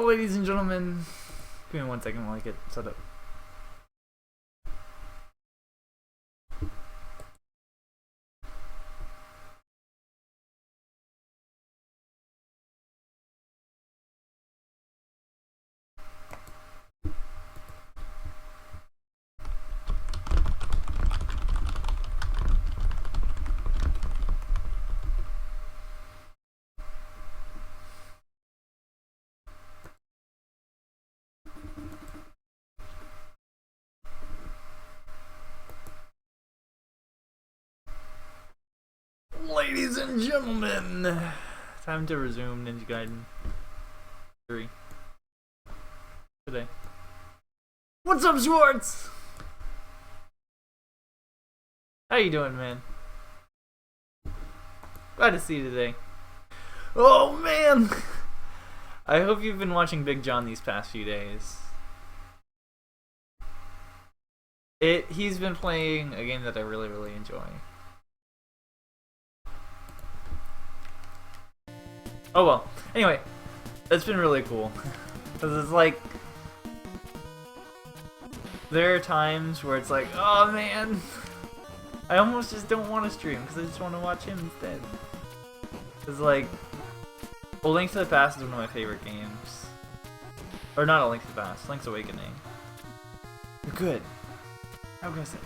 ladies and gentlemen. Give me 1 second while I get set up. Ladies and gentlemen, time to resume Ninja Gaiden 3 today. What's up, Schwartz? How you doing, man? Glad to see you today. Oh man, I hope you've been watching Big John these past few days. He's been playing a game that I really enjoy. Oh well. Anyway, it's been really cool. Because it's like, there are times where it's like, oh man, I almost just don't want to stream because I just want to watch him instead. It's like, well, Link to the Past is one of my favorite games. Or not A Link to the Past, Link's Awakening. Good. How can I say?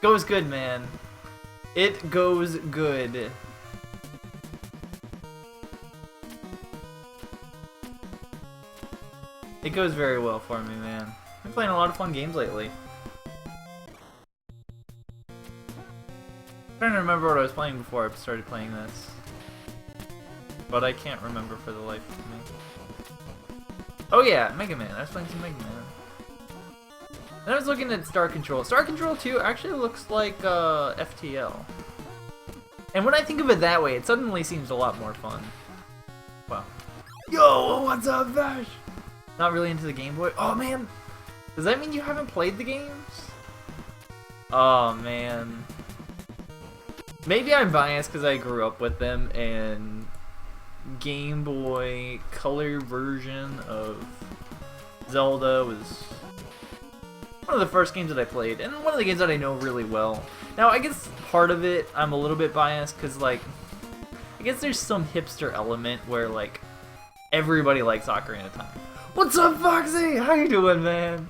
Goes good, man. It goes good. It goes very well for me, man. I've been playing a lot of fun games lately. I'm trying to remember what I was playing before I started playing this. But I can't remember for the life of me. Oh yeah, Mega Man. I was playing some Mega Man. Then I was looking at Star Control. Star Control 2 actually looks like FTL. And when I think of it that way, it suddenly seems a lot more fun. Wow. Yo, what's up, Vash? Not really into the Game Boy. Oh man, does that mean you haven't played the games? Oh man. Maybe I'm biased because I grew up with them, and Game Boy Color version of Zelda was one of the first games that I played, and one of the games that I know really well. Now, I guess part of it, I'm a little bit biased because, like, I guess there's some hipster element where, like, everybody likes Ocarina of Time. What's up, Foxy? How you doing, man?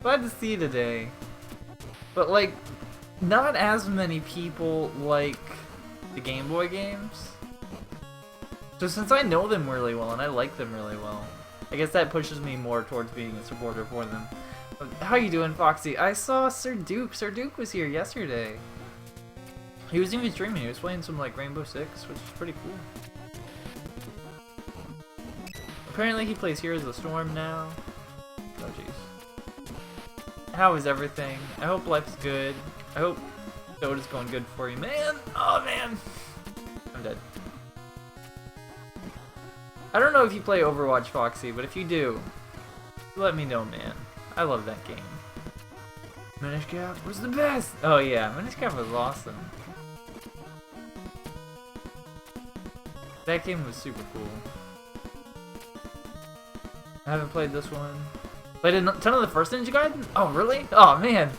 Glad to see you today. But, like, not as many people like the Game Boy games. So since I know them really well and I like them really well, I guess that pushes me more towards being a supporter for them. How you doing, Foxy? I saw Sir Duke. Sir Duke was here yesterday. He was even streaming. He was playing some, like, Rainbow Six, which is pretty cool. Apparently he plays Heroes of the Storm now. Oh jeez. How is everything? I hope life's good. I hope Dota's going good for you, man. Oh man, I'm dead. I don't know if you play Overwatch, Foxy, but if you do, let me know, man. I love that game. Minish Cap was the best. Oh yeah, Minish Cap was awesome. That game was super cool. I haven't played this one. Played a ton of the first Ninja Gaiden? Oh, really? Oh, man.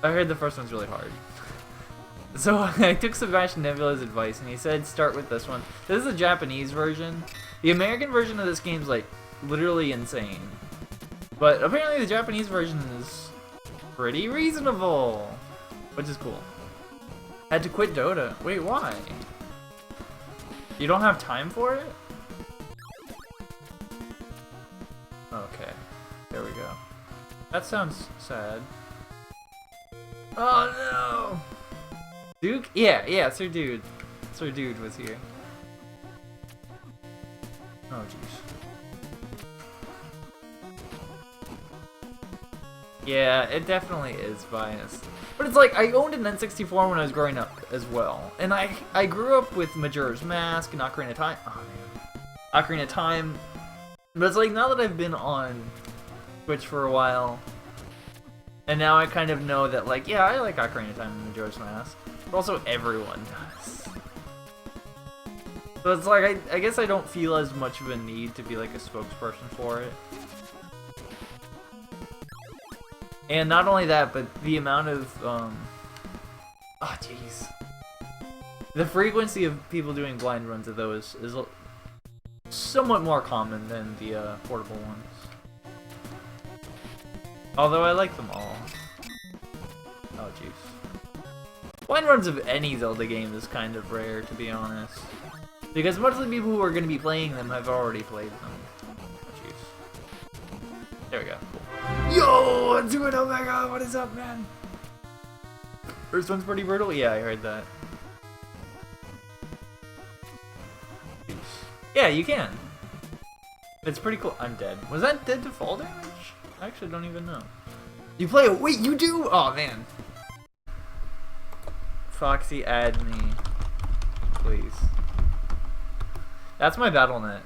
I heard the first one's really hard. So, I took Sebastian Nebula's advice, and he said start with this one. This is the Japanese version. The American version of this game's, like, literally insane. But apparently the Japanese version is pretty reasonable. Which is cool. Had to quit Dota. Wait, why? You don't have time for it? Okay, there we go. That sounds sad. Oh no! Duke? Yeah, Sir Dude. Sir Dude was here. Oh jeez. Yeah, it definitely is biased. But it's like, I owned an N64 when I was growing up as well. And I grew up with Majora's Mask and Ocarina of Time. Oh man. Ocarina of Time. But it's like, now that I've been on Twitch for a while, and now I kind of know that, like, yeah, I like Ocarina of Time and Majora's Mask, but also everyone does. So it's like, I guess I don't feel as much of a need to be like a spokesperson for it. And not only that, but the amount of, oh jeez. The frequency of people doing blind runs of those is somewhat more common than the portable ones. Although I like them all. Oh jeez. Blind runs of any Zelda game is kind of rare, to be honest. Because most of the people who are going to be playing them have already played them. Oh jeez. There we go. Cool. Yo! Let's do it! Oh my god, what is up, man? First one's pretty brutal? Yeah, I heard that. Yeah, you can. It's pretty cool. I'm dead. Was that dead to fall damage? I actually don't even know. You play it? Wait, you do? Oh man. Foxy, add me, please. That's my BattleNet.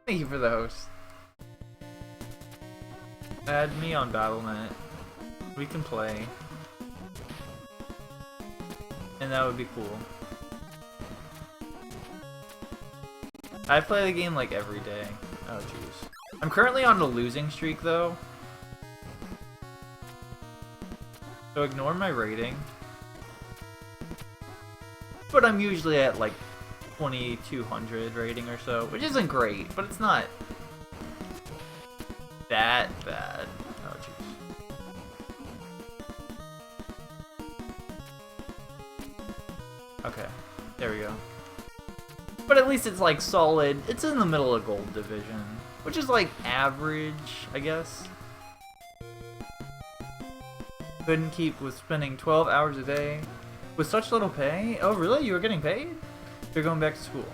Thank you for the host. Add me on BattleNet. We can play. And that would be cool. I play the game like every day. Oh jeez. I'm currently on a losing streak though. So ignore my rating. But I'm usually at like 2200 rating or so, which isn't great, but it's not that bad. Oh jeez. Okay, there we go. But at least it's like solid. It's in the middle of gold division, which is like average, I guess. Couldn't keep with spending 12 hours a day with such little pay. Oh really? You were getting paid? You're going back to school.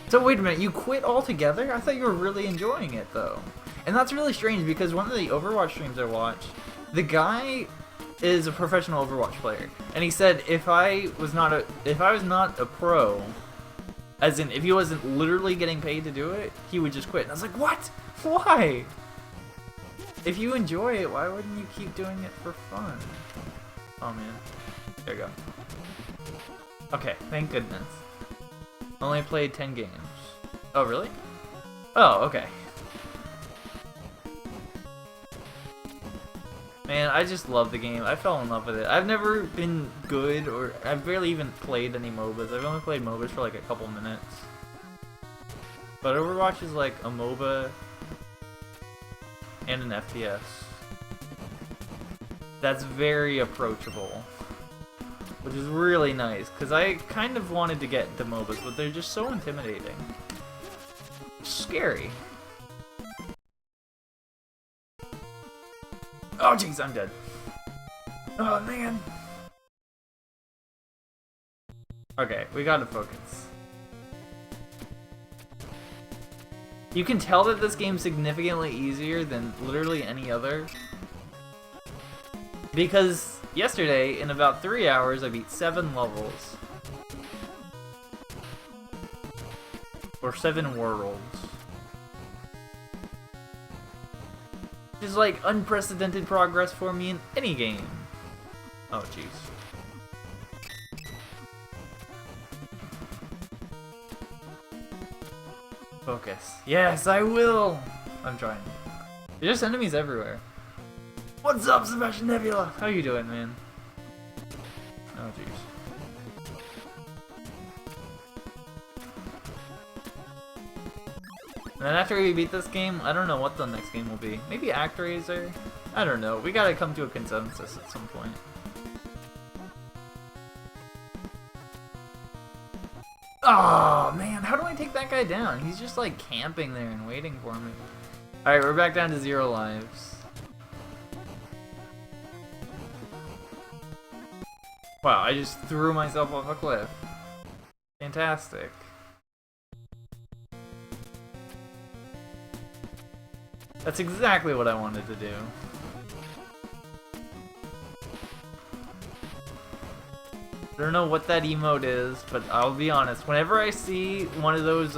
So wait a minute, you quit altogether? I thought you were really enjoying it though. And that's really strange because one of the Overwatch streams I watched, the guy is a professional Overwatch player, and he said if I was not a pro, as in if he wasn't literally getting paid to do it, he would just quit. And I was like, what? Why? If you enjoy it, why wouldn't you keep doing it for fun? Oh man. There you go. Okay, thank goodness. Only played 10 games. Oh, really? Oh, okay. Man, I just love the game. I fell in love with it. I've never been good, or I've barely even played any MOBAs. I've only played MOBAs for like a couple minutes. But Overwatch is like a MOBA and an FPS. That's very approachable. Which is really nice, because I kind of wanted to get into MOBAs, but they're just so intimidating. Scary. Oh jeez, I'm dead. Oh man. Okay, we gotta focus. You can tell that this game's significantly easier than literally any other. Because yesterday, in about 3 hours, I beat 7 levels. Or 7 worlds. Which is like unprecedented progress for me in any game. Oh jeez. Focus. Yes, I will! I'm trying. There's just enemies everywhere. What's up, Sebastian Nebula? How you doing, man? Oh jeez. And then after we beat this game, I don't know what the next game will be. Maybe ActRaiser? I don't know. We gotta come to a consensus at some point. Oh man, how do I take that guy down? He's just like camping there and waiting for me. Alright, we're back down to 0 lives. Wow, I just threw myself off a cliff. Fantastic. That's exactly what I wanted to do. I don't know what that emote is, but I'll be honest. Whenever I see one of those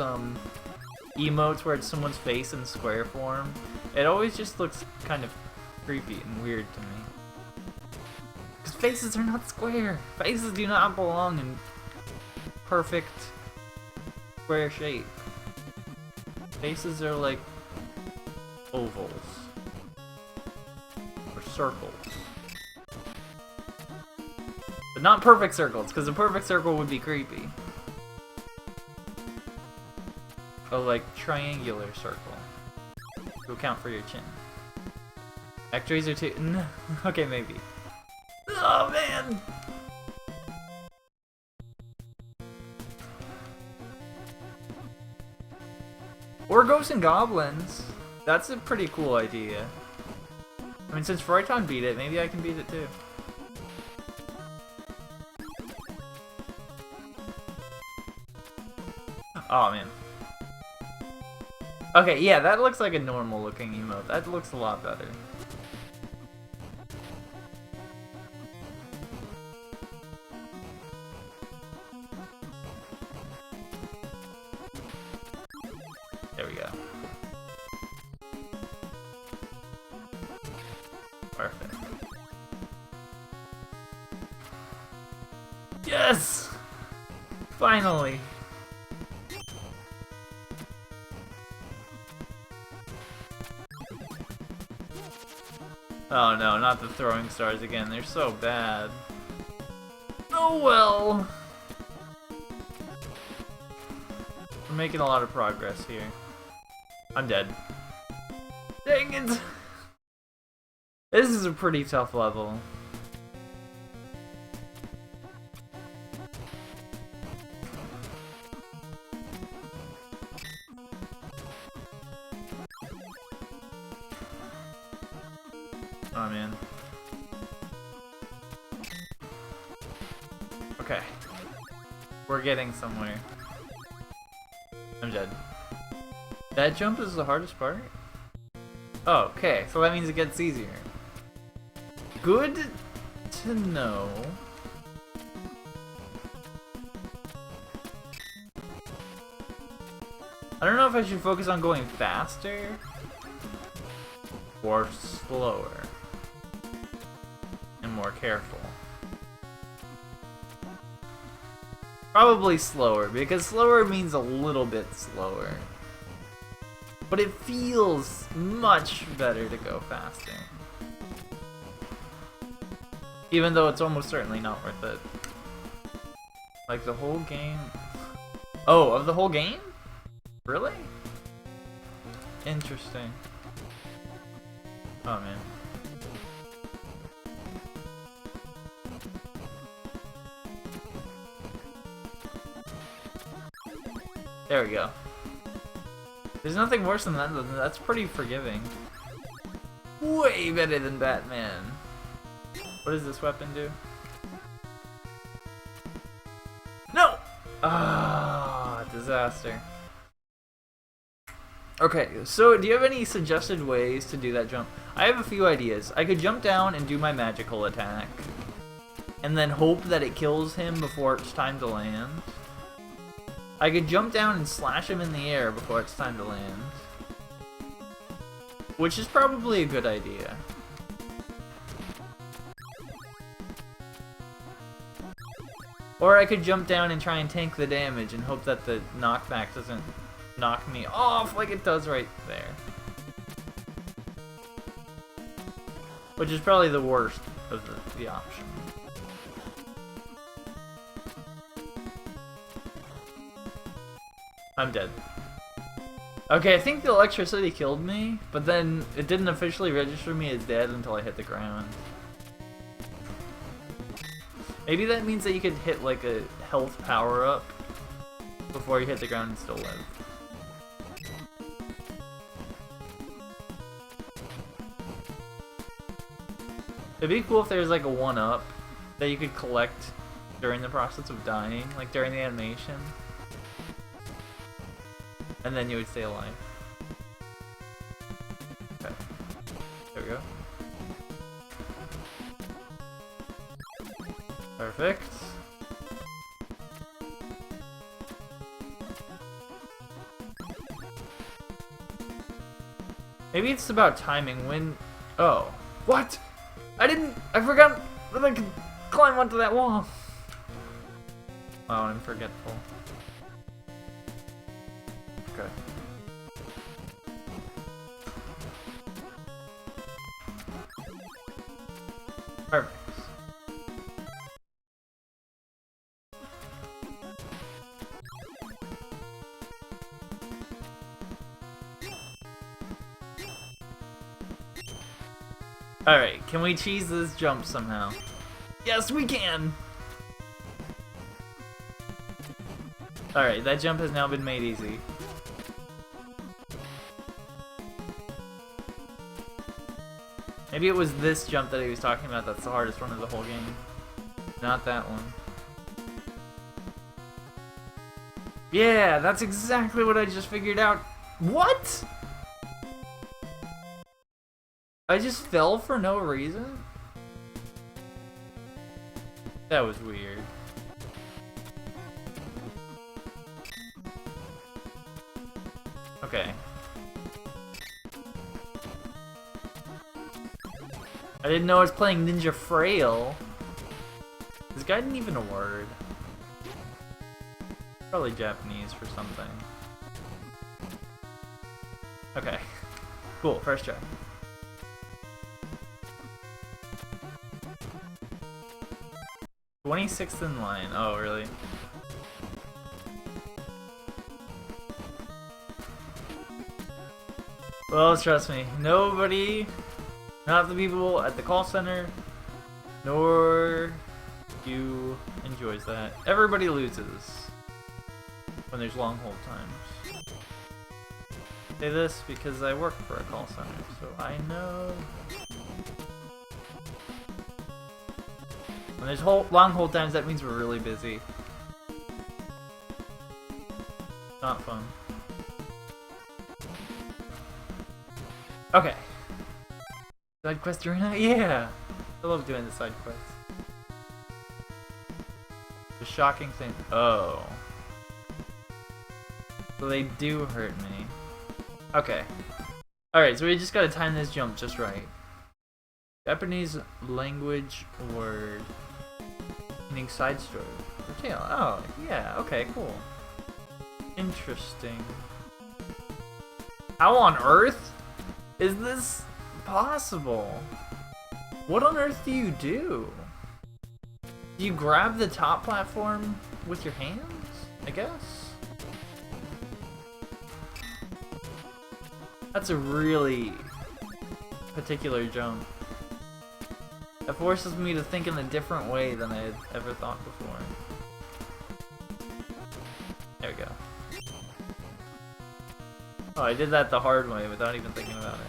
emotes where it's someone's face in square form, it always just looks kind of creepy and weird to me. Because faces are not square. Faces do not belong in perfect square shape. Faces are like ovals. Or circles. But not perfect circles, because a perfect circle would be creepy. A like triangular circle. To account for your chin. X-rays are too. No. Okay, maybe. Oh man! Or ghosts and goblins. That's a pretty cool idea. I mean, since Froyton beat it, maybe I can beat it too. Oh man. Okay, yeah, that looks like a normal looking emote. That looks a lot better. There we go. Perfect. Yes! Finally! Oh no, not the throwing stars again. They're so bad. Oh well! We're making a lot of progress here. I'm dead. Dang it! This is a pretty tough level. Oh man. Okay. We're getting somewhere. I'm dead. That jump is the hardest part? Oh, okay. So that means it gets easier. Good to know. I don't know if I should focus on going faster or slower and more careful. Probably slower, because slower means a little bit slower. But it feels much better to go faster. Even though it's almost certainly not worth it. Like the whole game... Oh, of the whole game? Really? Interesting. Oh man. There we go. There's nothing worse than that. That's pretty forgiving. Way better than Batman. What does this weapon do? No! Ah, disaster. Okay, so do you have any suggested ways to do that jump? I have a few ideas. I could jump down and do my magical attack. And then hope that it kills him before it's time to land. I could jump down and slash him in the air before it's time to land. Which is probably a good idea. Or I could jump down and try and tank the damage and hope that the knockback doesn't knock me off like it does right there. Which is probably the worst of the options. I'm dead. Okay, I think the electricity killed me, but then it didn't officially register me as dead until I hit the ground. Maybe that means that you could hit like a health power-up before you hit the ground and still live. It'd be cool if there was like a 1-up that you could collect during the process of dying, like during the animation. And then you would stay alive. Okay. There we go. Perfect. Maybe it's about timing when... Oh. What? I forgot that I could climb onto that wall. Wow, I'm forgetful. Perfect. Alright, can we cheese this jump somehow? Yes, we can! Alright, that jump has now been made easy. Maybe it was this jump that he was talking about that's the hardest one of the whole game. Not that one. Yeah, that's exactly what I just figured out. What? I just fell for no reason? That was weird. Okay. I didn't know I was playing Ninja Frail. Is Gaiden even a word? Probably Japanese for something. Okay. Cool, first try. 26th in line. Oh, really? Well, trust me, nobody, not the people at the call center, nor you enjoys that. Everybody loses when there's long hold times. I say this because I work for a call center, so I know. When there's long hold times, that means we're really busy. Not fun. Okay. Side quest arena? Yeah! I love doing the side quests. The shocking thing. Oh. So they do hurt me. Okay. Alright, so we just gotta time this jump just right. Japanese language word. Meaning side story. Oh, yeah, okay, cool. Interesting. How on earth is this possible? What on earth do you do? Do you grab the top platform with your hands? I guess? That's a really particular jump. It forces me to think in a different way than I had ever thought before. There we go. Oh, I did that the hard way without even thinking about it.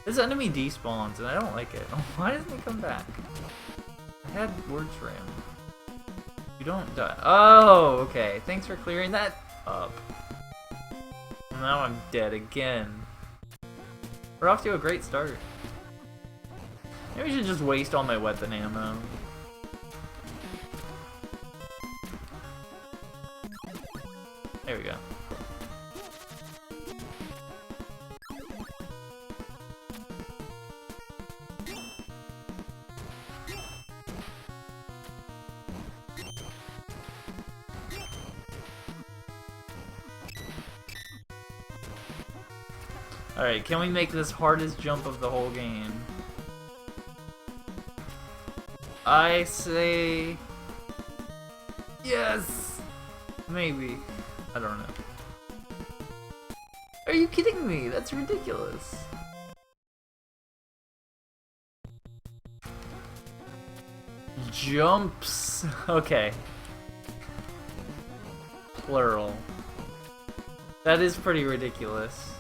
This enemy despawns and I don't like it. Why doesn't he come back? I had words for him. You don't die. Oh, okay. Thanks for clearing that up. Now I'm dead again. We're off to a great start. Maybe I should just waste all my weapon ammo. There we go. Alright, can we make this hardest jump of the whole game? I say... yes! Maybe. I don't know. Are you kidding me? That's ridiculous. Jumps. Okay. Plural. That is pretty ridiculous.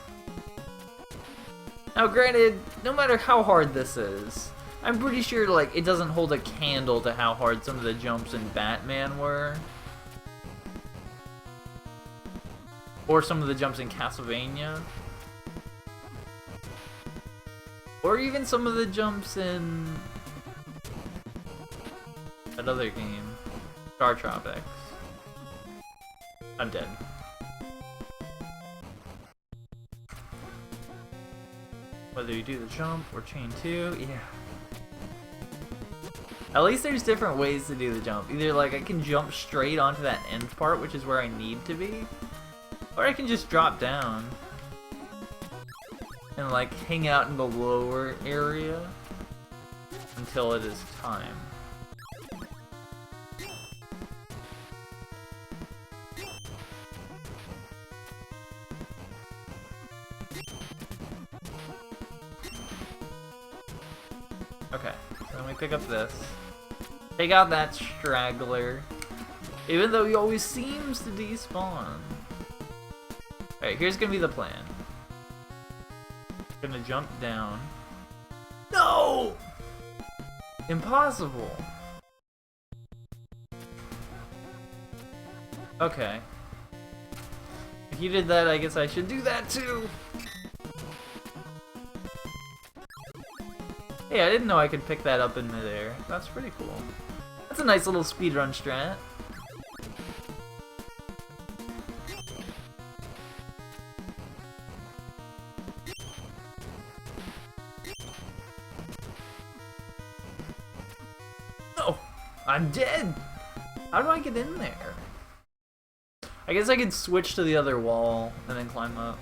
Now granted, no matter how hard this is, I'm pretty sure like it doesn't hold a candle to how hard some of the jumps in Batman were. Or some of the jumps in Castlevania. Or even some of the jumps in that other game, Star Tropics. I'm dead. Whether you do the jump or chain 2, yeah. At least there's different ways to do the jump. Either like I can jump straight onto that end part, which is where I need to be, or I can just drop down. and like hang out in the lower area until it is time. Okay, so then we pick up this. Take out that straggler. Even though he always seems to despawn. Alright, here's gonna be the plan. Gonna jump down. No! Impossible! Okay. If you did that, I guess I should do that too! Hey, I didn't know I could pick that up in midair. That's pretty cool. That's a nice little speedrun strat. No! I'm dead! How do I get in there? I guess I could switch to the other wall and then climb up.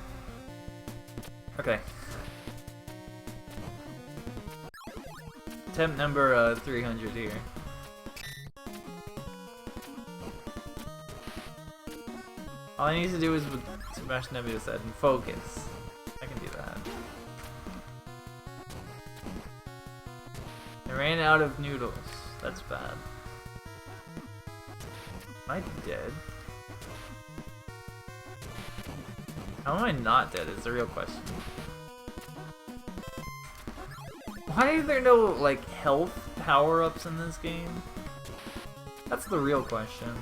Okay. Attempt number 300 here. All I need to do is what Sebastian Nebula said and focus. I can do that. I ran out of noodles. That's bad. Am I dead? How am I not dead is the real question. Why are there no, like, health power-ups in this game? That's the real question.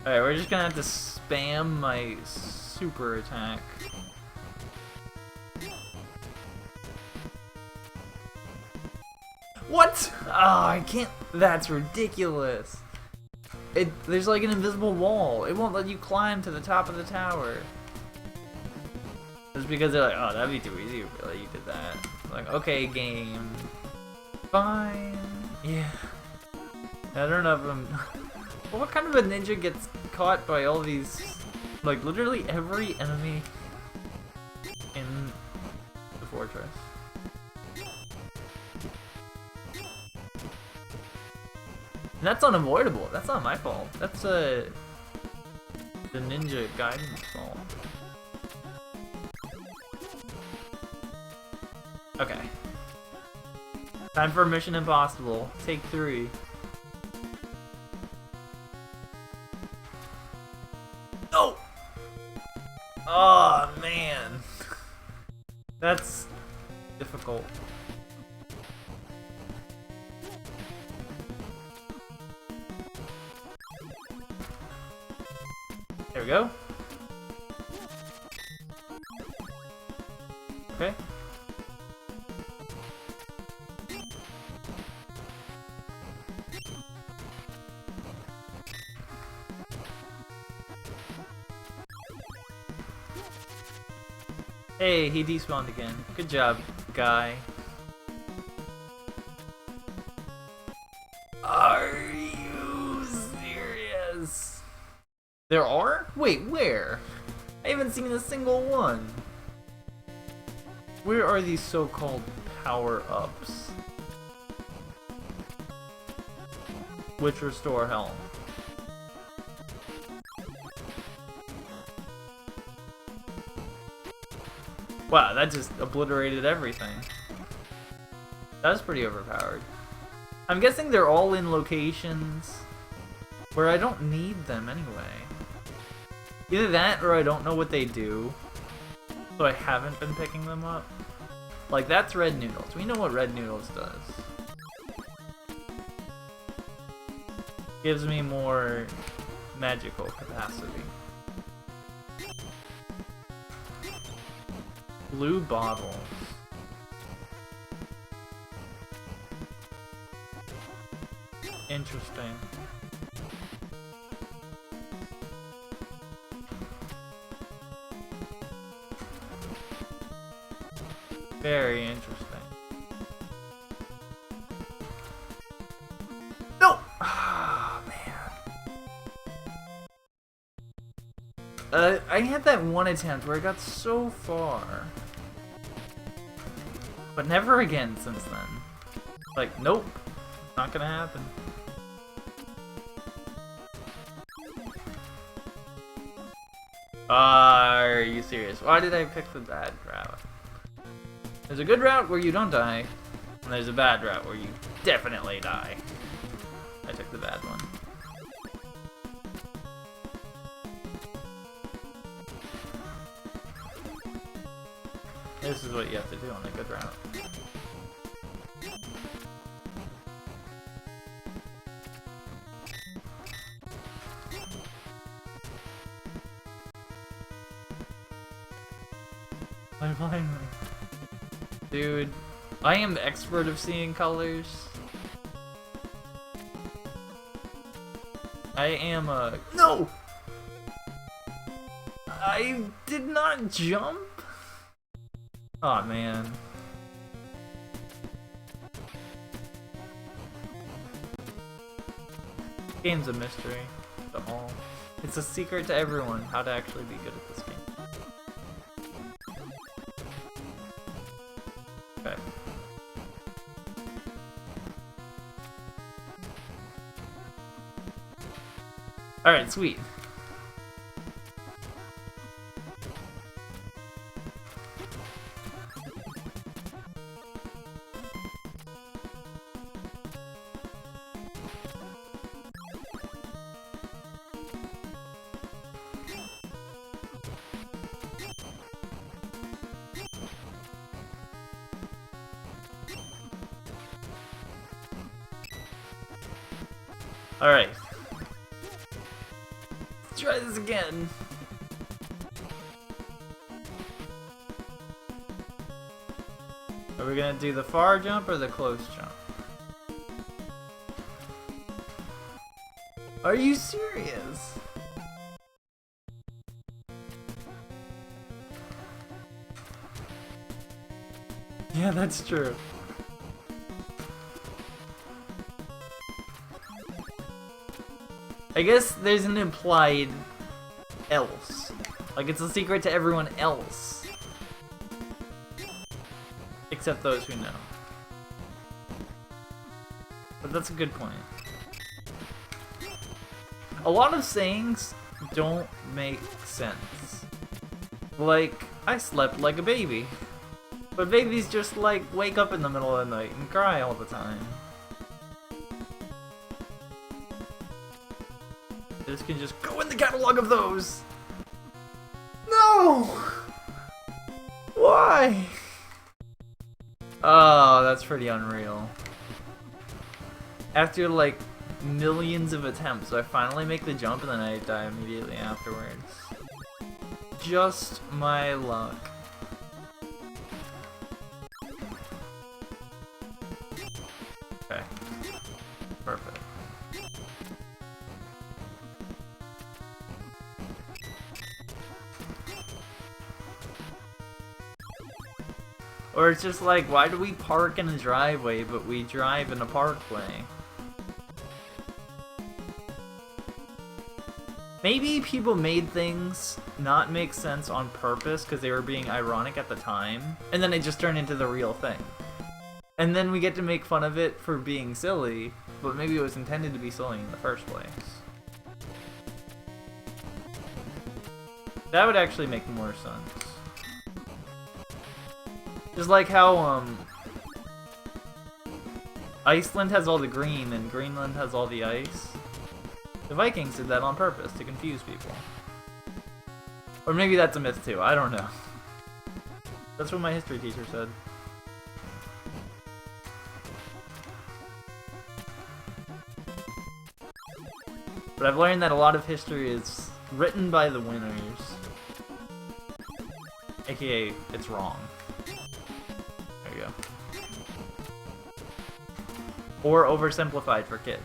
Alright, we're just gonna have to spam my super attack. What? Oh, I can't. That's ridiculous. There's like an invisible wall. It won't let you climb to the top of the tower. Just because they're like, oh, that'd be too easy if really you did that. Like, okay, game. Fine. Yeah. I don't know if I'm... What kind of a ninja gets caught by all these... Like, literally every enemy in the fortress. And that's unavoidable. That's not my fault. That's the ninja Gaiden's fault. Okay. Time for Mission Impossible. Take 3. No! Oh, man. That's difficult. There we go. Okay. Hey, he despawned again. Good job, guy. Are you serious? There are? Wait, where? I haven't seen a single one. Where are these so-called power-ups? Which restore health? Wow, that just obliterated everything. That was pretty overpowered. I'm guessing they're all in locations where I don't need them anyway. Either that or I don't know what they do, so I haven't been picking them up. Like, that's red noodles. We know what red noodles does. Gives me more magical capacity. Blue bottles. Interesting. Very interesting. No! Ah, man. I had that one attempt where I got so far. But never again since then. Like, nope. Not gonna happen. Are you serious? Why did I pick the bad route? There's a good route where you don't die, and there's a bad route where you definitely die. I took the bad one. This is what you have to do on the good route. Finally. Dude, I am the expert of seeing colors. I am a... No! I did not jump? Aw, oh, man. Game's a mystery to all. It's a secret to everyone how to actually be good at this game. Okay. Alright, sweet. Alright. Let's try this again. Are we gonna do the far jump or the close jump? Are you serious? Yeah, that's true. I guess there's an implied else. Like, it's a secret to everyone else. Except those who know. But that's a good point. A lot of sayings don't make sense. Like, I slept like a baby. But babies just, like, wake up in the middle of the night and cry all the time. This can just go in the catalog of those! No! Why? Oh, that's pretty unreal. After, like, millions of attempts, I finally make the jump and then I die immediately afterwards. Just my luck. Okay. Perfect. Or it's just like, why do we park in a driveway, but we drive in a parkway? Maybe people made things not make sense on purpose because they were being ironic at the time, and then it just turned into the real thing. And then we get to make fun of it for being silly, but maybe it was intended to be silly in the first place. That would actually make more sense. Just like how, Iceland has all the green and Greenland has all the ice. The Vikings did that on purpose to confuse people. Or maybe that's a myth too, I don't know. That's what my history teacher said. But I've learned that a lot of history is written by the winners. AKA, it's wrong. There you go. Or oversimplified for kids.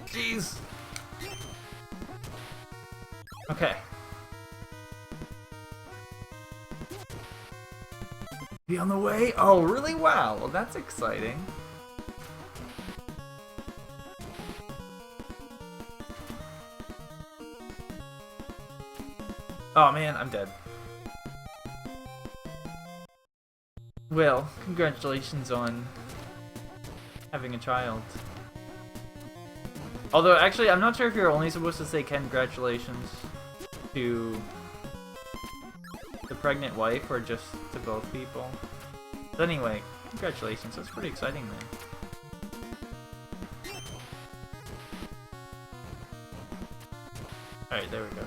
Jeez! Okay. Be on the way? Oh, really? Wow, well, that's exciting. Oh man, I'm dead. Well, congratulations on having a child. Although, actually, I'm not sure if you're only supposed to say congratulations to the pregnant wife or just to both people. But anyway, congratulations. That's pretty exciting, man. Alright, there we go.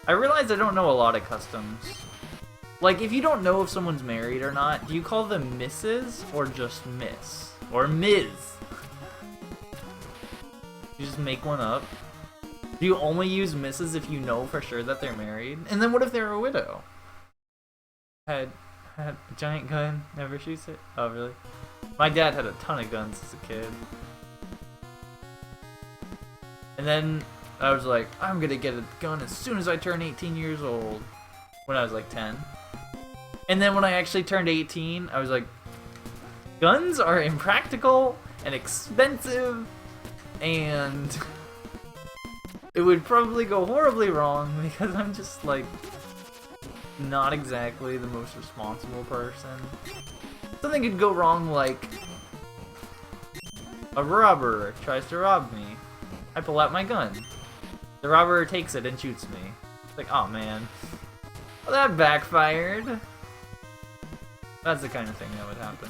I realize I don't know a lot of customs. Like, if you don't know if someone's married or not, do you call them Mrs. or just Miss? Or Ms.? You just make one up? Do you only use Mrs. if you know for sure that they're married? And then what if they're a widow? Had a giant gun, never shoots it? Oh, really? My dad had a ton of guns as a kid. And then I was like, I'm gonna get a gun as soon as I turn 18 years old. When I was like 10. And then when I actually turned 18, I was like, guns are impractical and expensive, and it would probably go horribly wrong because I'm just like not exactly the most responsible person. Something could go wrong, like a robber tries to rob me. I pull out my gun. The robber takes it and shoots me. It's like, oh man. Well, that backfired. That's the kind of thing that would happen.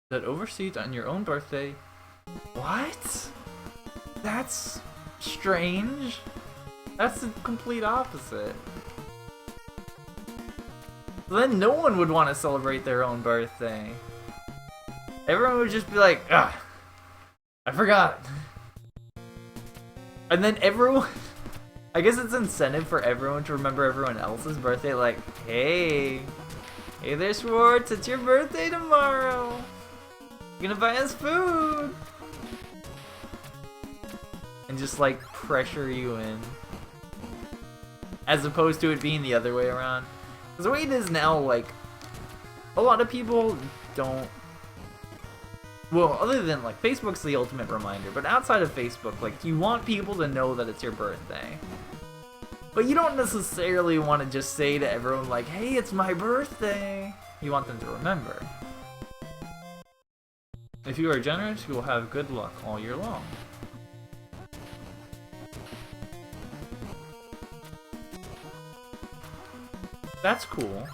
That overseas on your own birthday. What? That's strange. That's the complete opposite. Then no one would want to celebrate their own birthday. Everyone would just be like, ah, I forgot. And then everyone, I guess it's incentive for everyone to remember everyone else's birthday, like, hey there Schwartz, it's your birthday tomorrow. You're gonna buy us food. And just like pressure you in. As opposed to it being the other way around. Because the way it is now, like, a lot of people don't. Well, other than, like, Facebook's the ultimate reminder, but outside of Facebook, like, you want people to know that it's your birthday. But you don't necessarily want to just say to everyone, like, hey, it's my birthday. You want them to remember. If you are generous, you will have good luck all year long. That's cool.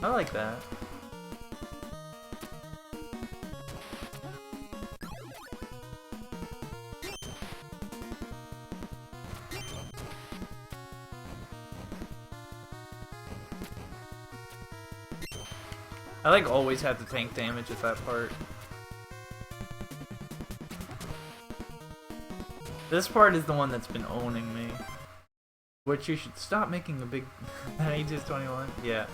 I like that. I like always have to tank damage at that part. This part is the one that's been owning me. Which you should stop making a big... That age is 21? Yeah.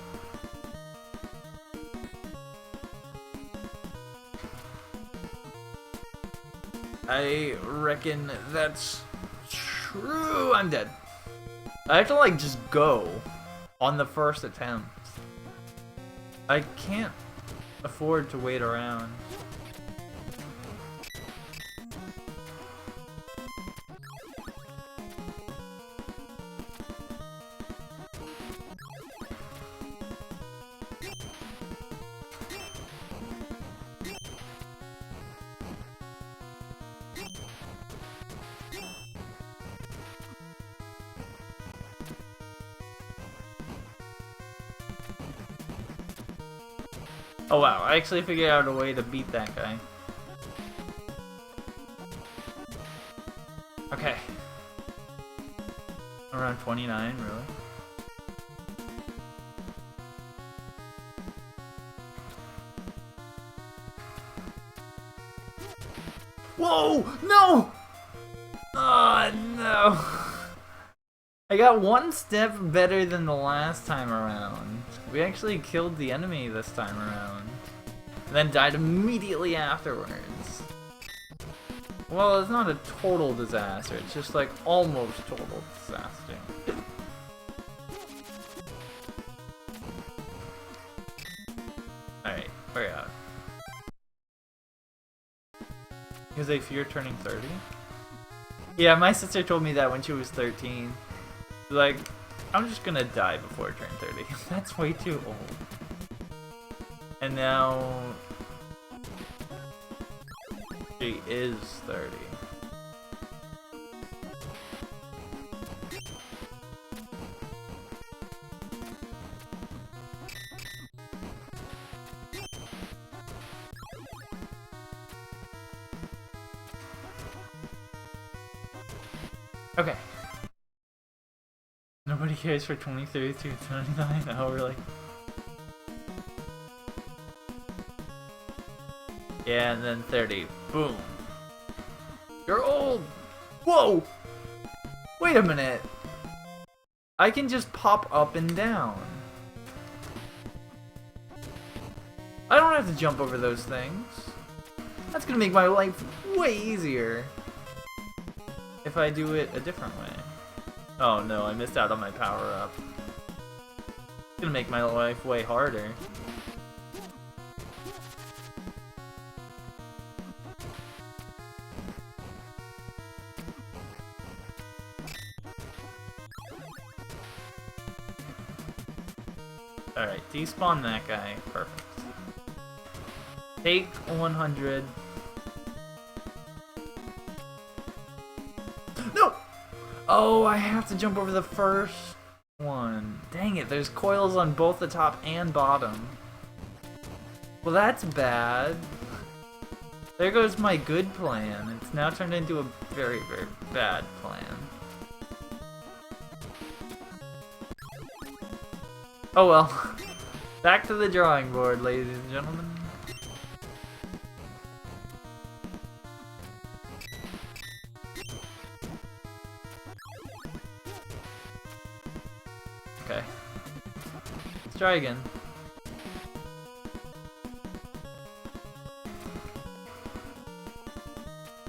I reckon that's true. I'm dead. I have to like just go on the first attempt. I can't afford to wait around. Oh wow, I actually figured out a way to beat that guy. Okay. Around 29, really? Whoa! No! Oh no! I got one step better than the last time around. We actually killed the enemy this time around. And then died immediately afterwards. Well, it's not a total disaster, it's just like almost total disaster. Alright, we're out. Because they fear turning 30? Yeah, my sister told me that when she was 13. Like, I'm just gonna die before I turn 30. That's way too old. And now... she is 30. Okay. Nobody cares for 23 through 29? Oh, really? Yeah, and then 30. Boom. You're old! Whoa! Wait a minute. I can just pop up and down. I don't have to jump over those things. That's gonna make my life way easier. If I do it a different way. Oh no, I missed out on my power up. It's gonna make my life way harder. Alright, despawn that guy. Perfect. Take 100. No! Oh, I have to jump over the first one. Dang it, there's coils on both the top and bottom. Well, that's bad. There goes my good plan. It's now turned into a very, very bad plan. Oh well. Back to the drawing board, ladies and gentlemen. Okay. Let's try again.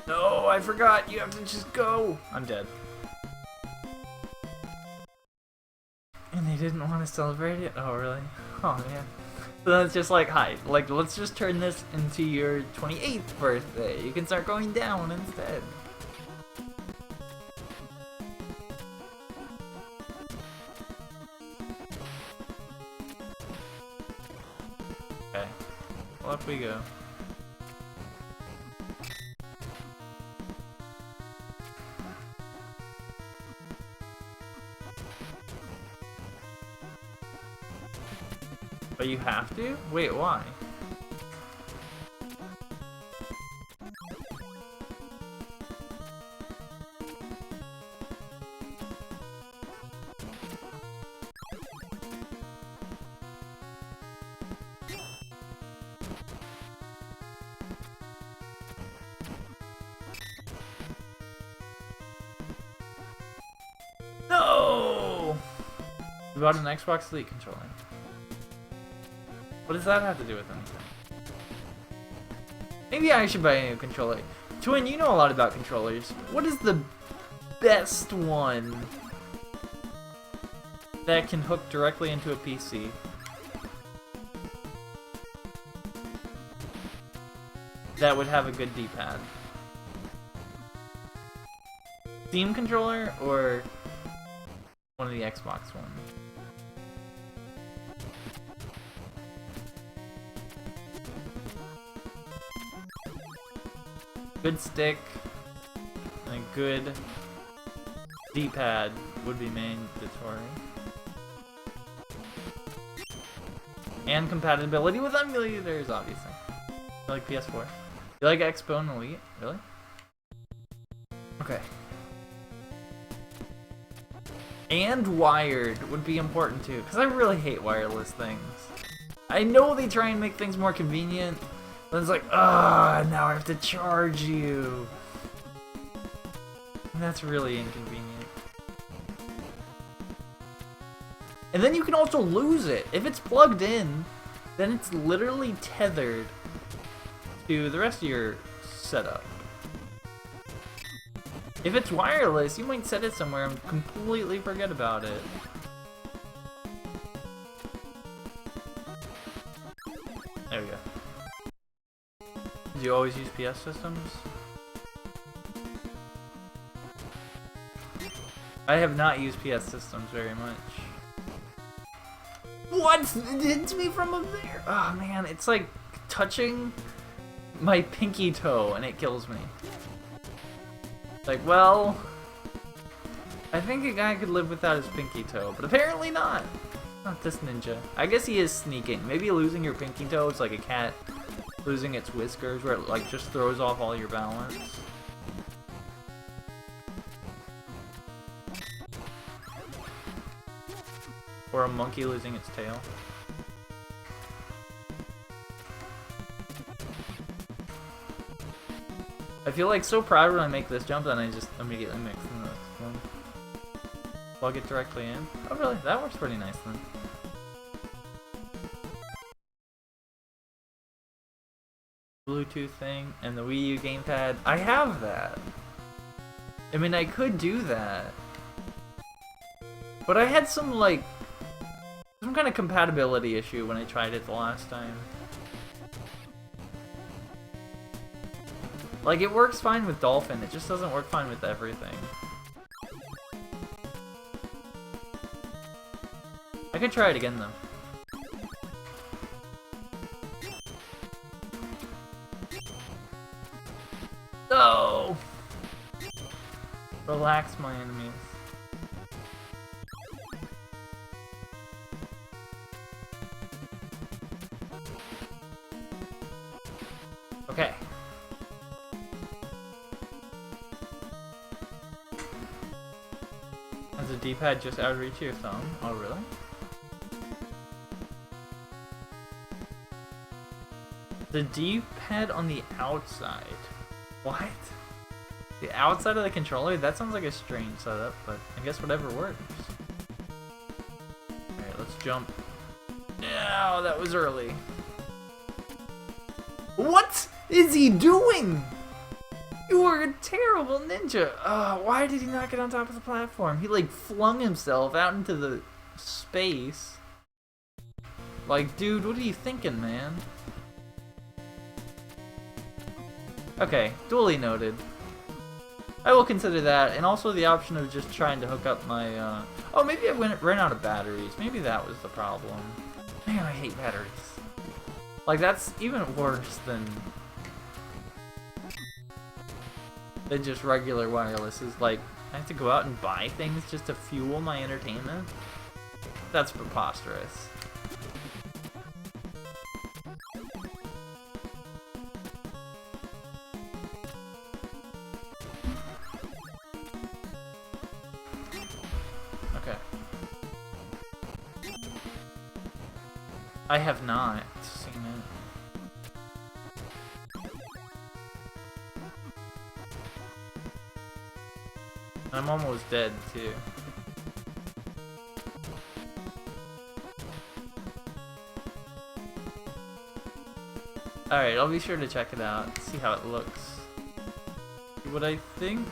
No, I forgot. You have to just go. I'm dead. And they didn't want to celebrate it? Oh, really? Oh, man. So then it's just like, hi, like, let's just turn this into your 28th birthday. You can start going down instead. Okay. Well, up we go. But you have to? Wait, why? No! We bought an Xbox Elite controller. What does that have to do with anything? Maybe I should buy a new controller. Twin, you know a lot about controllers. What is the best one that can hook directly into a PC? That would have a good D-pad. Steam controller or one of the Xbox ones? Good stick and a good D-pad would be mandatory. And compatibility with emulators, obviously. You like PS4? You like Expo and Elite? Really? Okay. And wired would be important too, because I really hate wireless things. I know they try and make things more convenient, but it's like, ah, now I have to charge you. And that's really inconvenient. And then you can also lose it. If it's plugged in, then it's literally tethered to the rest of your setup. If it's wireless, you might set it somewhere and completely forget about it. There we go. Do you always use PS systems? I have not used PS systems very much. What? It hits me from up there. Oh man, it's like touching my pinky toe and it kills me. Like, well, I think a guy could live without his pinky toe, but apparently not. Not this ninja. I guess he is sneaking. Maybe losing your pinky toe is like a cat losing its whiskers, where it like just throws off all your balance. Or a monkey losing its tail. I feel like so proud when I make this jump, and I just immediately mix in this one. Plug it directly in. Oh really? That works pretty nice then. Bluetooth thing and the Wii U gamepad. I have that. I mean, I could do that. But I had some kind of compatibility issue when I tried it the last time. Like, it works fine with Dolphin, it just doesn't work fine with everything. I could try it again though. No! Relax, my enemies. Okay. Has the D-pad just outreach your thumb? Oh, really? The D-pad on the outside. What? The outside of the controller? That sounds like a strange setup, but I guess whatever works. Alright, let's jump. No, that was early. What is he doing? You are a terrible ninja. Why did he not get on top of the platform? He like flung himself out into the space. Like, dude, what are you thinking, man? Okay, duly noted. I will consider that, and also the option of just trying to hook up my, oh, maybe I ran out of batteries. Maybe that was the problem. Man, I hate batteries. Like, that's even worse than just regular wireless. Is like, I have to go out and buy things just to fuel my entertainment? That's preposterous. Okay. I have not seen it. I'm almost dead, too. Alright, I'll be sure to check it out, see how it looks. See what I think?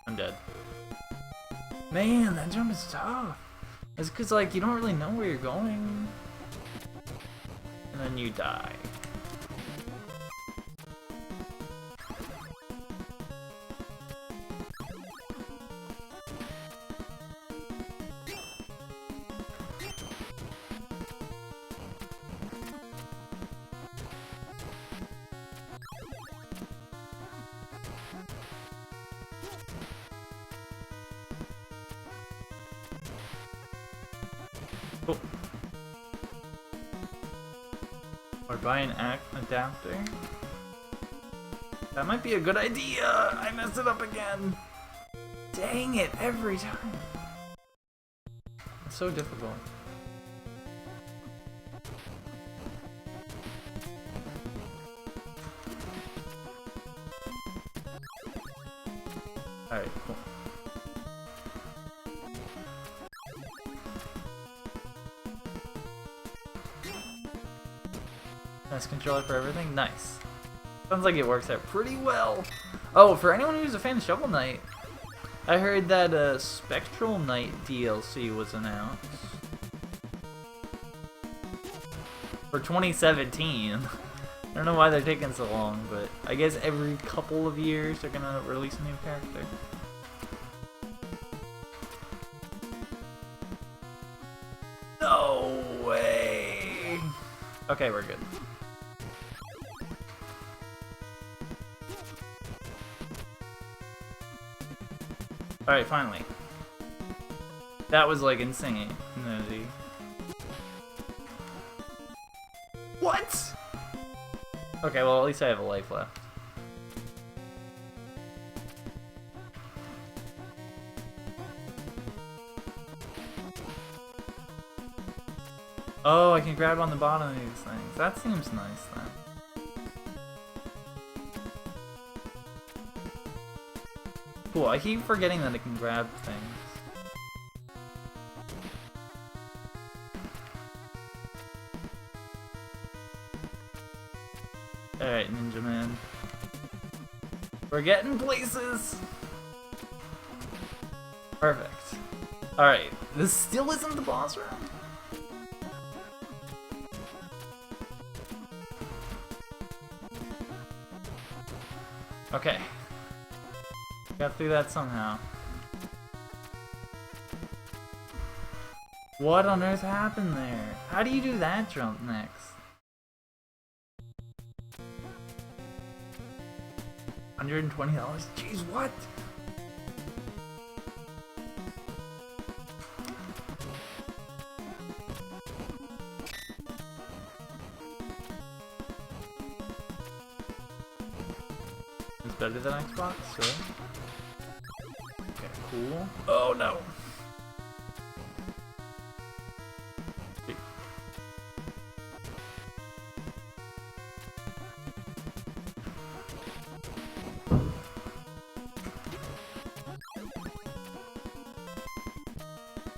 I'm dead. Man, that jump is tough. It's because, like, you don't really know where you're going. And then you die. Oh. Or buy an adapter. That might be a good idea. I messed it up again. Dang it, every time. It's so difficult. Alright, cool. Nice controller for everything? Nice. Sounds like it works out pretty well. Oh, for anyone who's a fan of Shovel Knight, I heard that Spectral Knight DLC was announced. For 2017. I don't know why they're taking so long, but I guess every couple of years they're gonna release a new character. No way! Okay, we're good. Alright, finally. That was like insane. What? Okay, well at least I have a life left. Oh, I can grab on the bottom of these things. That seems nice then. Cool, I keep forgetting that I can grab things. Alright, Ninja Man. We're getting places! Perfect. Alright, this still isn't the boss room? Okay. Got through that somehow. What on earth happened there? How do you do that jump next? $120? Jeez, what? It's better than Xbox, so. Okay, cool. Oh no!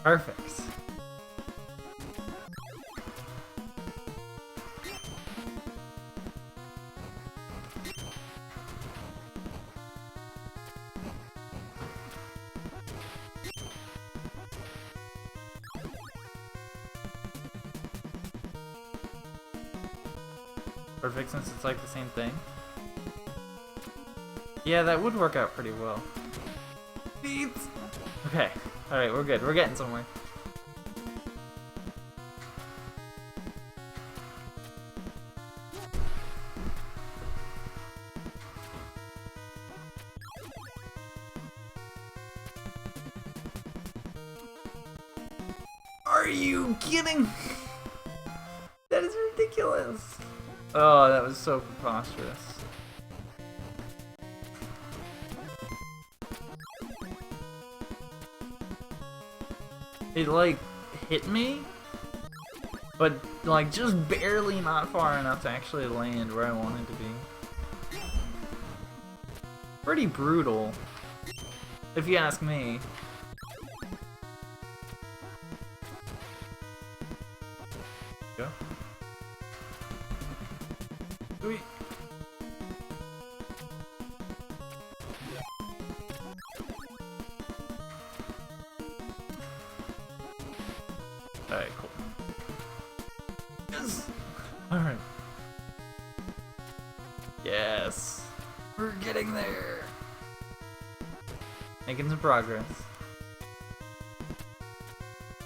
Perfect. Perfect since it's like the same thing. Yeah, that would work out pretty well. Beats! Okay. Alright, we're good. We're getting somewhere. Are you kidding? That is ridiculous. Oh, that was so preposterous. It like hit me, but like just barely not far enough to actually land where I wanted to be. Pretty brutal, if you ask me. Go. Sweet. Alright, cool. Yes! Alright. Yes! We're getting there! Making some progress.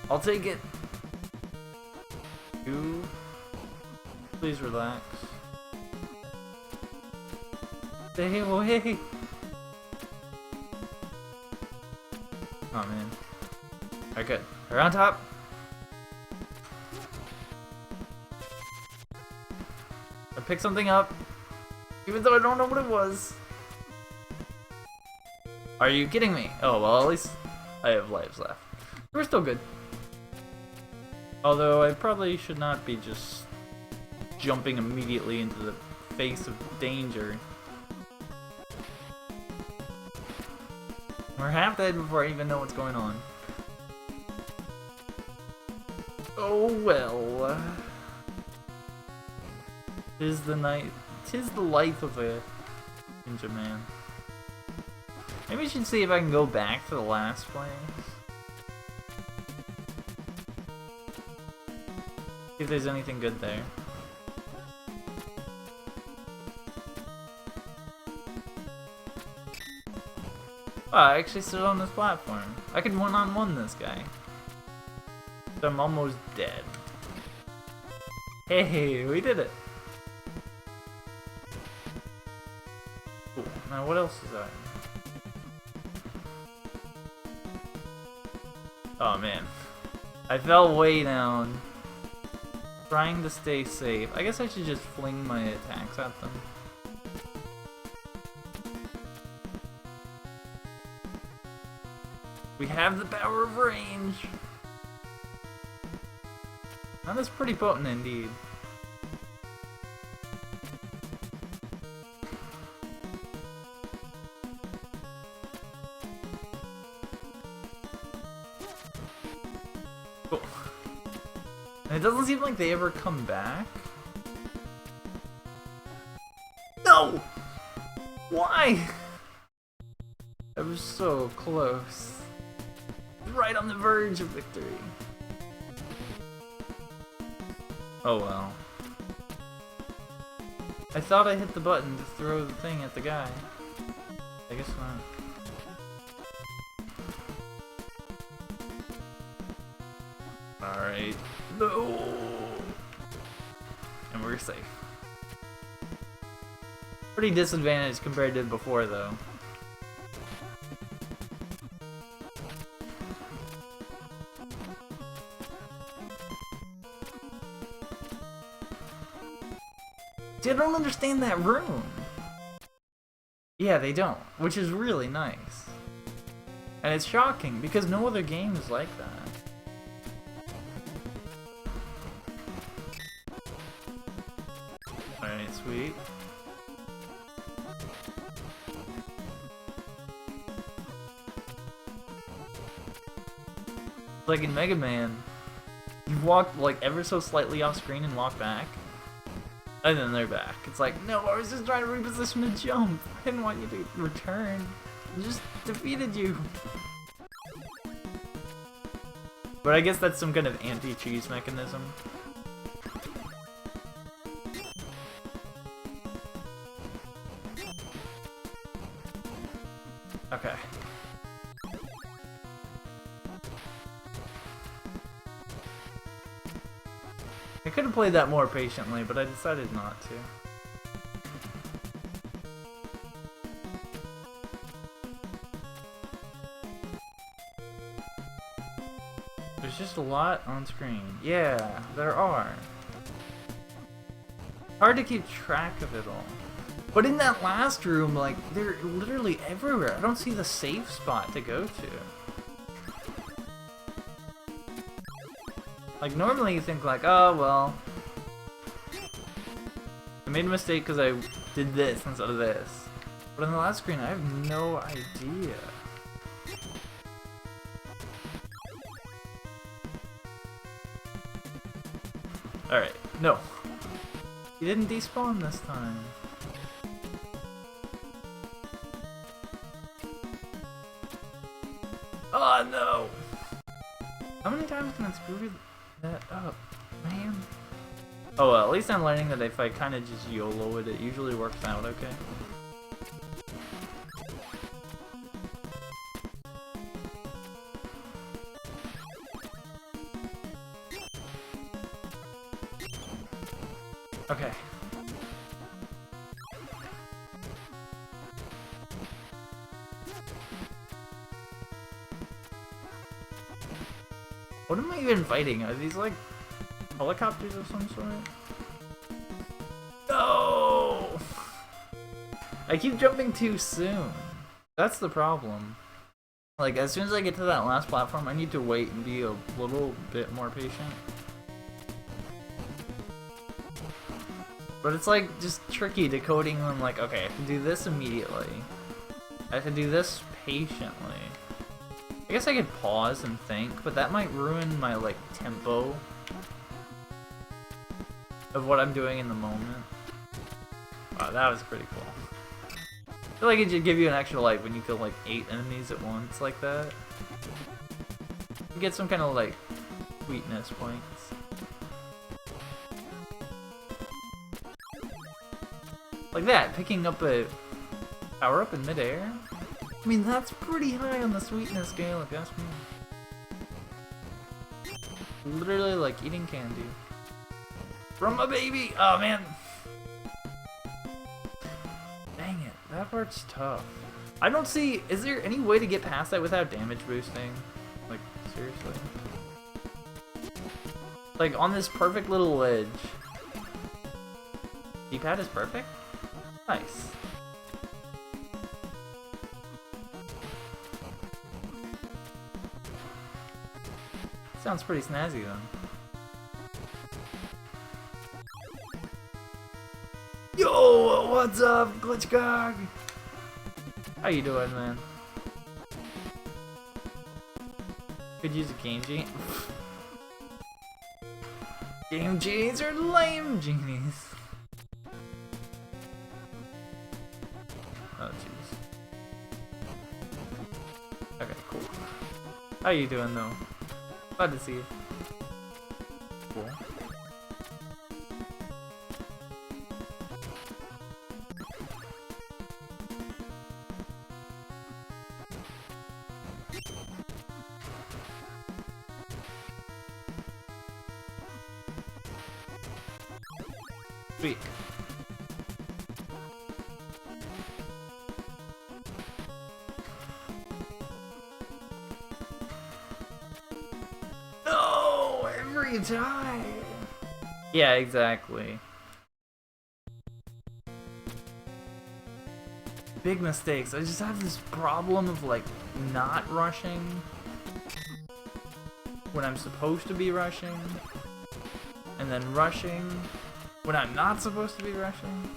I'll take it! You... Please relax. Stay away! Oh man. Alright, good. We're on top! I picked something up, even though I don't know what it was. Are you kidding me? Oh, well, at least I have lives left. We're still good. Although I probably should not be just jumping immediately into the face of danger. We're half dead before I even know what's going on. Oh well. 'Tis the night. 'Tis the life of a ninja man. Maybe I should see if I can go back to the last place. See if there's anything good there. Oh, I actually stood on this platform. I could one-on-one this guy. So I'm almost dead. Hey, we did it. Cool. Now what else is there? Oh man. I fell way down. Trying to stay safe. I guess I should just fling my attacks at them. We have the power of range. That is pretty potent indeed. Cool. And it doesn't seem like they ever come back. No! Why? I was so close. Right on the verge of victory. Oh well. I thought I hit the button to throw the thing at the guy. I guess not. Alright. No! And we're safe. Pretty disadvantaged compared to before though. See, I don't understand that room. Yeah, they don't, which is really nice. And it's shocking because no other game is like that. Alright, sweet. Like in Mega Man, you walk like ever so slightly off screen and walk back. And then they're back. It's like, no, I was just trying to reposition the jump. I didn't want you to return. I just defeated you. But I guess that's some kind of anti-cheese mechanism. Okay. I could have played that more patiently, but I decided not to. There's just a lot on screen. Yeah, there are. Hard to keep track of it all. But in that last room, like, they're literally everywhere. I don't see the safe spot to go to. Like, normally you think like, oh, well, I made a mistake because I did this instead of this. But on the last screen, I have no idea. Alright, no. You didn't despawn this time. Oh, no! How many times can I screw that up, man? Oh well, at least I'm learning that if I kind of just YOLO it, it usually works out okay. Okay. What am I even fighting? Are these like helicopters of some sort? No! I keep jumping too soon. That's the problem. Like, as soon as I get to that last platform, I need to wait and be a little bit more patient. But it's like just tricky decoding them like, okay, I can do this immediately. I can do this patiently. I guess I could pause and think, but that might ruin my, like, tempo of what I'm doing in the moment. Wow, that was pretty cool. I feel like it should give you an extra life when you kill, like, 8 enemies at once like that. You get some kind of, like, sweetness points. Like that, picking up a power-up in midair. I mean, that's pretty high on the sweetness scale, if you ask me. Literally like eating candy. From a baby! Oh man! Dang it, that part's tough. I don't see, is there any way to get past that without damage boosting? Like, seriously? Like, on this perfect little ledge. D-pad is perfect? Nice. Sounds pretty snazzy then. Yo, what's up, Glitchcog? How you doing, man? Could use a game genie. Game genies are lame genies. Oh jeez. Okay, cool. How you doing though? Glad to see you. Cool. Sweet. No, every time. Yeah, exactly. Big mistakes. I just have this problem of like not rushing when I'm supposed to be rushing, and then rushing when I'm not supposed to be rushing.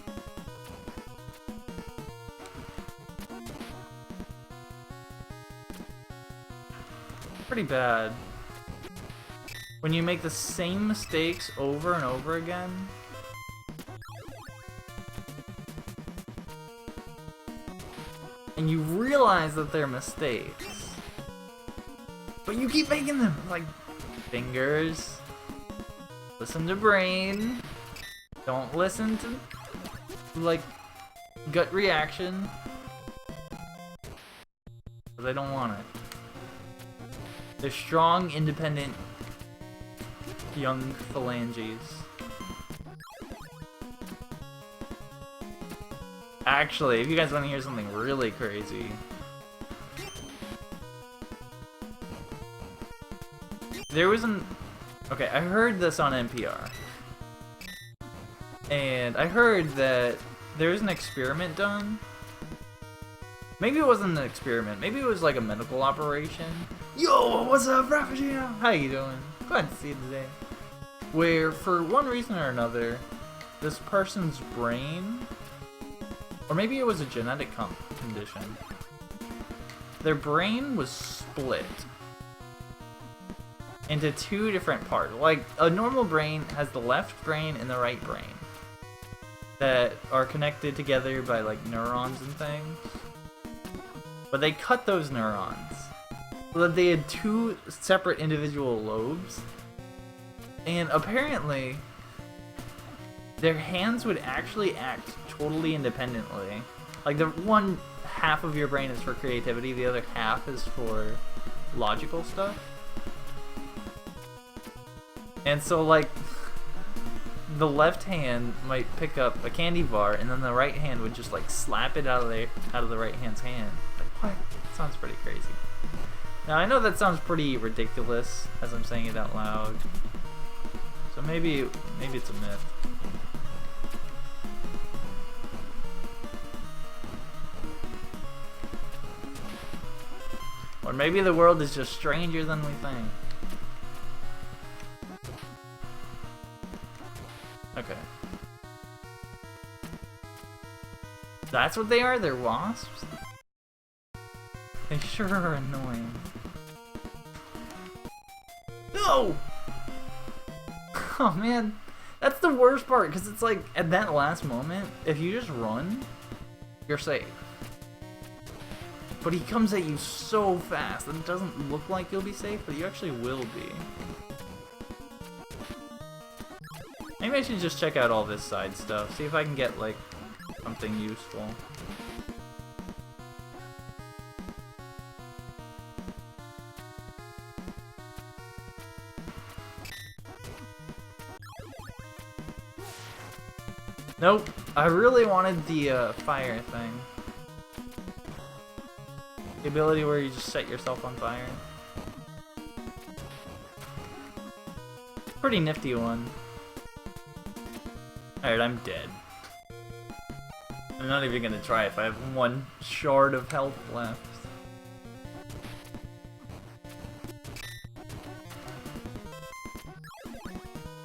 Pretty bad. When you make the same mistakes over and over again. And you realize that they're mistakes. But you keep making them. Like, fingers. Listen to brain. Don't listen to, like, gut reaction. Because I don't want it. They're strong, independent, young phalanges. Actually, if you guys want to hear something really crazy. There was an... Okay, I heard this on NPR. And I heard that there was an experiment done. Maybe it wasn't an experiment. Maybe it was like a medical operation. Yo, what's up, Frappuccino? How you doing? Glad to see you today. Where, for one reason or another, this person's brain, or maybe it was a genetic condition, their brain was split into two different parts. Like, a normal brain has the left brain and the right brain that are connected together by, like, neurons and things. But they cut those neurons so that they had two separate individual lobes. And apparently, their hands would actually act totally independently. Like, the one half of your brain is for creativity, the other half is for logical stuff. And so, like, the left hand might pick up a candy bar, and then the right hand would just, like, slap it out of the right hand's hand. Like, what? That sounds pretty crazy. Now, I know that sounds pretty ridiculous as I'm saying it out loud. So maybe it's a myth. Or maybe the world is just stranger than we think. Okay. That's what they are? They're wasps? They sure are annoying. No! Oh man, that's the worst part, because it's like, at that last moment, if you just run, you're safe. But he comes at you so fast that it doesn't look like you'll be safe, but you actually will be. Maybe I should just check out all this side stuff, see if I can get, like, something useful. Nope. I really wanted the fire thing. The ability where you just set yourself on fire. Pretty nifty one. Alright, I'm dead. I'm not even gonna try if I have one shard of health left.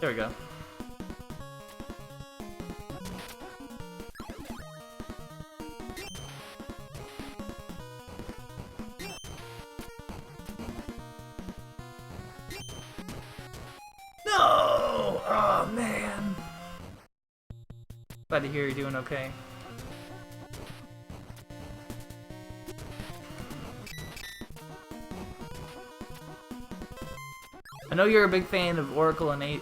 There we go. No! Oh man. Glad to hear you're doing okay. I know you're a big fan of Oracle and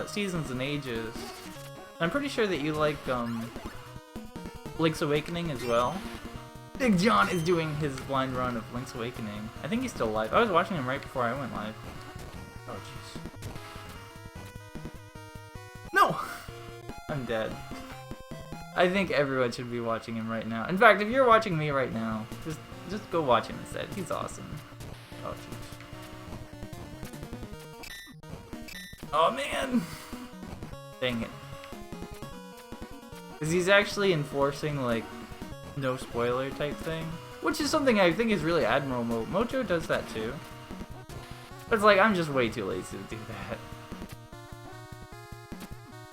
Seasons and Ages. I'm pretty sure that you like Link's Awakening as well. Big John is doing his blind run of Link's Awakening. I think he's still live. I was watching him right before I went live. Oh jeez. No! I'm dead. I think everyone should be watching him right now. In fact, if you're watching me right now, just go watch him instead. He's awesome. Oh jeez. Oh man! Dang it. Because he's actually enforcing, like, no spoiler type thing. Which is something I think is really admirable. Mojo does that too. But it's like, I'm just way too lazy to do that.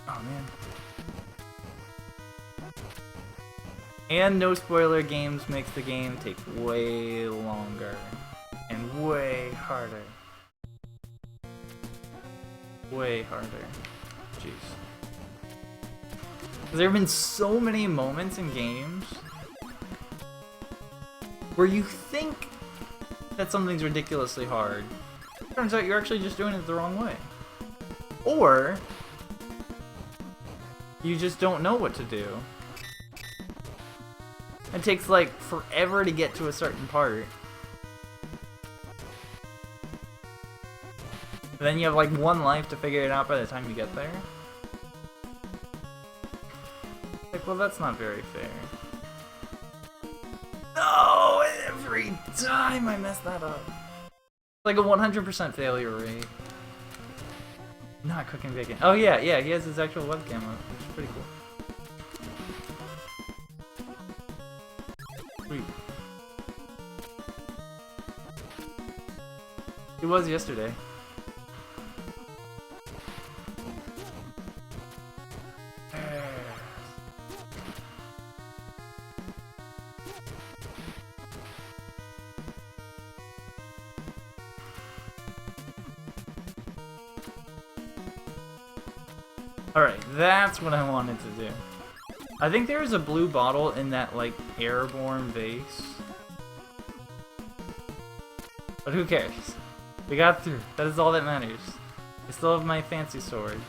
Oh man. And no spoiler games makes the game take way longer. And way harder. Way harder. Jeez. There have been so many moments in games where you think that something's ridiculously hard. Turns out you're actually just doing it the wrong way. Or you just don't know what to do. It takes like forever to get to a certain part. Then you have like one life to figure it out by the time you get there. Like, well, that's not very fair. No! Every time I mess that up. Like a 100% failure rate. Not cooking bacon. Oh yeah, he has his actual webcam up, which is pretty cool. Sweet. It was yesterday. Alright, that's what I wanted to do. I think there was a blue bottle in that, like, airborne vase. But who cares? We got through. That is all that matters. I still have my fancy sword.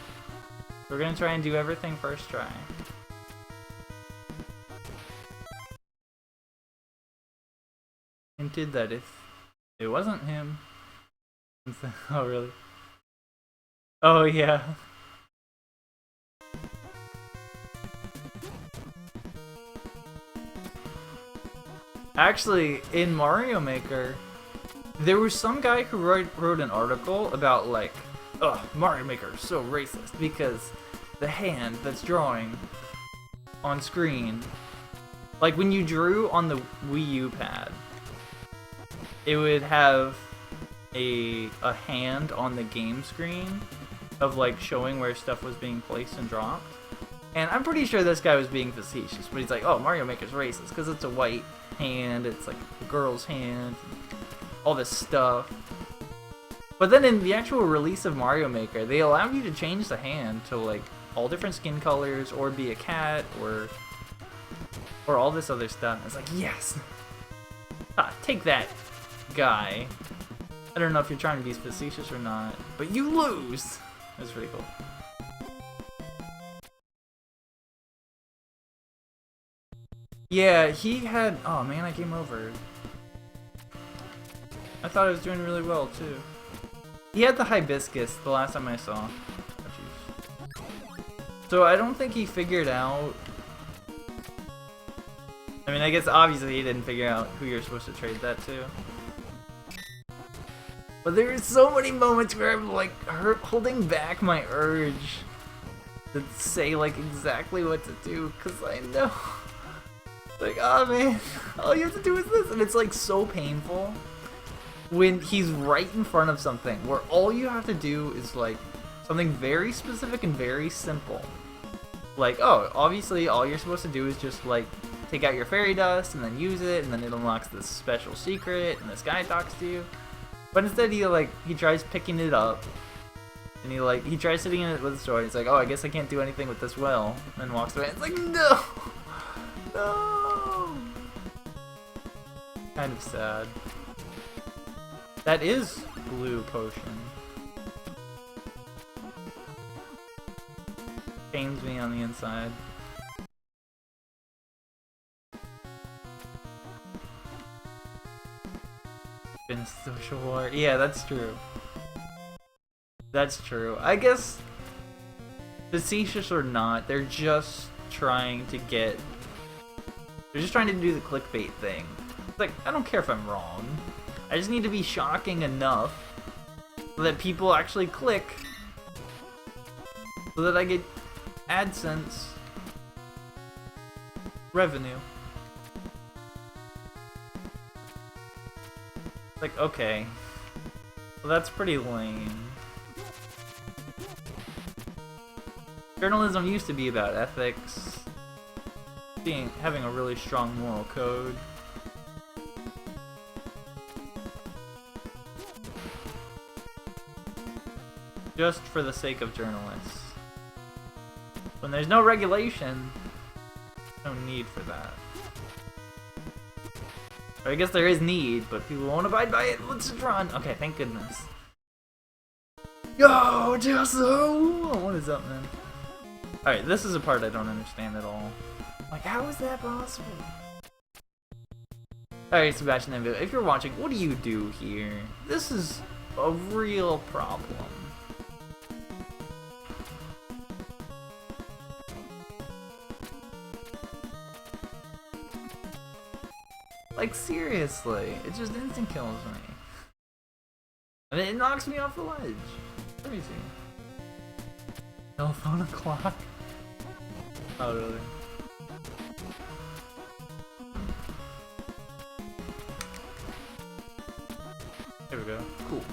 We're gonna try and do everything first try. Hinted that if it wasn't him... Oh, really? Oh, yeah. Actually, in Mario Maker, there was some guy who wrote an article about, like, ugh, Mario Maker is so racist because the hand that's drawing on screen, like when you drew on the Wii U pad, it would have a hand on the game screen of, like, showing where stuff was being placed and dropped. And I'm pretty sure this guy was being facetious, but he's like, oh, Mario Maker's racist because it's a white hand, it's like a girl's hand, all this stuff. But then in the actual release of Mario Maker, they allow you to change the hand to, like, all different skin colors, or be a cat, or all this other stuff. It's like, yes! Ah, take that, guy. I don't know if you're trying to be facetious or not, but you lose! That's pretty cool. Yeah, he had... Oh man, I came over. I thought I was doing really well, too. He had the hibiscus the last time I saw. Oh, jeez. So I don't think he figured out... I mean, I guess obviously he didn't figure out who you're supposed to trade that to. But there are so many moments where I'm like holding back my urge to say like exactly what to do, because I know. Like, oh man, all you have to do is this, and it's like so painful when he's right in front of something where all you have to do is like something very specific and very simple. Like, oh, obviously all you're supposed to do is just like take out your fairy dust and then use it, and then it unlocks this special secret, and this guy talks to you. But instead he tries picking it up, and he tries sitting in it with the sword. He's like, oh, I guess I can't do anything with this well, and walks away. It's like, no, no. Kind of sad. That is blue potion. Pains me on the inside. Been social war. Yeah, that's true. That's true. I guess, facetious or not, they're just trying to get... They're just trying to do the clickbait thing. It's like, I don't care if I'm wrong. I just need to be shocking enough so that people actually click, so that I get AdSense revenue. Like, okay. Well, that's pretty lame. Journalism used to be about ethics, having a really strong moral code. Just for the sake of journalists. When there's no regulation, no need for that. I guess there is need, but people won't abide by it. Let's just run. Okay, thank goodness. Yo, Josso! What is up, man? Alright, this is a part I don't understand at all. Like, how is that possible? Alright, Sebastian, if you're watching, what do you do here? This is a real problem. Like, seriously, it just instant kills me. And it knocks me off the ledge. Crazy. Telephone o'clock? Oh, really? There we go. Cool.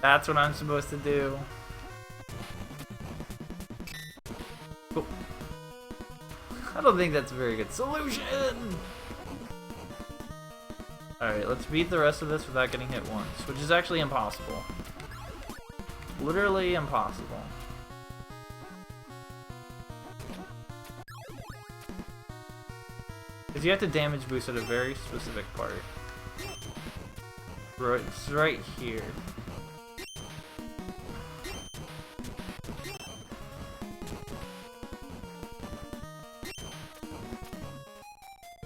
That's what I'm supposed to do. Cool. I don't think that's a very good solution! Alright, let's beat the rest of this without getting hit once, which is actually impossible. Literally impossible. Because you have to damage boost at a very specific part. It's right here.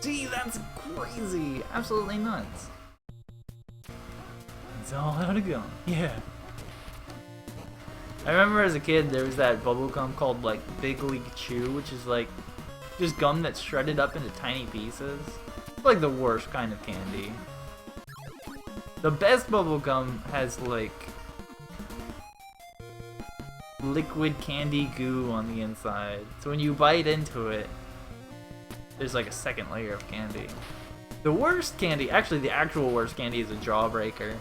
Gee, that's crazy! Absolutely nuts. It's all out of gum. Yeah. I remember as a kid there was that bubble gum called like Big League Chew, which is like just gum that's shredded up into tiny pieces. It's like the worst kind of candy. The best bubble gum has like liquid candy goo on the inside. So when you bite into it, there's like a second layer of candy. The worst candy, actually the actual worst candy, is a jawbreaker.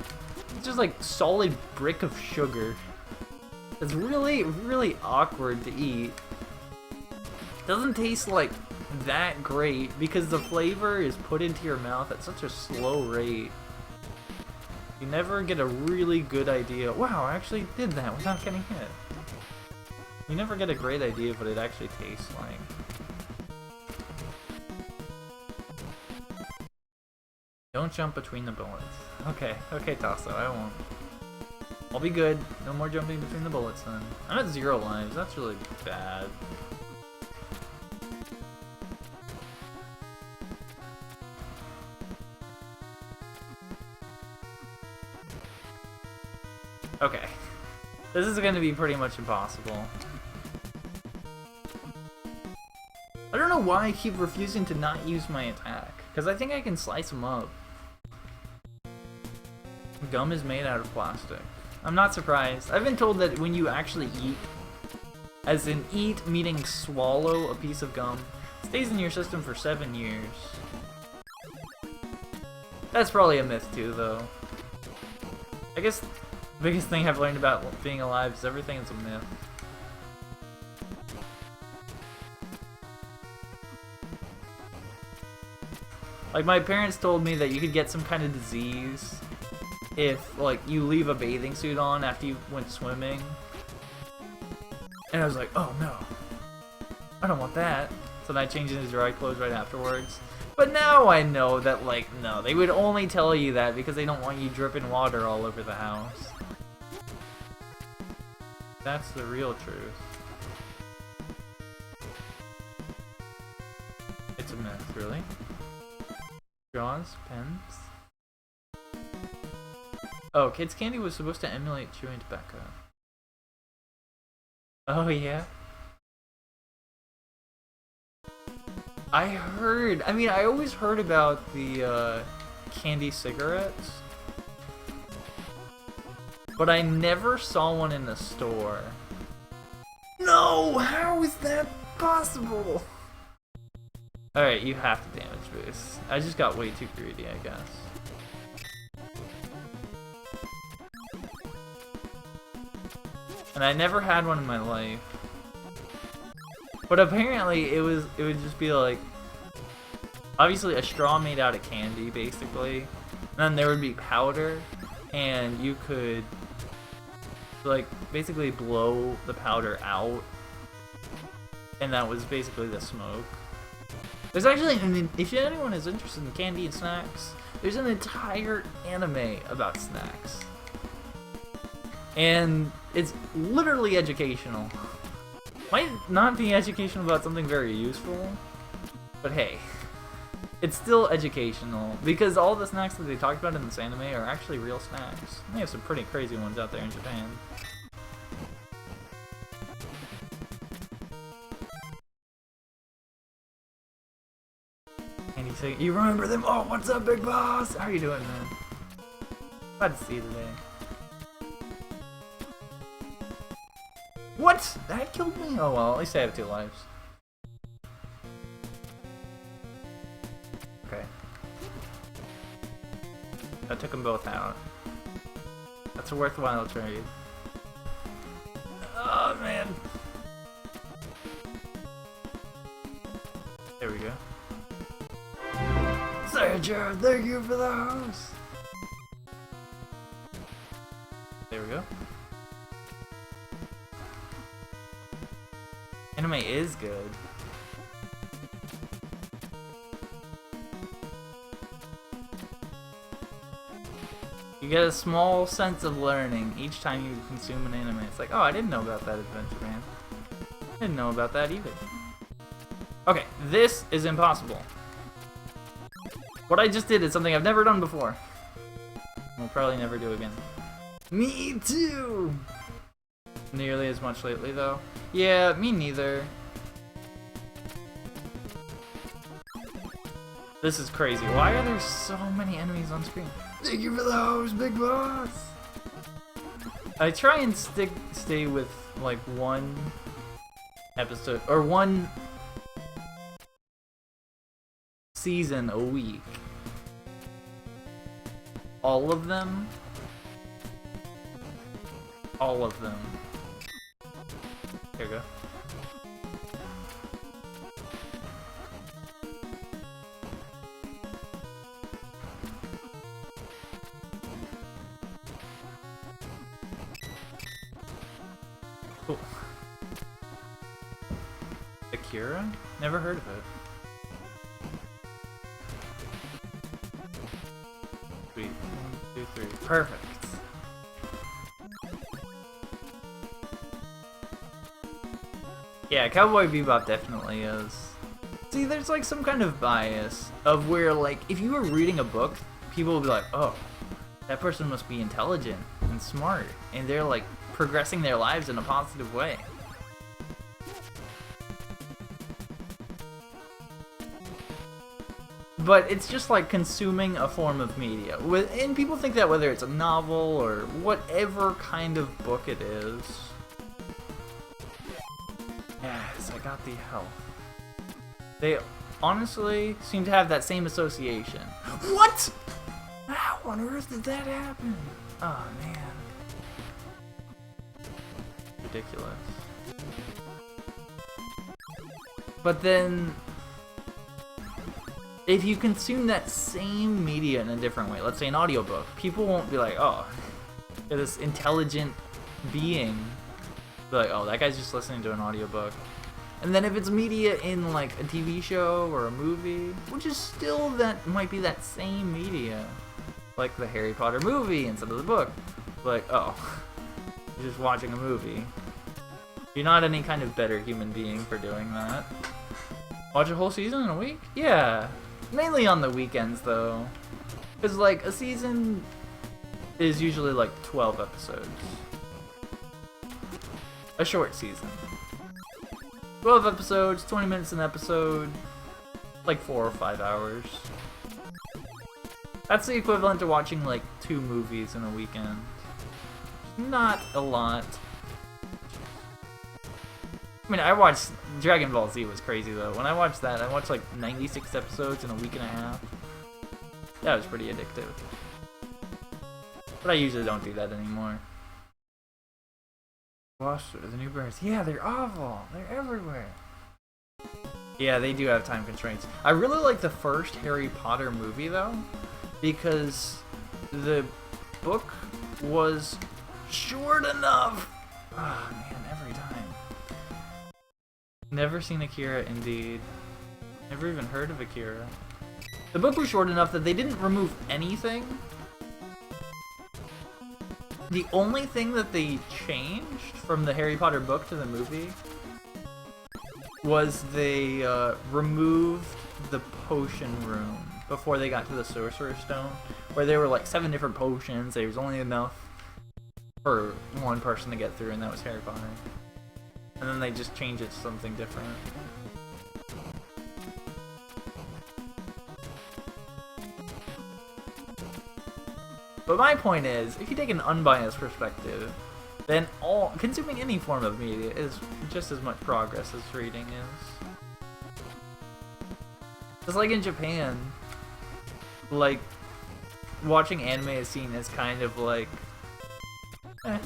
It's just like solid brick of sugar. It's really, really awkward to eat. Doesn't taste like that great because the flavor is put into your mouth at such a slow rate. You never get a really good idea. Wow, I actually did that without getting hit. You never get a great idea of what it actually tastes like. Don't jump between the bullets. Okay, okay, Tasso, I won't. I'll be good. No more jumping between the bullets then. I'm at 0 lives. That's really bad. Okay. This is gonna be pretty much impossible. I don't know why I keep refusing to not use my attack. Because I think I can slice them up. Gum is made out of plastic. I'm not surprised. I've been told that when you actually eat, as in eat meaning swallow a piece of gum, it stays in your system for 7 years. That's probably a myth too, though. I guess the biggest thing I've learned about being alive is everything is a myth. Like, my parents told me that you could get some kind of disease if, like, you leave a bathing suit on after you went swimming. And I was like, oh no, I don't want that. So then I changed into dry clothes right afterwards. But now I know that, like, no, they would only tell you that because they don't want you dripping water all over the house. That's the real truth. It's a myth, really? Straws, pens. Oh, Kids Candy was supposed to emulate chewing tobacco. Oh yeah? I mean, I always heard about the candy cigarettes, but I never saw one in the store. No! How is that possible? Alright, you have to damage boost. I just got way too greedy, I guess. And I never had one in my life. But apparently it would just be like, obviously a straw made out of candy, basically. And then there would be powder, and you could, like, basically blow the powder out. And that was basically the smoke. There's actually, I mean, if anyone is interested in candy and snacks, there's an entire anime about snacks. And it's literally educational. Might not be educational about something very useful, but hey, it's still educational because all the snacks that they talked about in this anime are actually real snacks. They have some pretty crazy ones out there in Japan. And he's saying, you remember them? Oh, what's up, big boss? How are you doing, man? Glad to see you today. What? That killed me? Oh well, at least I have 2 lives. Okay. I took them both out. That's a worthwhile trade. Oh man. There we go. Sergio, thank you for the host. There we go. Anime is good. You get a small sense of learning each time you consume an anime. It's like, oh, I didn't know about that adventure, man. I didn't know about that either. Okay, this is impossible. What I just did is something I've never done before. We'll probably never do again. Me too! Nearly as much lately, though. Yeah, me neither. This is crazy. Why are there so many enemies on screen? Thank you for the host, big boss! I try and stay with, like, one episode, or one season a week. All of them? All of them. Here we go. Cool. Akira? Never heard of it. Sweet. 1, 2, 3. Perfect. Yeah, Cowboy Bebop definitely is. See, there's like some kind of bias of where, like, if you were reading a book, people would be like, oh, that person must be intelligent and and smart, and they're like progressing their lives in a positive way. But it's just like consuming a form of media. And people think that whether it's a novel or whatever kind of book it is. Yes, I got the health. They honestly seem to have that same association. What? How on earth did that happen? Oh, man. Ridiculous. But then, if you consume that same media in a different way, let's say an audiobook, people won't be like, oh, you're this intelligent being. Be like, oh, that guy's just listening to an audiobook. And then if it's media in like a TV show or a movie, which is still that might be that same media, like the Harry Potter movie instead of the book, like, oh, you're just watching a movie. You're not any kind of better human being for doing that. Watch a whole season in a week? Yeah. Mainly on the weekends, though. Because, like, a season is usually, like, 12 episodes. A short season. 12 episodes, 20 minutes an episode, like 4 or 5 hours. That's the equivalent to watching, like, 2 movies in a weekend. Not a lot. I mean, I watched Dragon Ball Z was crazy though. When I watched that, I watched like 96 episodes in a week and a half. That was pretty addictive. But I usually don't do that anymore. Watch the new bears. Yeah, they're awful. They're everywhere. Yeah, they do have time constraints. I really like the first Harry Potter movie though, because the book was short enough. Ah, man, every time. Never seen Akira, indeed. Never even heard of Akira. The book was short enough that they didn't remove anything. The only thing that they changed from the Harry Potter book to the movie was they removed the potion room before they got to the Sorcerer's Stone, where there were like 7 different potions. There was only enough for one person to get through, and that was Harry Potter. And then they just change it to something different. But my point is, if you take an unbiased perspective, then consuming any form of media is just as much progress as reading is. Just like in Japan, like, watching anime is seen as kind of like, eh.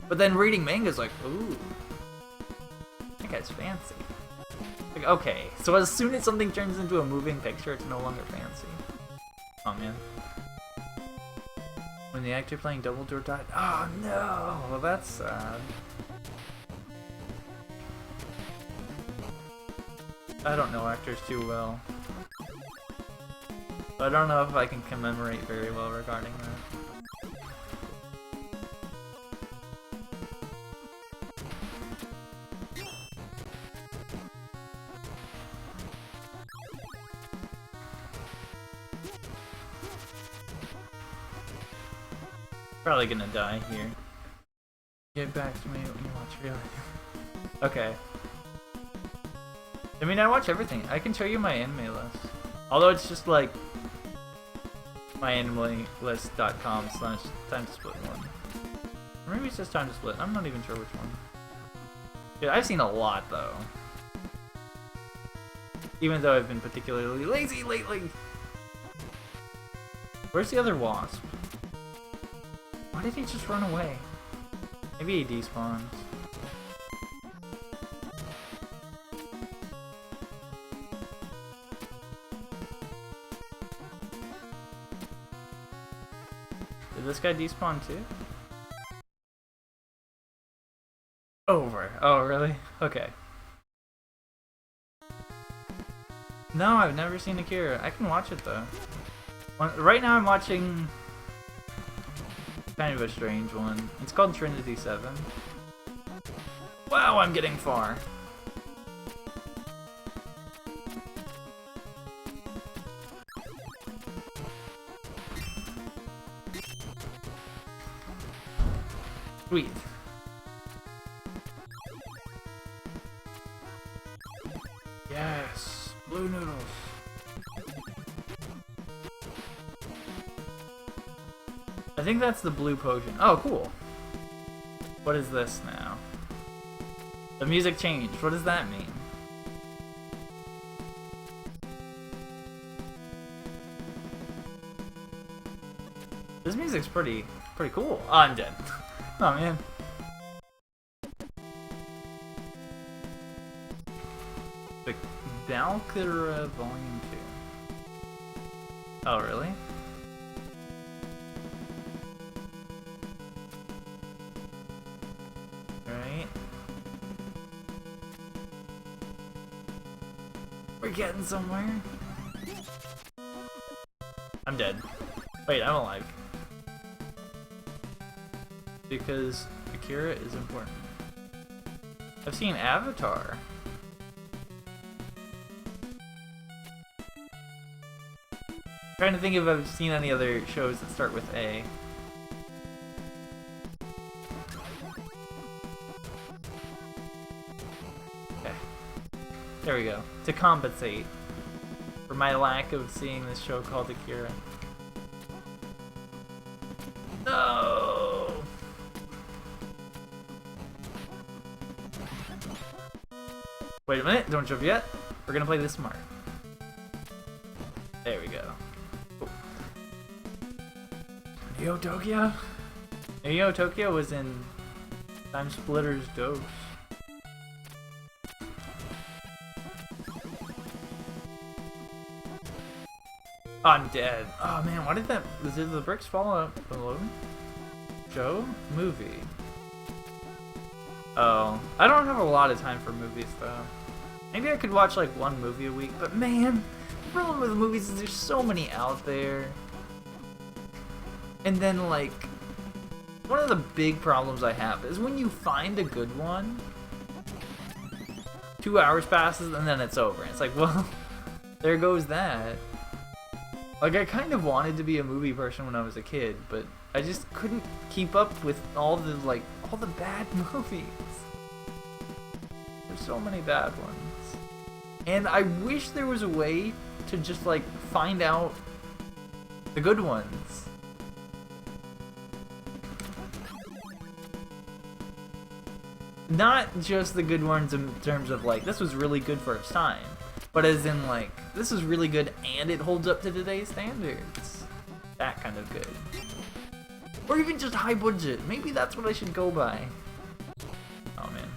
But then reading manga is like, ooh. That guy's fancy. Like, okay, so as soon as something turns into a moving picture, it's no longer fancy. Oh man. When the actor playing Dumbledore died. Oh no! Well, that's sad. I don't know actors too well. I don't know if I can commemorate very well regarding that. Probably gonna die here. Get back to me when you watch real. Okay. I mean, I watch everything. I can show you my anime list. Although it's just like myanimelist.com/time-to-split1. Or maybe it's just time to split. I'm not even sure which one. Yeah, I've seen a lot though. Even though I've been particularly lazy lately. Where's the other wasp? Why did he just run away? Maybe he despawns. Did this guy despawn too? Over. Oh, really? Okay. No, I've never seen Akira. I can watch it though. Right now I'm watching kind of a strange one. It's called Trinity 7. Wow, I'm getting far. Sweet. Yes, blue noodles. I think that's the blue potion. Oh, cool. What is this now? The music changed. What does that mean? This music's pretty cool. Oh, I'm dead. Oh, man. The Valkyra Volume 2. Oh, really? Right. We're getting somewhere. I'm dead. Wait, I'm alive. Because Akira is important. I've seen Avatar. Trying to think if I've seen any other shows that start with A. Okay. There we go. To compensate for my lack of seeing this show called Akira. No! Wait a minute, don't jump yet. We're gonna play this smart. There we go. Cool. Neo Tokyo? Neo Tokyo was in Time Splitter's Dose. Oh, I'm dead. Oh man, why did the bricks fall out below me? Show? Movie. Oh, I don't have a lot of time for movies though. Maybe I could watch like one movie a week, but man, the problem with movies is there's so many out there. And then like, one of the big problems I have is when you find a good one, 2 hours passes and then it's over. It's like, well, there goes that. Like, I kind of wanted to be a movie person when I was a kid, but I just couldn't keep up with all the bad movies. There's so many bad ones. And I wish there was a way to just, like, find out the good ones. Not just the good ones in terms of, like, this was really good for its time. But as in, like, this is really good and it holds up to today's standards. That kind of good. Or even just high budget. Maybe that's what I should go by. Oh, man.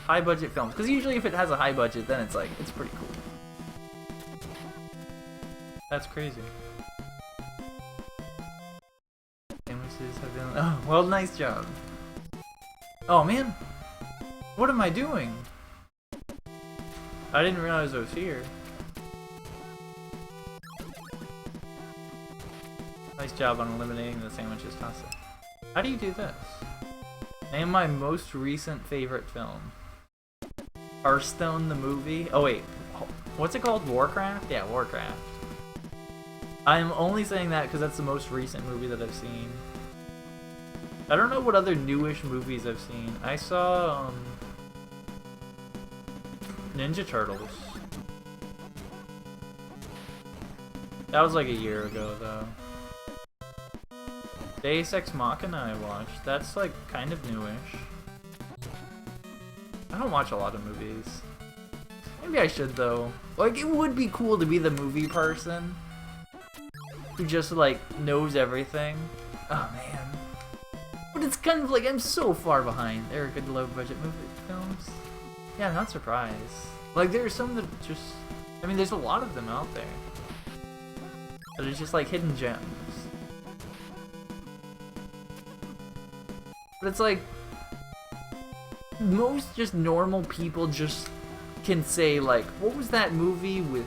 High budget films. Because usually if it has a high budget, then it's like, it's pretty cool. That's crazy. Sandwiches have been... Oh, well, nice job. Oh, man. What am I doing? I didn't realize I was here. Nice job on eliminating the sandwiches, Tasa. How do you do this? Name my most recent favorite film. Hearthstone the movie? Oh wait, what's it called? Warcraft? Yeah, Warcraft. I'm only saying that because that's the most recent movie that I've seen. I don't know what other newish movies I've seen. I saw, Ninja Turtles. That was like a year ago, though. Deus Ex Machina I watched. That's like kind of newish. I don't watch a lot of movies. Maybe I should, though. Like, it would be cool to be the movie person who just, like, knows everything. Oh, man. But it's kind of like I'm so far behind. There are good low-budget movie films. Yeah, I'm not surprised. Like, there are some that just... I mean, there's a lot of them out there. But it's just like hidden gems. But it's like... most just normal people just can say, like, what was that movie with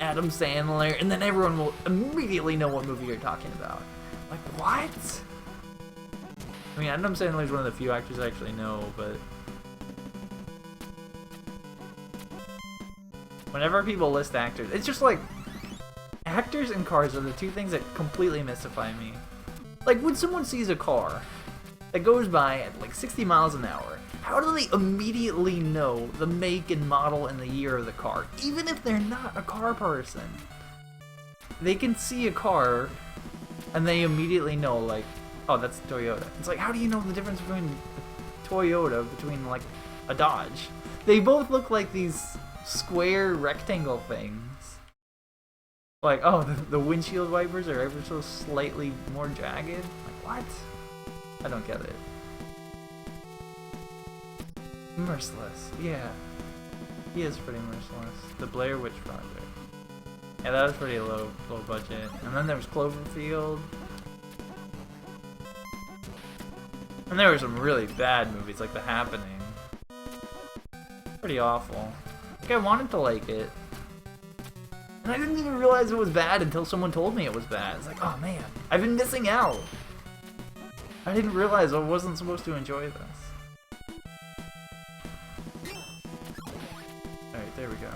Adam Sandler? And then everyone will immediately know what movie you're talking about. Like, what? I mean, Adam Sandler is one of the few actors I actually know, but... whenever people list actors, it's just like... actors and cars are the two things that completely mystify me. Like, when someone sees a car that goes by at like 60 miles an hour, how do they immediately know the make and model and the year of the car? Even if they're not a car person. They can see a car and they immediately know, like, oh, that's a Toyota. It's like, how do you know the difference between a Toyota, between like a Dodge? They both look like these square rectangle things. Like, oh, the windshield wipers are ever so slightly more jagged? Like, what? I don't get it. Merciless, yeah. He is pretty merciless. The Blair Witch Project. Yeah, that was pretty low budget. And then there was Cloverfield. And there were some really bad movies, like The Happening. Pretty awful. Like, I wanted to like it. And I didn't even realize it was bad until someone told me it was bad. It's like, oh man, I've been missing out. I didn't realize I wasn't supposed to enjoy this. Alright, there we go.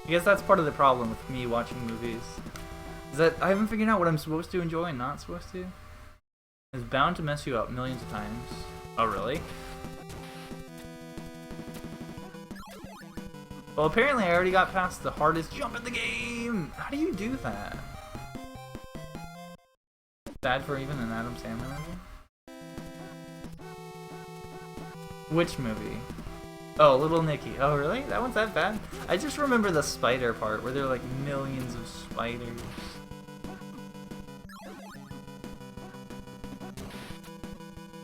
I guess that's part of the problem with me watching movies. Is that I haven't figured out what I'm supposed to enjoy and not supposed to. It's bound to mess you up millions of times. Oh, really? Well, apparently I already got past the hardest jump in the game! How do you do that? Bad for even an Adam Sandler movie? Which movie? Oh, Little Nicky. Oh, really? That one's that bad? I just remember the spider part, where there are like millions of spiders.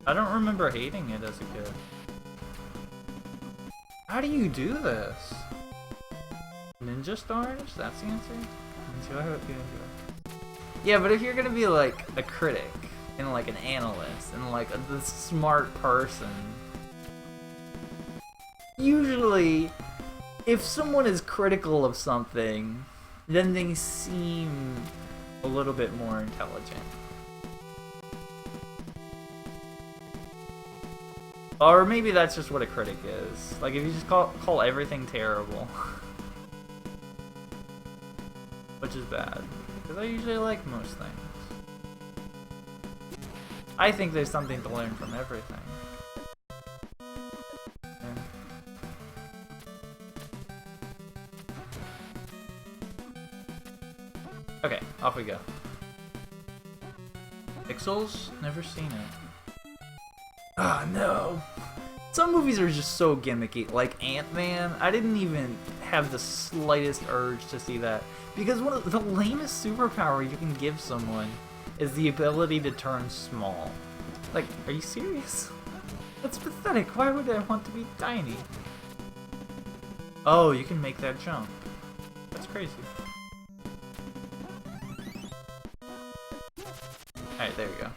I don't remember hating it as a kid. How do you do this? Ninja stars? That's the answer? Yeah, but if you're gonna be like a critic and like an analyst and like the smart person, usually if someone is critical of something, then they seem a little bit more intelligent. Or maybe that's just what a critic is. Like if you just call everything terrible. Which is bad. Because I usually like most things. I think there's something to learn from everything. Yeah. Okay, off we go. Pixels? Never seen it. Ah, no! Some movies are just so gimmicky, like Ant-Man. I didn't even have the slightest urge to see that. Because one of the lamest superpower you can give someone is the ability to turn small. Like, are you serious? That's pathetic. Why would I want to be tiny? Oh, you can make that jump. That's crazy. Alright, there we go.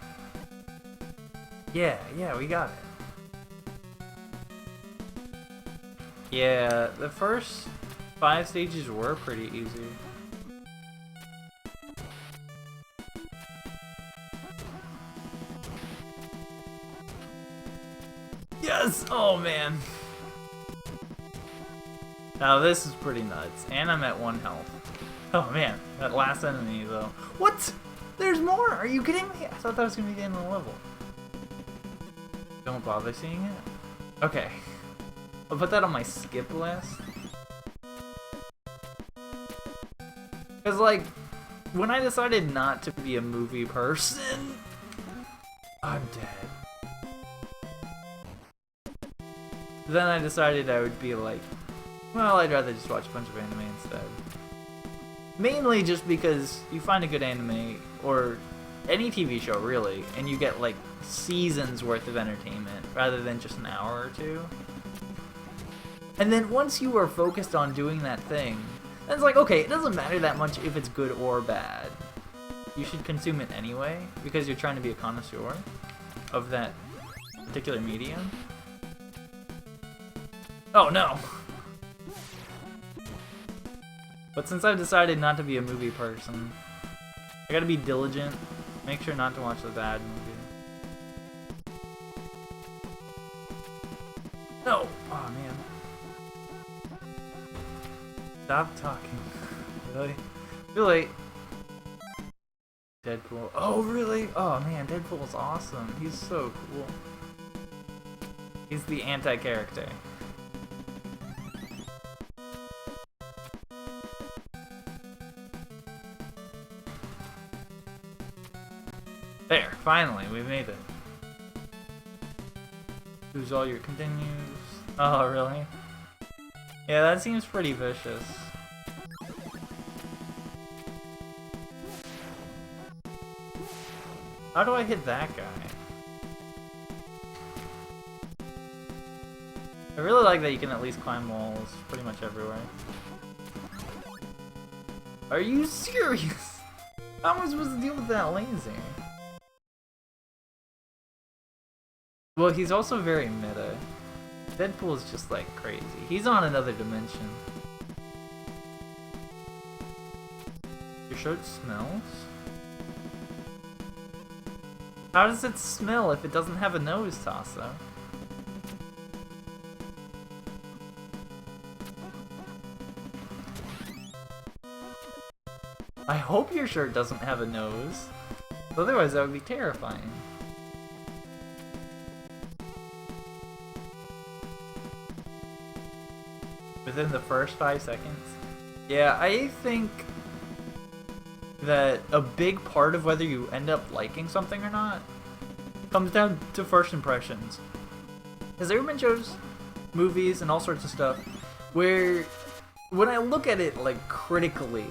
Yeah, we got it. Yeah, the first 5 stages were pretty easy. Yes! Oh man! Now this is pretty nuts. And I'm at 1 health. Oh man, that last enemy though. What? There's more? Are you kidding me? I thought that was gonna be the end of the level. Don't bother seeing it? Okay. I'll put that on my skip list. Because, like, when I decided not to be a movie person, I'm dead. Then I decided I would be like, well, I'd rather just watch a bunch of anime instead. Mainly just because you find a good anime, or any TV show really, and you get like seasons worth of entertainment rather than just an hour or two. And then once you are focused on doing that thing, then it's like, okay, it doesn't matter that much if it's good or bad. You should consume it anyway, because you're trying to be a connoisseur of that particular medium. Oh no! But since I've decided not to be a movie person, I gotta be diligent, make sure not to watch the bad movie. No! Oh man. Stop talking. Really? Too late. Deadpool. Oh, really? Oh, man, Deadpool's awesome. He's so cool. He's the anti-character. There, finally, we made it. Lose all your continues. Oh, really? Yeah, that seems pretty vicious. How do I hit that guy? I really like that you can at least climb walls pretty much everywhere. Are you serious? How am I supposed to deal with that laser? Well, he's also very meta. Deadpool is just like crazy. He's on another dimension. Your shirt smells? How does it smell if it doesn't have a nose, Tasso? I hope your shirt doesn't have a nose. Otherwise that would be terrifying. Within the first 5 seconds? Yeah, I think that a big part of whether you end up liking something or not comes down to first impressions. Because there have been shows, movies, and all sorts of stuff where when I look at it like critically,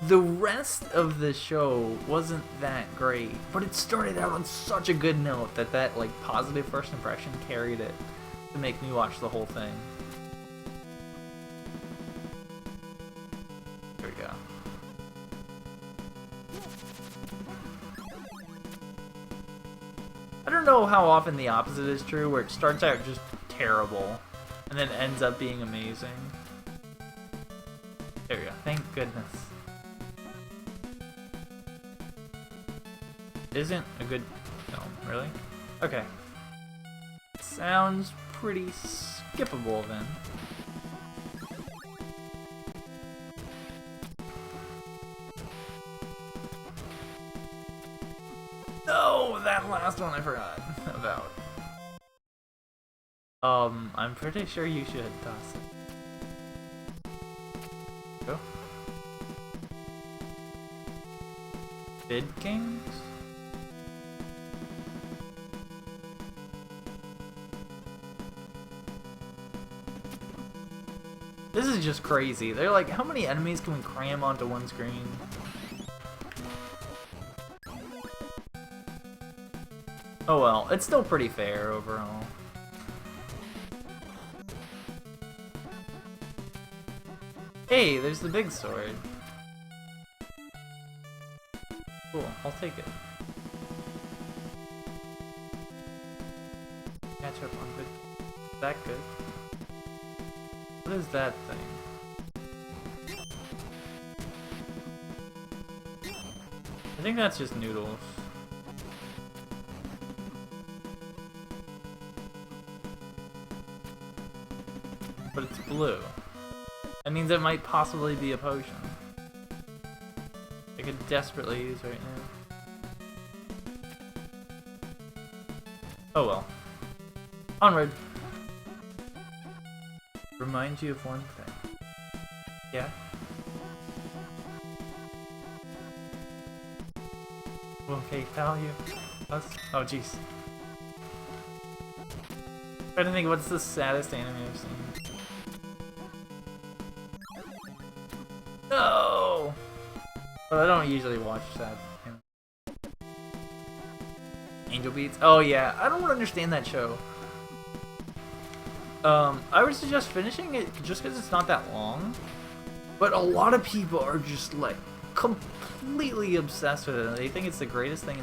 the rest of the show wasn't that great, but it started out on such a good note that like positive first impression carried it to make me watch the whole thing. Here we go. I don't know how often the opposite is true, where it starts out just terrible and then ends up being amazing. There we go. Thank goodness. Isn't a good film, really? Okay. Sounds pretty skippable then. No, that last one I forgot about. I'm pretty sure you should toss it. Go. Bid Kings? This is just crazy. They're like, how many enemies can we cram onto one screen? Oh well, it's still pretty fair overall. Hey, there's the big sword. Cool, I'll take it. Catch up on good. Is that good? What is that thing? I think that's just noodles. But it's blue. That means it might possibly be a potion. I could desperately use right now. Oh well. Onward. Remind you of one thing. Yeah? Okay, tell you. Us? Oh jeez. Trying to think what's the saddest anime I've seen. No! But I don't usually watch sad anime. Angel Beats? Oh yeah, I don't understand that show. I would suggest finishing it just because it's not that long. But a lot of people are just like completely obsessed with it. They think it's the greatest thing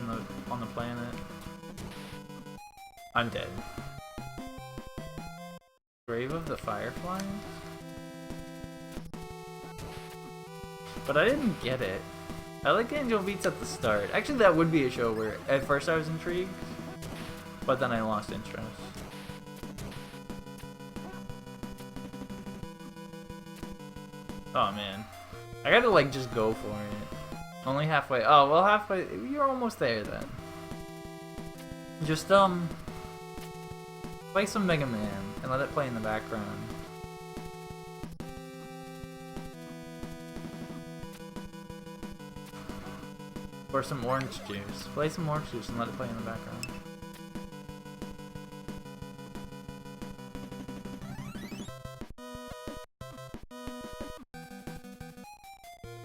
on the planet. I'm dead. Grave of the Fireflies? But I didn't get it. I like Angel Beats at the start. Actually, that would be a show where at first I was intrigued, but then I lost interest. Oh man. I gotta like just go for it. Only halfway. Oh, well, halfway. You're almost there then. Just, play some Mega Man and let it play in the background. Or some orange juice. Play some orange juice and let it play in the background.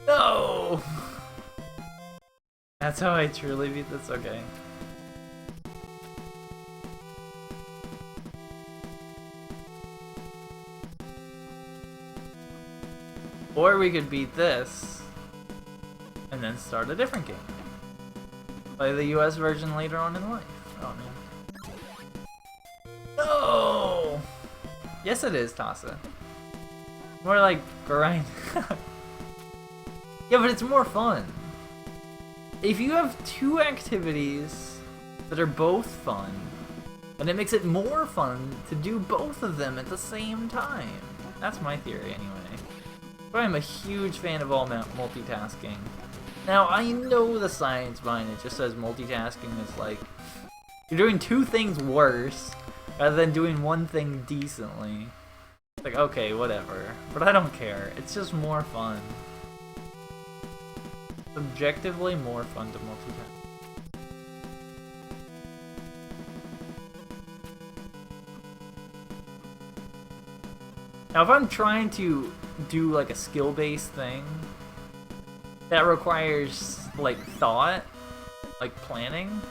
No! That's how I truly beat this? Okay. Or we could beat this and then start a different game. Play the US version later on in life. Oh man. No! Yes it is, Tasa. More like grind. Yeah, but it's more fun. If you have two activities that are both fun, and it makes it more fun to do both of them at the same time. That's my theory anyway. But I'm a huge fan of all multitasking. Now, I know the science behind it just says multitasking is like, you're doing two things worse, rather than doing one thing decently. It's like, okay, whatever. But I don't care. It's just more fun. Objectively more fun to multitask. Now, if I'm trying to do like a skill-based thing that requires like thought, like planning,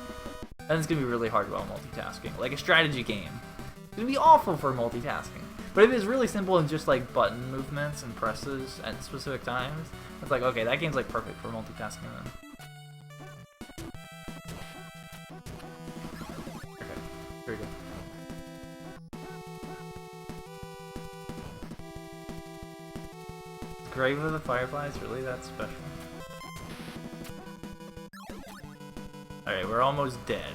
then it's gonna be really hard about multitasking. Like a strategy game, it's gonna be awful for multitasking. But if it's really simple and just like button movements and presses at specific times, it's like, okay, that game's like perfect for multitasking then. Okay, very good. Grave of the Fireflies, really that special? Alright, we're almost dead.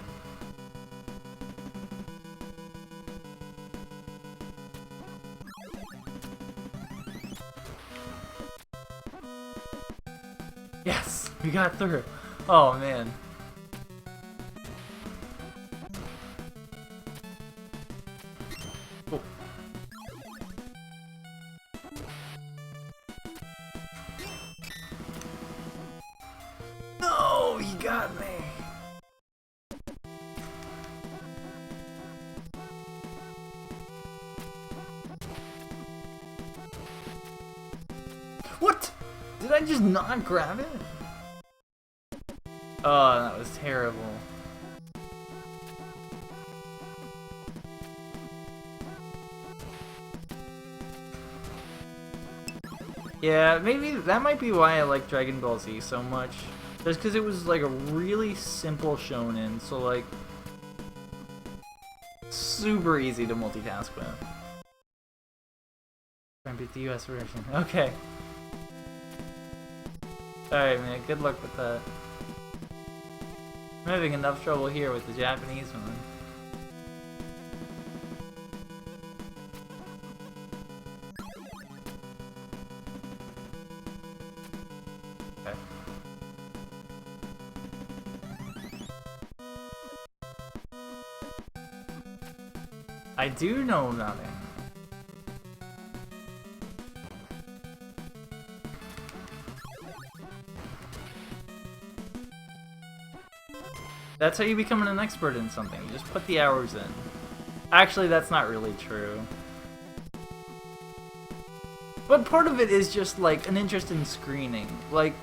Yes! We got through! Oh man. Oh. No! You got me! What? Did I just not grab it? Oh, that was terrible. Yeah, maybe that might be why I like Dragon Ball Z so much. Just because it was like a really simple shonen, so like super easy to multitask with. Try and beat the US version. Okay. Alright, man, good luck with that. I'm having enough trouble here with the Japanese one. Okay. I do know nothing. That's how you become an expert in something. You just put the hours in. Actually, that's not really true. But part of it is just like an interest in screening. Like,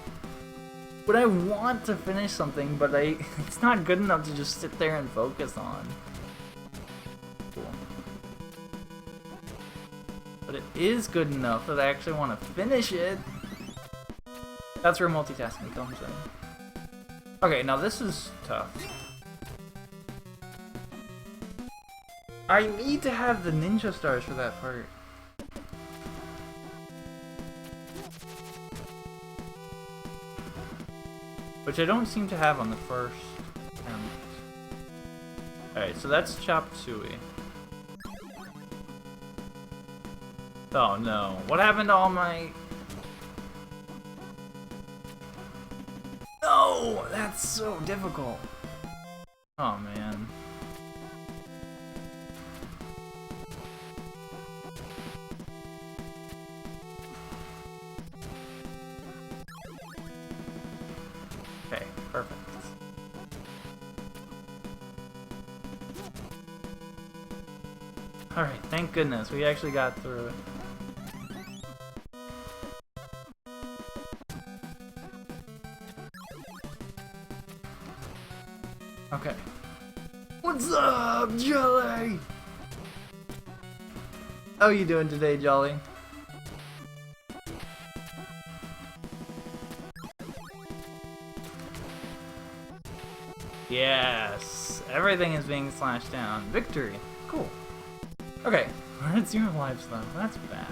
when I want to finish something, but it's not good enough to just sit there and focus on. Cool. But it is good enough that I actually want to finish it. That's where multitasking comes in. Okay, now this is tough. I need to have the ninja stars for that part. Which I don't seem to have on the first attempt. Alright, so that's Chop Suey. Oh no. What happened to all my... That's so difficult. Oh man. Okay, perfect. Alright, thank goodness we actually got through it. Okay. What's up, Jolly? How you doing today, Jolly? Yes! Everything is being slashed down. Victory! Cool. Okay, we're at 0 lives though. That's bad.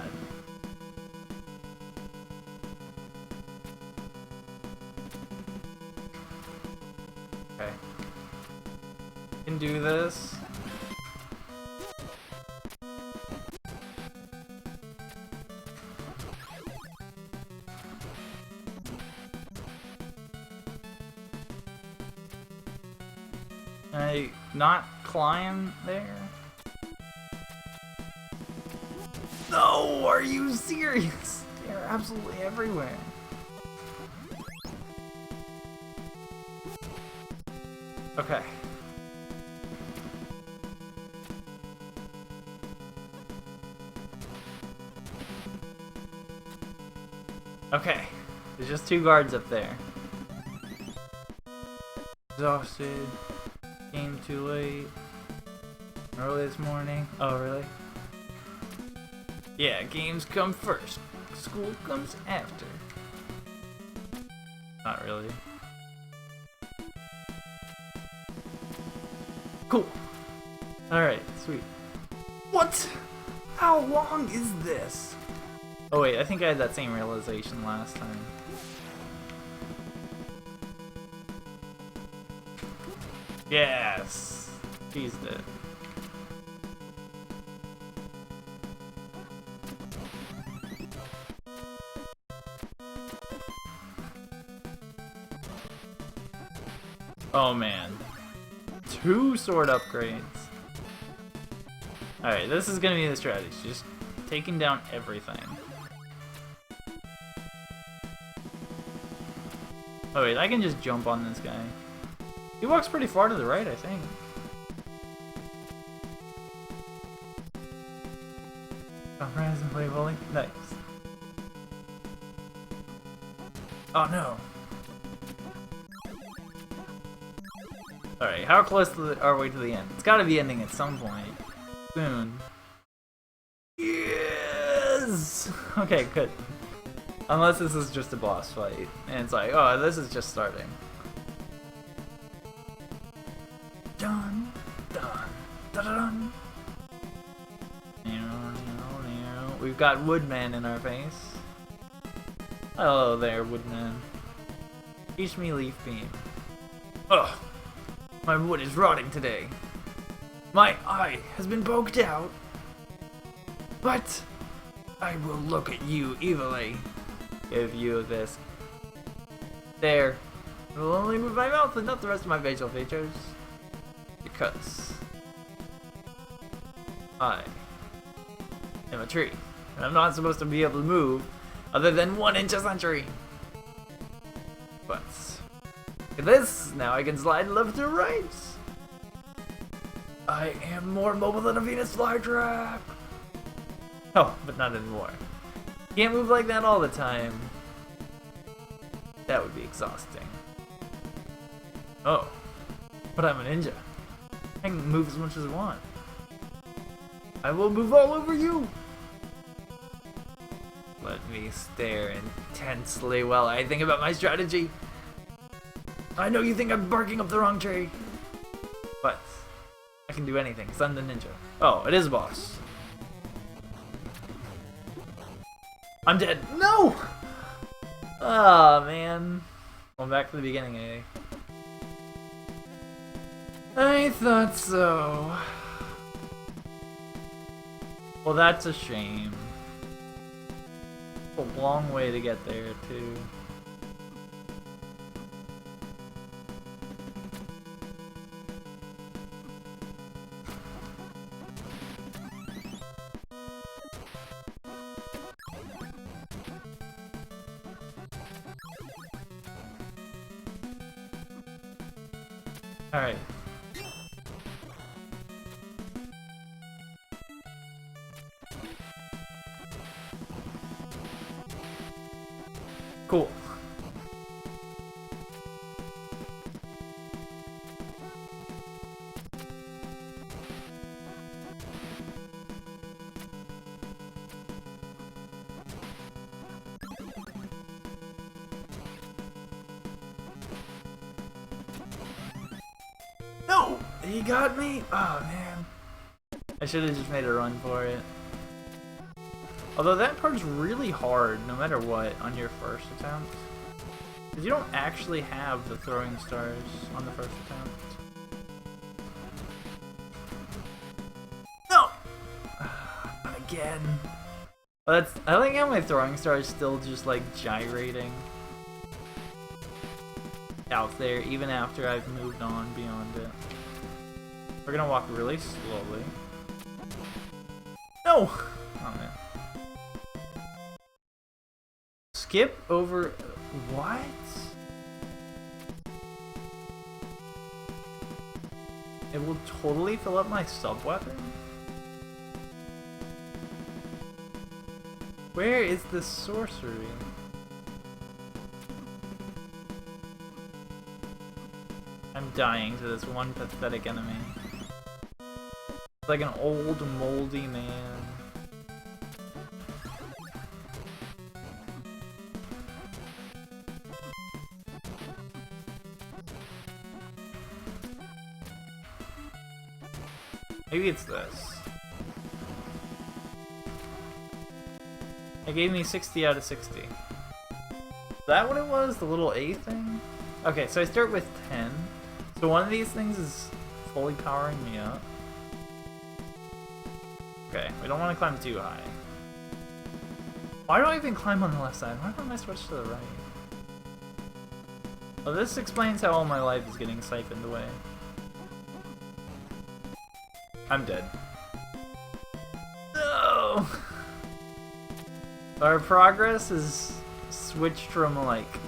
Okay. Can do this. Can I not climb there? No, are you serious? They're absolutely everywhere. Okay. Okay. There's just 2 guards up there. Exhausted. Came too late. Early this morning. Oh, really? Yeah, games come first. School comes after. Not really. Cool. Alright, sweet. What? How long is this? Oh wait, I think I had that same realization last time. Yes! Teased it. Oh man. 2 sword upgrades. Alright, this is gonna be the strategy. Just taking down everything. Oh wait, I can just jump on this guy. He walks pretty far to the right, I think. Oh, rise and play volley? Nice. Oh no. Alright, how close are we to the end? It's gotta be ending at some point. Soon. Yes! Okay, good. Unless this is just a boss fight. And it's like, oh, this is just starting. Dun, dun, dun, dun. We've got Woodman in our face. Hello there, Woodman. Teach me Leaf Beam. Ugh! My wood is rotting today. My eye has been poked out. But I will look at you evilly. Give you this. There. I will only move my mouth and not the rest of my facial features. Because I am a tree. And I'm not supposed to be able to move other than 1 inch a century. But look at this. Now I can slide left to right. I am more mobile than a Venus flytrap. Oh, but not anymore. Can't move like that all the time. That would be exhausting. Oh, but I'm a ninja. I can move as much as I want. I will move all over you. Let me stare intensely while I think about my strategy. I know you think I'm barking up the wrong tree, but I can do anything because I'm the ninja. Oh, it is a boss. I'm dead. No! Oh, man. Going back to the beginning, eh? I thought so. Well, that's a shame. A long way to get there, too. Alright. Cool. No! He got me? Oh man. I should have just made a run for it. Although that part's really hard, no matter what, on your first attempt. Because you don't actually have the throwing stars on the first attempt. No! Not again. Well, I like how my throwing star is still just like gyrating out there, even after I've moved on beyond it. We're gonna walk really slowly. No! Oh man. Skip over... What? It will totally fill up my sub-weapon? Where is the sorcery? I'm dying to this one pathetic enemy. It's like an old, moldy man. Maybe it's this. It gave me 60 out of 60. Is that what it was? The little A thing? Okay, so I start with 10. So one of these things is fully powering me up. Okay, we don't want to climb too high. Why do I even climb on the left side? Why don't I switch to the right? Well, this explains how all my life is getting siphoned away. I'm dead. No! Our progress is switched from like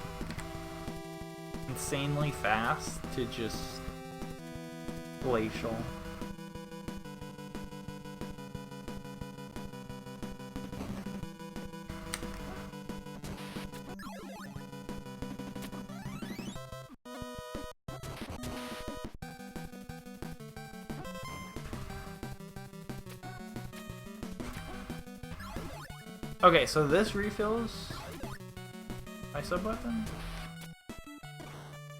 insanely fast to just glacial. Okay, so this refills my sub-weapon?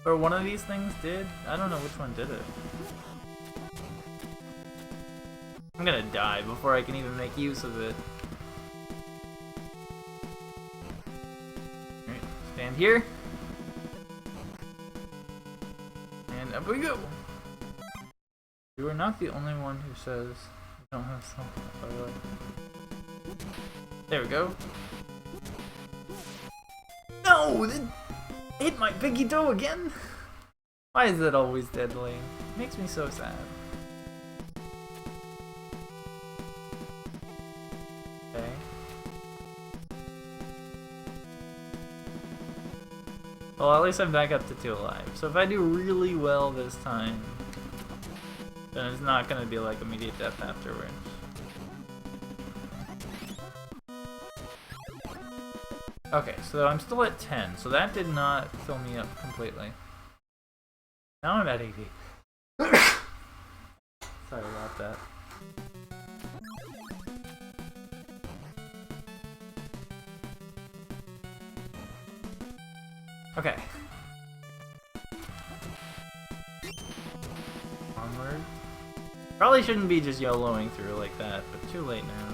Or one of these things did? I don't know which one did it. I'm gonna die before I can even make use of it. Alright, stand here. And up we go! You are not the only one who says you don't have something, by the way. There we go. No! It hit my pinky toe again? Why is it always deadly? It makes me so sad. Okay. Well, at least I'm back up to 2 alive. So if I do really well this time, then it's not gonna be like immediate death afterwards. Okay, so I'm still at 10, so that did not fill me up completely. Now I'm at 80. Sorry about that. Okay. Onward. Probably shouldn't be just YOLOing through like that, but too late now.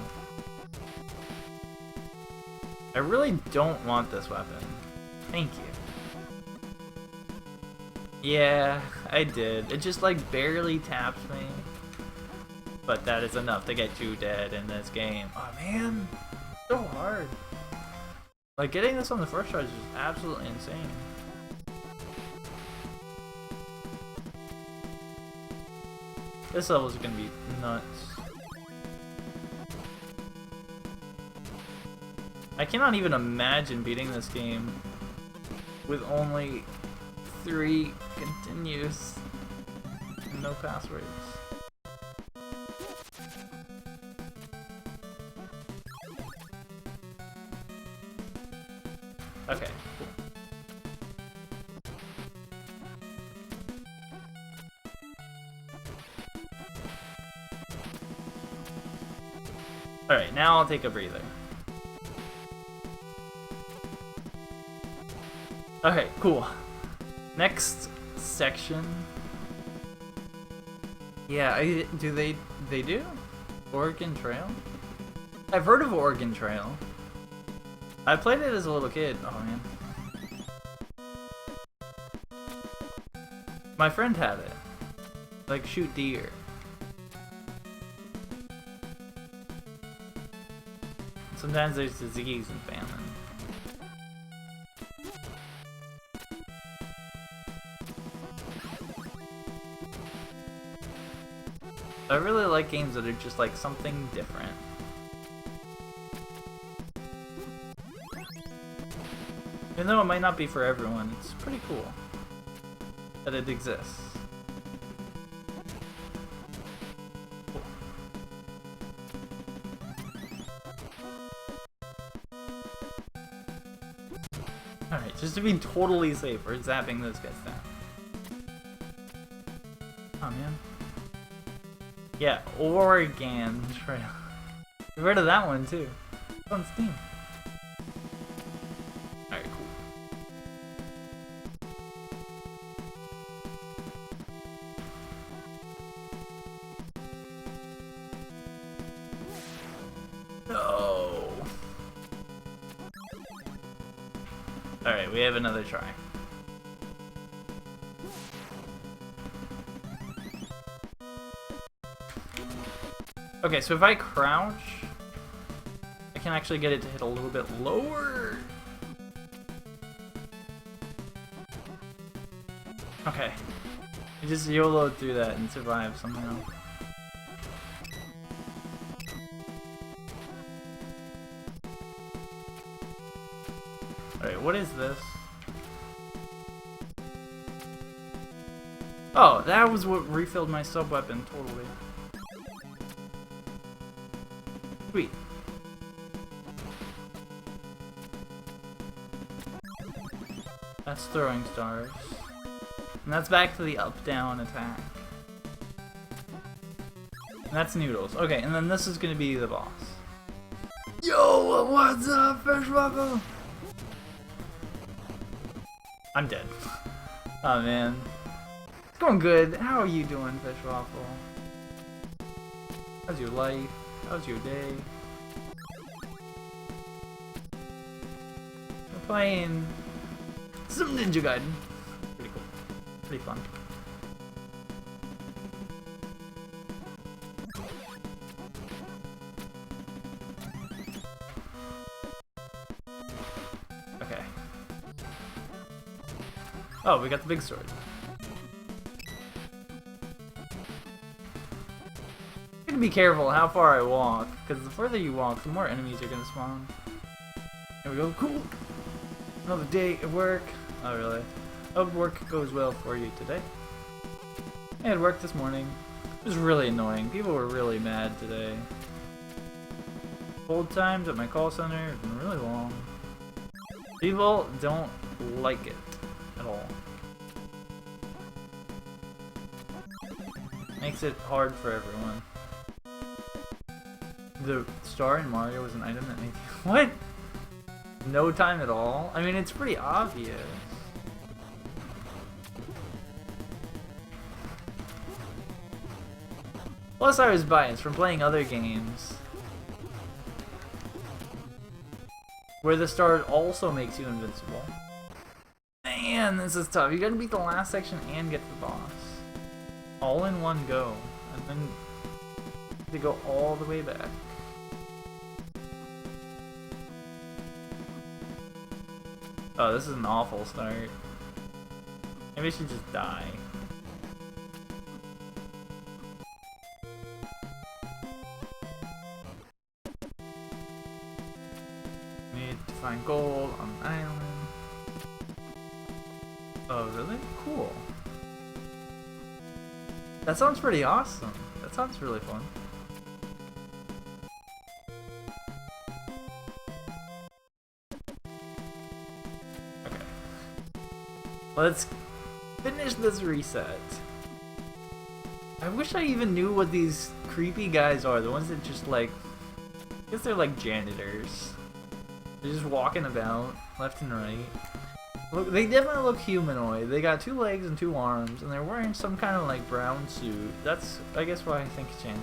I really don't want this weapon. Thank you. Yeah, I did. It just like barely taps me. But that is enough to get you dead in this game. Oh man, it's so hard. Like getting this on the first try is just absolutely insane. This level is gonna be nuts. I cannot even imagine beating this game with only 3 continues. no passwords. Okay, cool. Alright, now I'll take a breather. Okay, cool. Next section. Yeah, do they do? Oregon Trail? I've heard of Oregon Trail. I played it as a little kid. Oh man. My friend had it. Like shoot deer. Sometimes there's disease and famine. I really like games that are just like something different. Even though it might not be for everyone, it's pretty cool that it exists. Cool. Alright, just to be totally safe, we're zapping those guys down. Oh man. Yeah, Oregon Trail. You've heard of that one too. It's on Steam. Alright, cool. No. Alright, we have another try. Okay, so if I crouch, I can actually get it to hit a little bit lower. Okay. You just YOLO through that and survive somehow. Alright, what is this? Oh, that was what refilled my sub-weapon, totally. Sweet. That's throwing stars. And that's back to the up-down attack. And that's noodles. Okay, and then this is gonna be the boss. Yo, what's up, Fish Waffle? I'm dead. Oh man. It's going good. How are you doing, Fish Waffle? How's your life? How's your day? We're playing some Ninja Gaiden. Pretty cool. Pretty fun. Okay. Oh, we got the big sword. Be careful how far I walk, because the further you walk, the more enemies are gonna spawn. There we go, cool! Another day at work. Oh really? Hope work goes well for you today. I had work this morning. It was really annoying. People were really mad today. Hold times at my call center have been really long. People don't like it at all. Makes it hard for everyone. The star in Mario was an item that made you... What? No time at all? I mean, it's pretty obvious. Plus, I was biased from playing other games where the star also makes you invincible. Man, this is tough. You gotta beat the last section and get to the boss. All in one go. And then to go all the way back. Oh, this is an awful start. Maybe I should just die. Need to find gold on the island. Oh, really? Cool. That sounds pretty awesome. That sounds really fun. Okay. Let's finish this reset. I wish I even knew what these creepy guys are. The ones that just like... I guess they're like janitors. They're just walking about left and right. Look, they definitely look humanoid. They got 2 legs and 2 arms, and they're wearing some kind of like brown suit. That's, I guess, why I think janitor.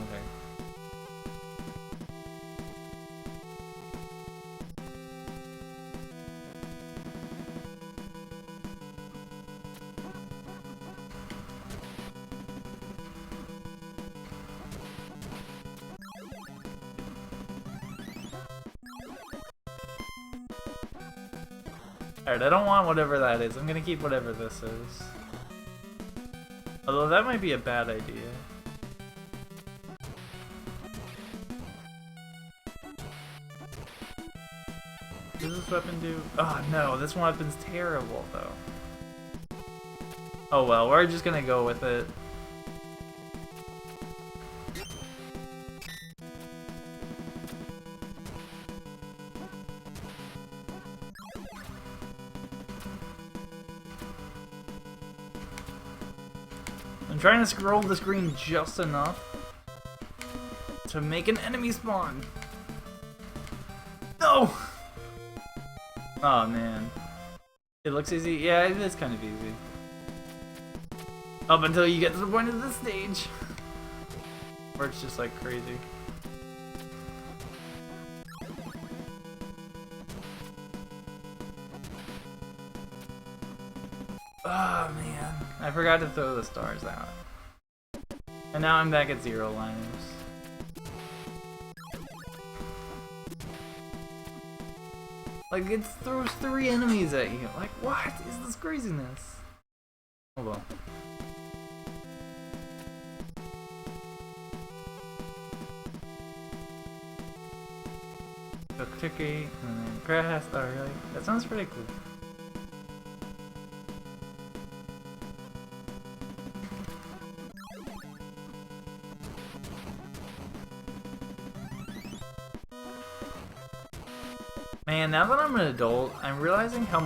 Alright, I don't want whatever that is. I'm gonna keep whatever this is. Although that might be a bad idea. What does this weapon do? Oh no, this weapon's terrible though. Oh well, we're just gonna go with it. I'm trying to scroll the screen just enough to make an enemy spawn. No! Oh man. It looks easy? Yeah, it is kind of easy. Up until you get to the point of this stage. Where it's just like crazy. Oh man, I forgot to throw the stars out. And now I'm back at 0 lives. Like, it throws 3 enemies at you. Like, what is this craziness? Oh well. Cook turkey, and then grass. Oh really? That sounds pretty cool. Man, now that I'm an adult, I'm realizing how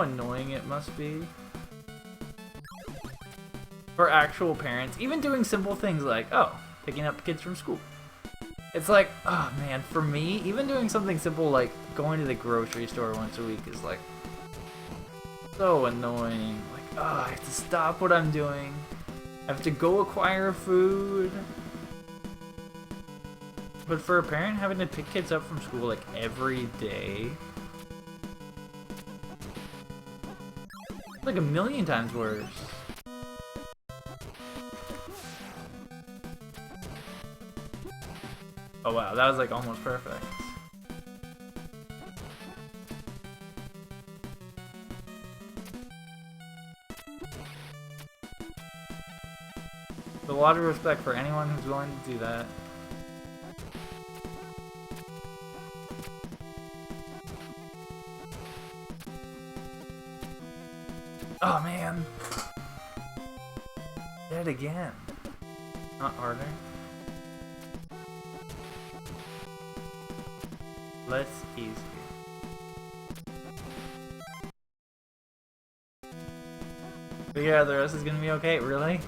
annoying it must be for actual parents, even doing simple things like, oh, picking up kids from school. It's like, oh man, for me, even doing something simple like going to the grocery store once a week is like so annoying. Like, oh, I have to stop what I'm doing. I have to go acquire food. But for a parent having to pick kids up from school like every day, it's like a million times worse. Oh wow, that was like almost perfect. With a lot of respect for anyone who's willing to do that. Oh man! Dead again. Not harder. Less easy. But yeah, the rest is gonna be okay, really?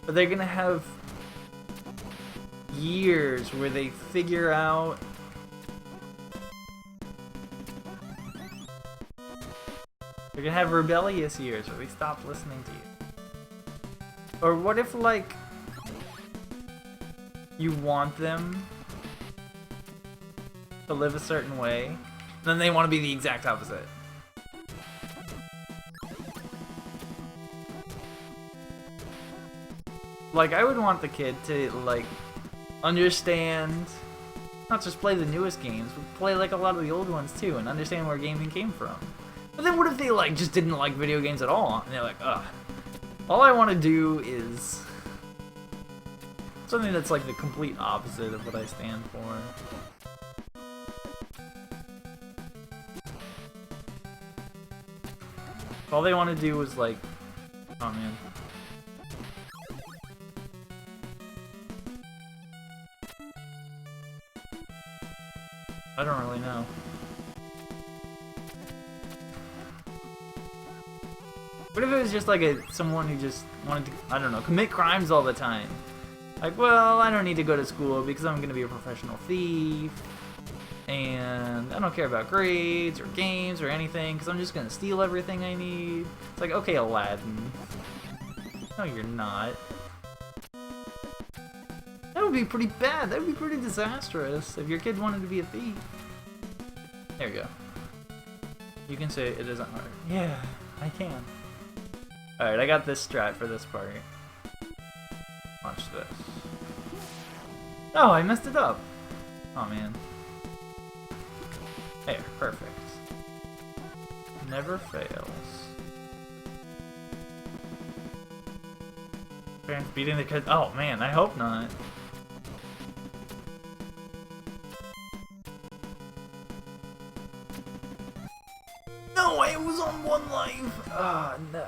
But they're gonna have years where they figure out they're gonna have rebellious years where they stop listening to you. Or what if, like, you want them to live a certain way, and then they want to be the exact opposite? Like, I would want the kid to, like, understand, not just play the newest games, but play, like, a lot of the old ones, too, and understand where gaming came from. But then what if they, like, just didn't like video games at all, and they're like, ugh, all I want to do is something that's, like, the complete opposite of what I stand for. All they want to do is, like, oh man. I don't really know. What if it was just like someone who just wanted to, I don't know, commit crimes all the time? Like, well, I don't need to go to school because I'm gonna be a professional thief, and I don't care about grades or games or anything because I'm just gonna steal everything I need. It's like, okay, Aladdin. No, you're not. That would be pretty bad. That would be pretty disastrous if your kid wanted to be a thief. There you go. You can say it isn't hard. Yeah, I can. Alright, I got this strat for this part. Watch this. Oh, I messed it up. Oh, man. There, perfect. Never fails. Parents beating the kids. Oh, man, I hope not. No, I was on 1 life. Oh, no.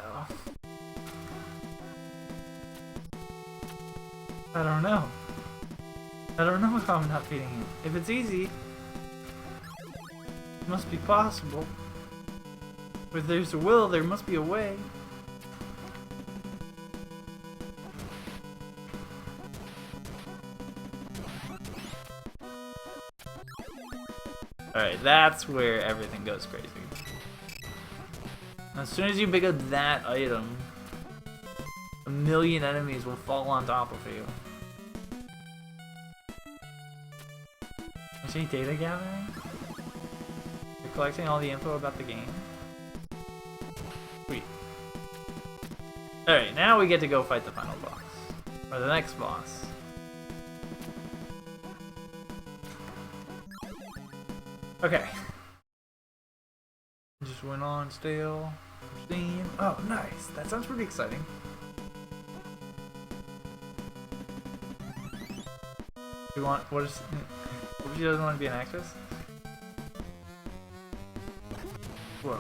I don't know. I don't know how I'm not beating it. If it's easy, it must be possible. Where there's a will, there must be a way. Alright, that's where everything goes crazy. As soon as you pick up that item, 1,000,000 enemies will fall on top of you. Is he data gathering? You're collecting all the info about the game? Sweet. Alright, now we get to go fight the final boss. Or the next boss. Okay. Just went on stale. Steam. Oh, nice. That sounds pretty exciting. You want, what if she doesn't want to be an actress? Whoa.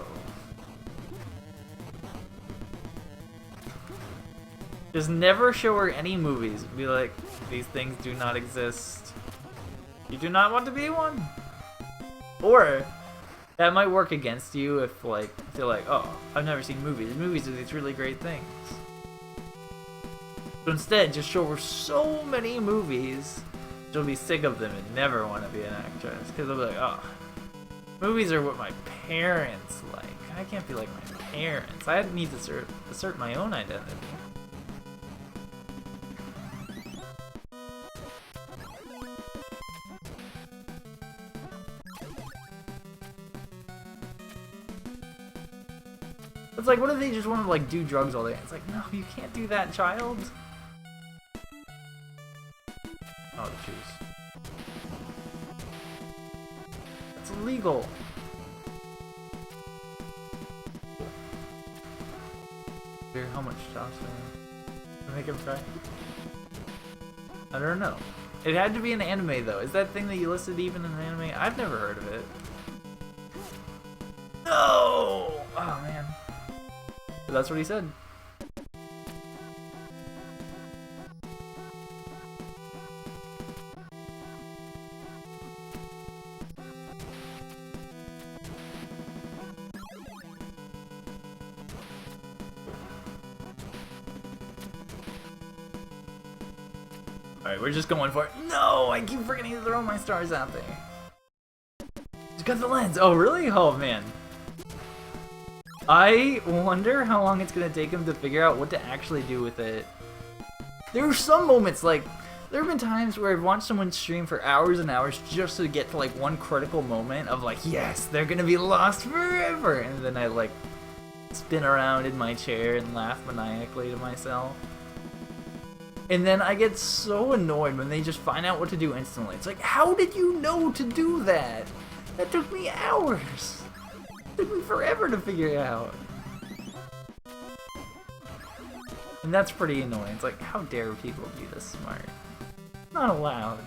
Just never show her any movies. Be like, these things do not exist. You do not want to be one? Or, that might work against you if, like, they're like, oh, I've never seen movies. Movies are these really great things. So instead, just show her so many movies, she'll be sick of them and never want to be an actress. Because they'll be like, oh, movies are what my parents like. I can't be like my parents. I need to assert my own identity. It's like, what if they just want to, like, do drugs all day? It's like, no, you can't do that, child. Oh, jeez. That's illegal. Here, how much testosterone? Make him try? I don't know. It had to be an anime, though. Is that thing that you listed even in an anime? I've never heard of it. No! Oh, man. But that's what he said. Alright, we're just going for it. No! I keep forgetting to throw my stars out there. Just got the lens. Oh, really? Oh, man. I wonder how long it's gonna take him to figure out what to actually do with it. There are some moments, like, there have been times where I've watched someone stream for hours and hours just to get to, like, one critical moment of, like, yes, they're gonna be lost forever! And then I, like, spin around in my chair and laugh maniacally to myself. And then I get so annoyed when they just find out what to do instantly. It's like, how did you know to do that? That took me hours! It took me forever to figure it out. And that's pretty annoying. It's like, how dare people be this smart? Not allowed.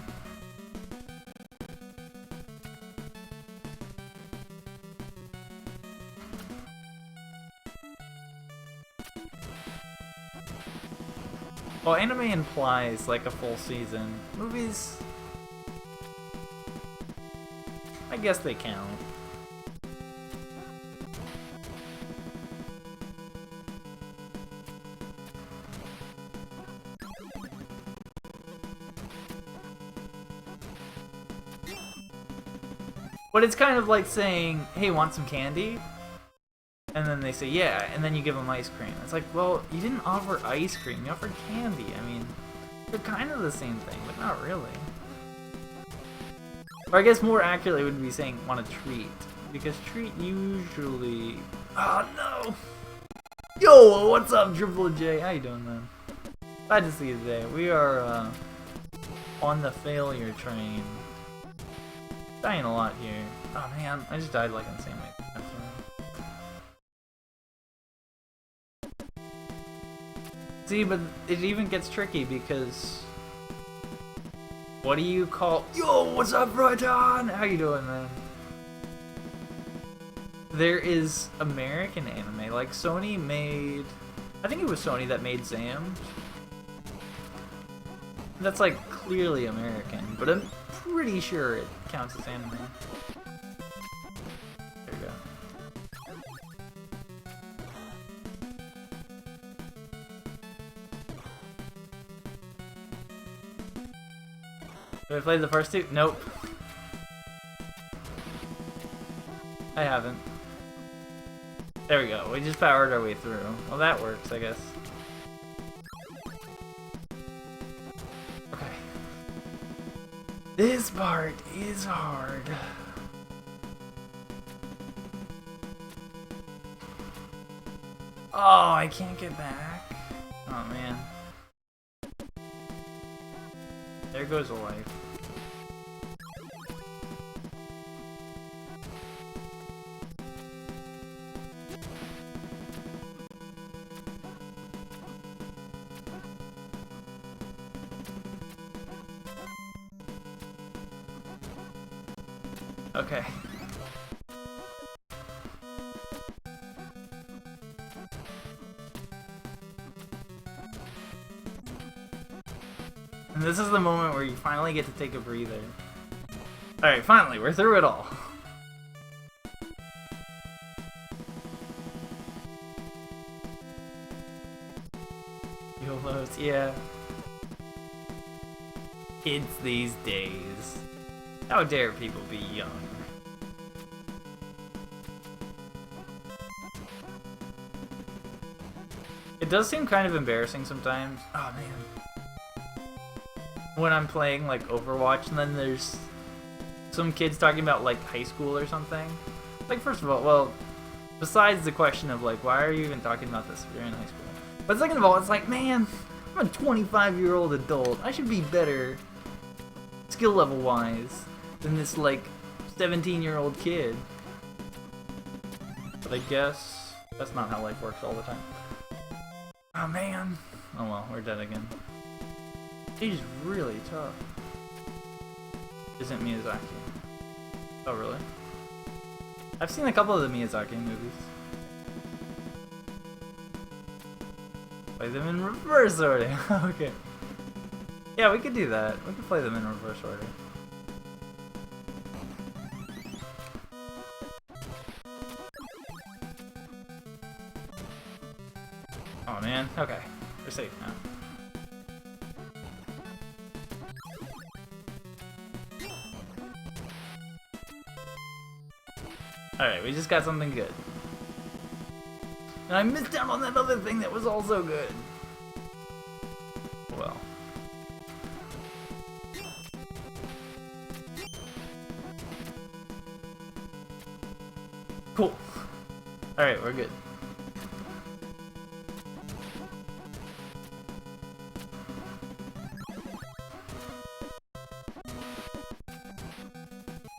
Well, anime implies like a full season. Movies... I guess they count. But it's kind of like saying, hey, want some candy? And then they say, yeah, and then you give them ice cream. It's like, well, you didn't offer ice cream, you offered candy. I mean, they're kind of the same thing, but not really. Or I guess more accurately would be saying, want a treat. Because treat usually... Oh, no! Yo, what's up, Triple J? How you doing, man? Glad to see you today. We are, on the failure train. Dying a lot here. Oh, man, I just died, like, in the same way. See, but it even gets tricky because... What do you call... Yo, what's up, Brighton? How you doing, man? There is American anime, like Sony made... I think it was Sony that made Zam. That's like clearly American, but I'm pretty sure it counts as anime. There you go. Have I played the first two? Nope. I haven't. There we go. We just powered our way through. Well, that works, I guess. Okay. This part is hard. Oh, I can't get back. Oh, man. There goes a life. Okay. And this is the moment where you finally get to take a breather. Alright, finally, we're through it all. YOLOs, yeah. Kids these days. How dare people be young? It does seem kind of embarrassing sometimes. Oh man. When I'm playing like Overwatch and then there's some kids talking about like high school or something. Like first of all, well, besides the question of like why are you even talking about this if you're in high school? But second of all, it's like, man, I'm a 25-year-old adult. I should be better skill level wise than this like 17-year-old kid. But I guess that's not how life works all the time. Oh man. Oh well, we're dead again. He's really tough. Isn't Miyazaki? Oh really? I've seen a couple of the Miyazaki movies. Play them in reverse order. Okay. Yeah, we could do that. We could play them in reverse order. Oh man. Okay. We're safe now. Alright, we just got something good. And I missed out on that other thing that was also good. Well. Cool. Alright, we're good.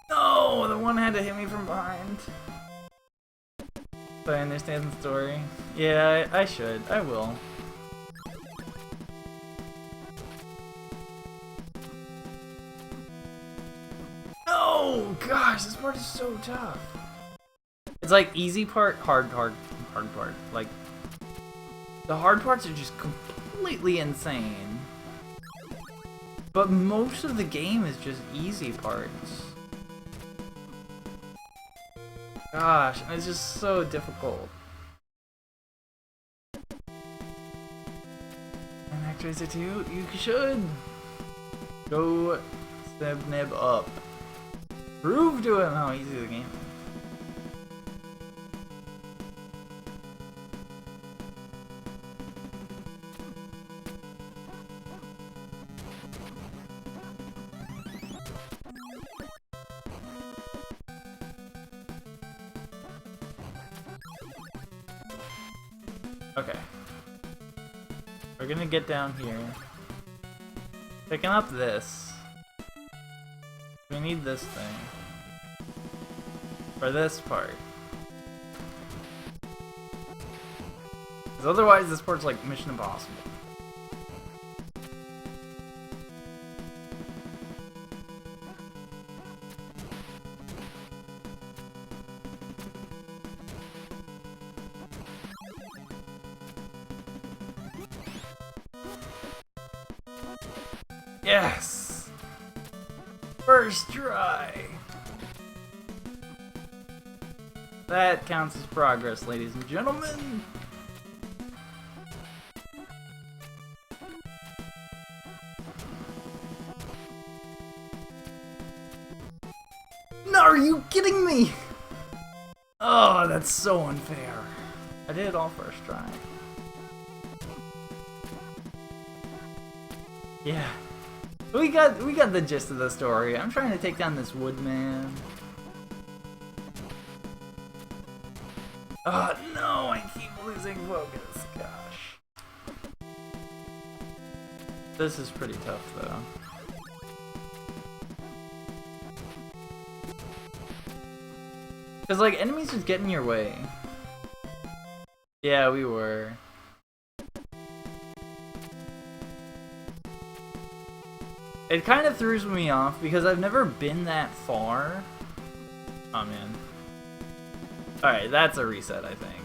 No! The one had to hit me from behind. So I understand the story. Yeah, I should. I will. No! Gosh, this part is so tough. It's like easy part, hard part. Like, the hard parts are just completely insane. But most of the game is just easy parts. Gosh, and it's just so difficult. And Actracer 2, you should go step nib up. Prove to him how easy the game is. Okay. We're gonna get down here. Picking up this. We need this thing. For this part. Because otherwise this part's like Mission Impossible. Yes! First try! That counts as progress, ladies and gentlemen! No, are you kidding me? Oh, that's so unfair. I did it all first try. Yeah. We got the gist of the story. I'm trying to take down this woodman. Oh no, I keep losing focus. Gosh. This is pretty tough though. Cause like enemies just get in your way. Yeah, we were. It kind of throws me off because I've never been that far. Oh man. Alright, that's a reset, I think.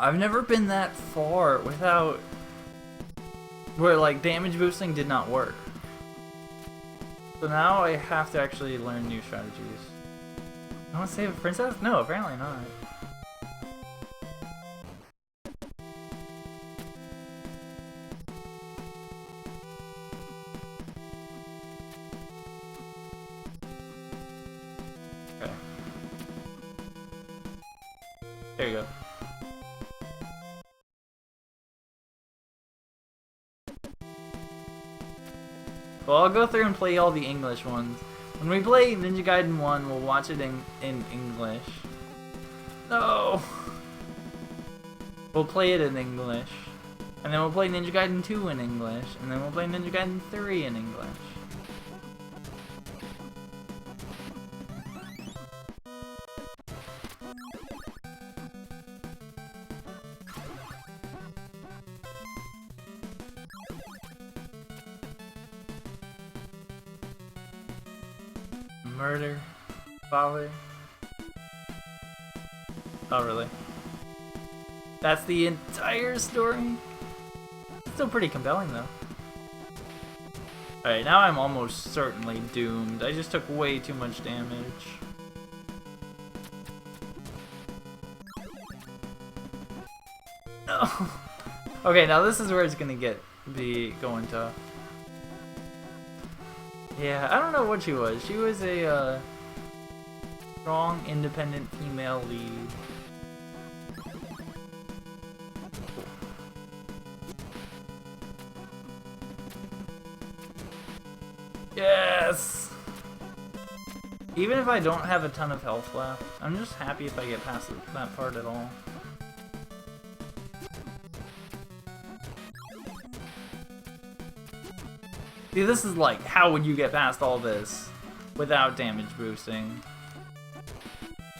I've never been that far without... where like damage boosting did not work. So now I have to actually learn new strategies. I want to save a princess? No, apparently not. Okay. There you go. Well, I'll go through and play all the English ones. When we play Ninja Gaiden 1, we'll watch it in English. No! We'll play it in English. And then we'll play Ninja Gaiden 2 in English. And then we'll play Ninja Gaiden 3 in English. Murder. Father. Oh, really? That's the entire story? It's still pretty compelling, though. Alright, now I'm almost certainly doomed. I just took way too much damage. No! Okay, now this is where it's gonna be going tough. Yeah, I don't know what she was. She was a strong, independent female lead. Yes! Even if I don't have a ton of health left, I'm just happy if I get past that part at all. See, this is like, how would you get past all this without damage boosting?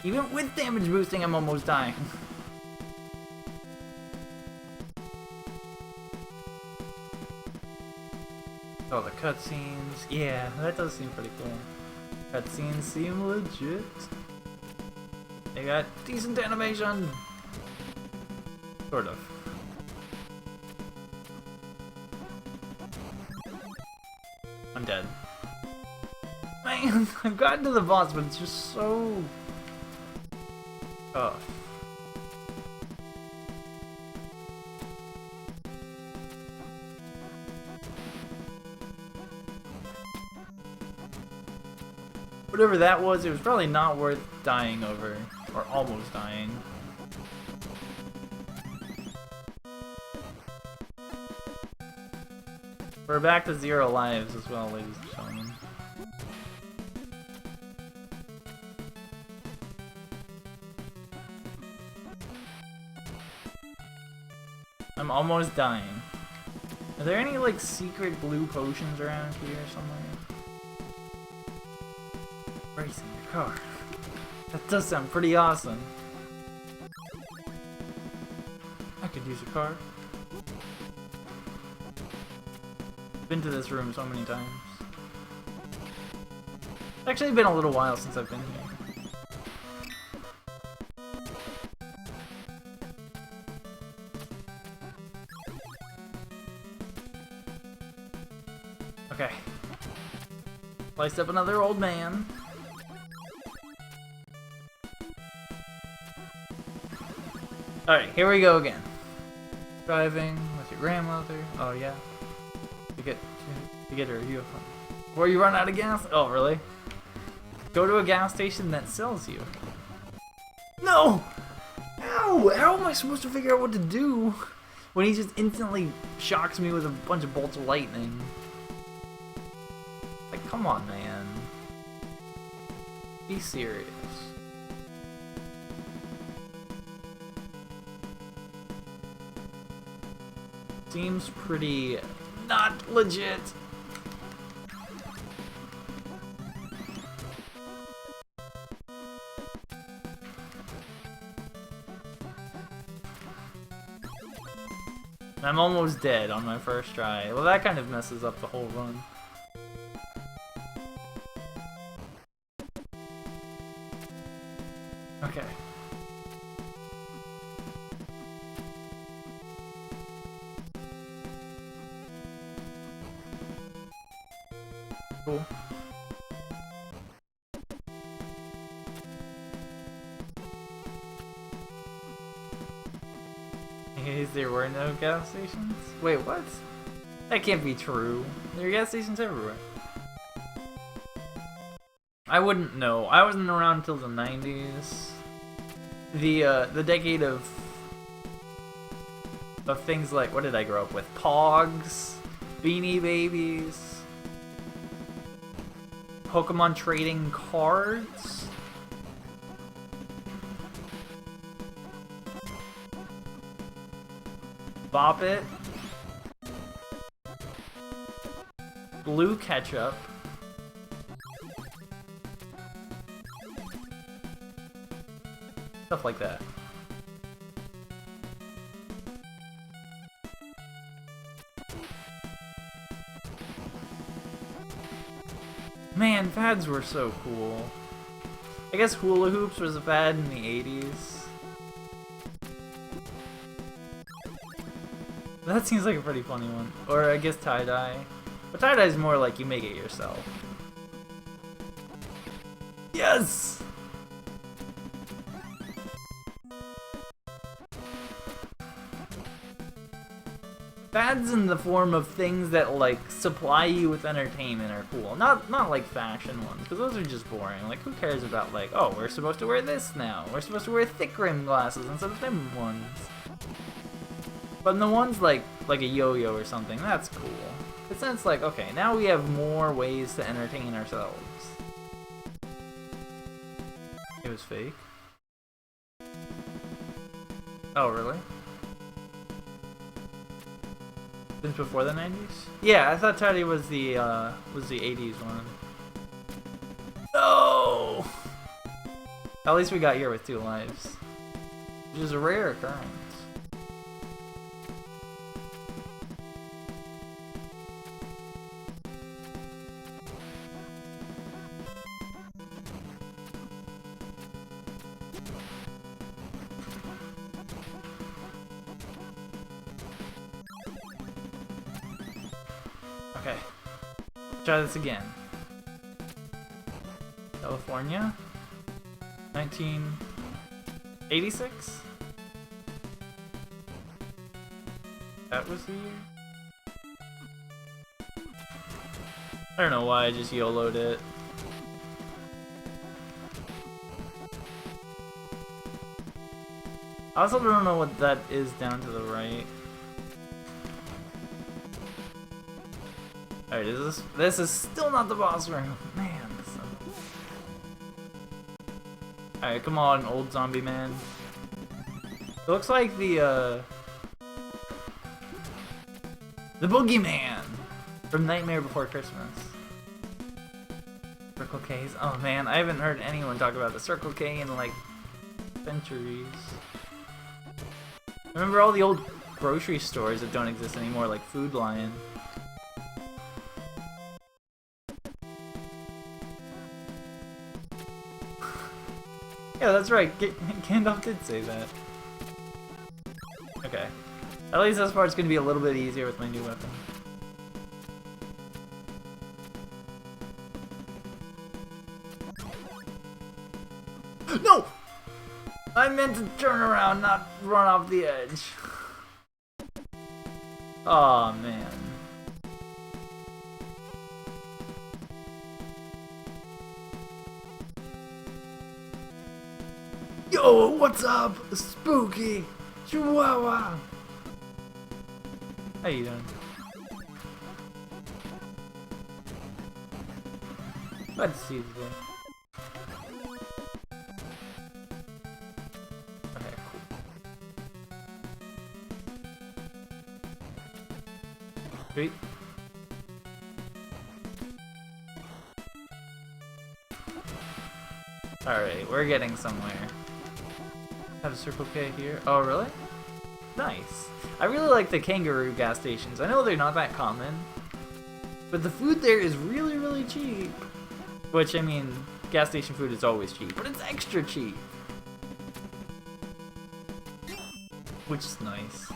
Even with damage boosting, I'm almost dying. Oh, the cutscenes. Yeah, that does seem pretty cool. Cutscenes seem legit. They got decent animation. Sort of. I'm dead. Man, I've gotten to the boss, but it's just so tough. Whatever that was, it was probably not worth dying over, or almost dying. We're back to 0 lives as well, ladies and gentlemen. I'm almost dying. Are there any, like, secret blue potions around here somewhere? Racing your car. That does sound pretty awesome. I could use a car. Been to this room so many times. It's actually been a little while since I've been here. Okay. Sliced up another old man. Alright, here we go again. Driving with your grandmother. Oh yeah. To get her uniform. Before you run out of gas? Oh, really? Go to a gas station that sells you. No! Ow! How am I supposed to figure out what to do when he just instantly shocks me with a bunch of bolts of lightning? Like, come on, man. Be serious. Seems pretty not legit. I'm almost dead on my first try. Well, that kind of messes up the whole run. Okay. Cool. There were no gas stations? Wait, what? That can't be true. There are gas stations everywhere. I wouldn't know. I wasn't around until the 90s. The decade of things like, what did I grow up with? Pogs, Beanie Babies, Pokemon trading cards. Bop It, Blue Ketchup, stuff like that. Man, fads were so cool. I guess hula hoops was a fad in the 80s. That seems like a pretty funny one. Or I guess tie-dye. But tie-dye is more like you make it yourself. Yes! Fads in the form of things that like supply you with entertainment are cool. Not like fashion ones, because those are just boring. Like who cares about like, oh, we're supposed to wear this now. We're supposed to wear thick rim glasses instead of thin ones. But in the ones like a yo-yo or something, that's cool. But then it's like, okay, now we have more ways to entertain ourselves. It was fake? Oh, really? Since before the 90s? Yeah, I thought Teddy was the 80s one. No! At least we got here with 2 lives. Which is a rare occurrence. Okay. Try this again. California. 1986? That was the year? I don't know why I just YOLO'd it. I also don't know what that is down to the right. Alright, this is still not the boss room. Man, this is... Alright, come on, old zombie man. It looks like the boogeyman from Nightmare Before Christmas. Circle K's. Oh man, I haven't heard anyone talk about the Circle K in like centuries. Remember all the old grocery stores that don't exist anymore, like Food Lion. Yeah, that's right. Gandalf did say that. Okay. At least this part's gonna be a little bit easier with my new weapon. No! I meant to turn around, not run off the edge. Aw, man. Yo, what's up, spooky chihuahua? How you doing? Glad to see you today. Okay, cool. Sweet. Alright, we're getting somewhere. Have a Circle K here. Oh, really? Nice. I really like the kangaroo gas stations. I know they're not that common, but the food there is really, really cheap. Which, I mean, gas station food is always cheap, but it's extra cheap. Which is nice.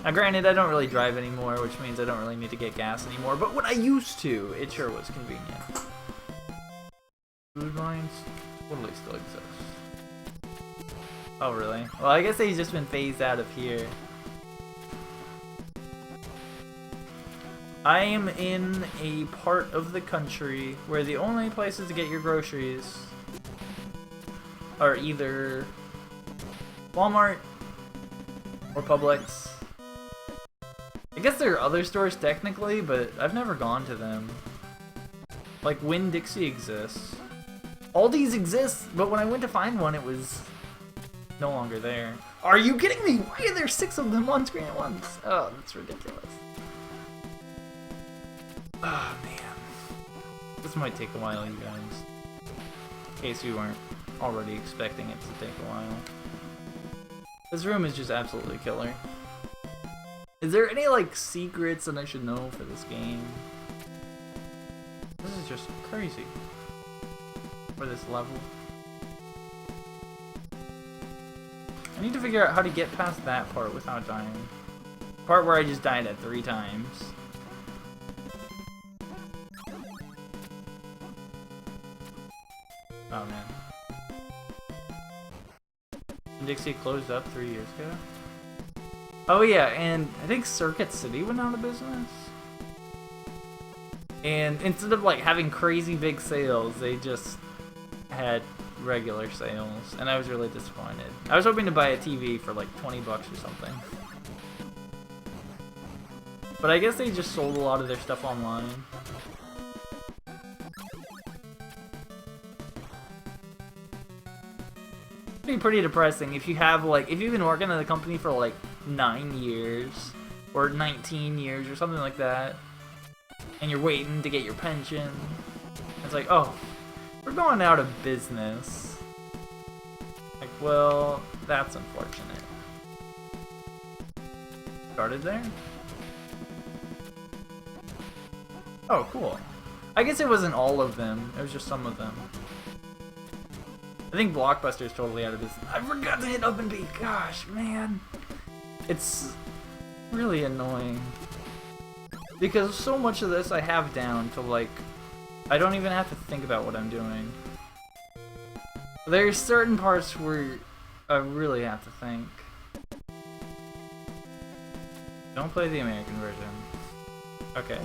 Now, granted, I don't really drive anymore, which means I don't really need to get gas anymore, but when I used to, it sure was convenient. Food lines totally still exist. Oh, really? Well, I guess they've just been phased out of here. I am in a part of the country where the only places to get your groceries are either Walmart or Publix. I guess there are other stores technically, but I've never gone to them. Like Winn-Dixie exists. Aldi's exists, but when I went to find one, it was no longer there. Are you kidding me? Why are there 6 of them on screen at once? Oh, that's ridiculous. Oh, man. This might take a while, you guys. In case you weren't already expecting it to take a while. This room is just absolutely killer. Is there any, like, secrets that I should know for this game? This is just crazy. For this level. I need to figure out how to get past that part without dying. The part where I just died at 3 times. Oh man. Dixie closed up 3 years ago? Oh yeah, and I think Circuit City went out of business. And instead of like having crazy big sales, they just had regular sales, and I was really disappointed. I was hoping to buy a TV for like 20 bucks or something. But I guess they just sold a lot of their stuff online. It'd be pretty depressing if you have like, if you've been working at the company for like 9 years or 19 years or something like that, and you're waiting to get your pension. It's like, oh, we're going out of business. Like, well, that's unfortunate. Started there? Oh, cool. I guess it wasn't all of them, it was just some of them. I think Blockbuster's totally out of business. I forgot to hit up and B. Gosh, man. It's really annoying. Because so much of this I have down to, like, I don't even have to think about what I'm doing. There's certain parts where I really have to think. Don't play the American version. Okay.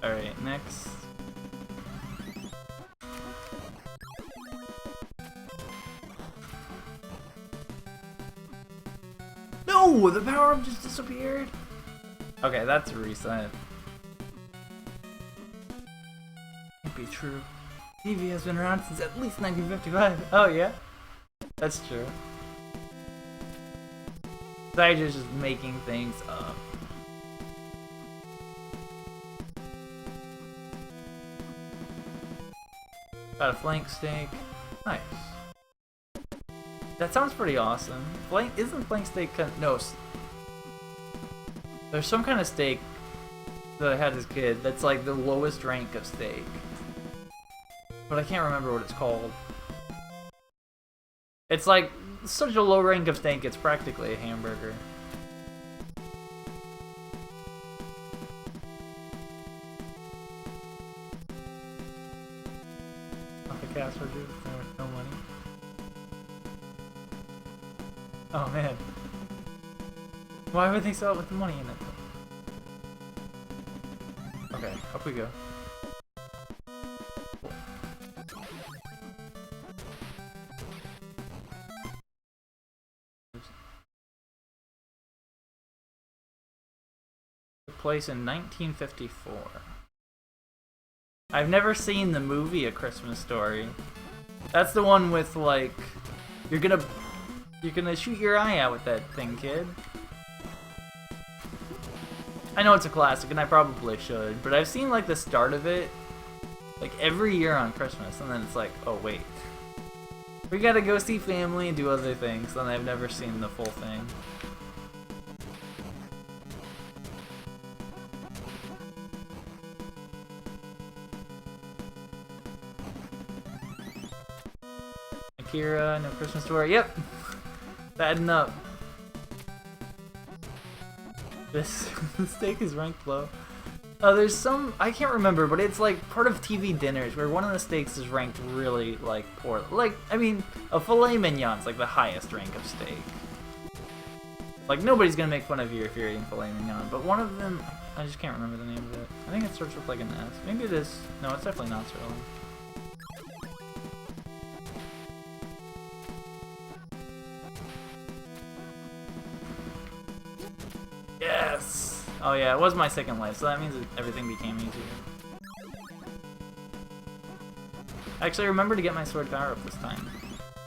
Alright, next. No! The power-up just disappeared! Okay, that's a reset. Can't be true. TV has been around since at least 1955. Oh, yeah? That's true. Cyger's just making things up. Got a flank steak. Nice. That sounds pretty awesome. Isn't flank steak kind of, no. There's some kind of steak that I had as a kid that's like the lowest rank of steak. But I can't remember what it's called. It's like such a low rank of steak, it's practically a hamburger. Cash or do with no money. Oh man. Why would they sell it with the money in it? Okay, up we go. Cool. Took place in 1954. I've never seen the movie A Christmas Story. That's the one with, like, you're gonna shoot your eye out with that thing, kid. I know it's a classic and I probably should, but I've seen like the start of it like every year on Christmas, and then it's like, oh wait, we gotta go see family and do other things, and I've never seen the full thing. Akira, no Christmas Story. Yep, adding up. This steak is ranked low. There's some, I can't remember, but it's like part of TV dinners where one of the steaks is ranked really like poor. Like, I mean, a filet mignon's like the highest rank of steak. Like, nobody's gonna make fun of you if you're eating filet mignon, but one of them, I just can't remember the name of it. I think it starts with like an S. Maybe it is. No, it's definitely not sirloin. Yes! Oh yeah, it was my second life, so that means everything became easier. Actually, I remember to get my sword power up this time,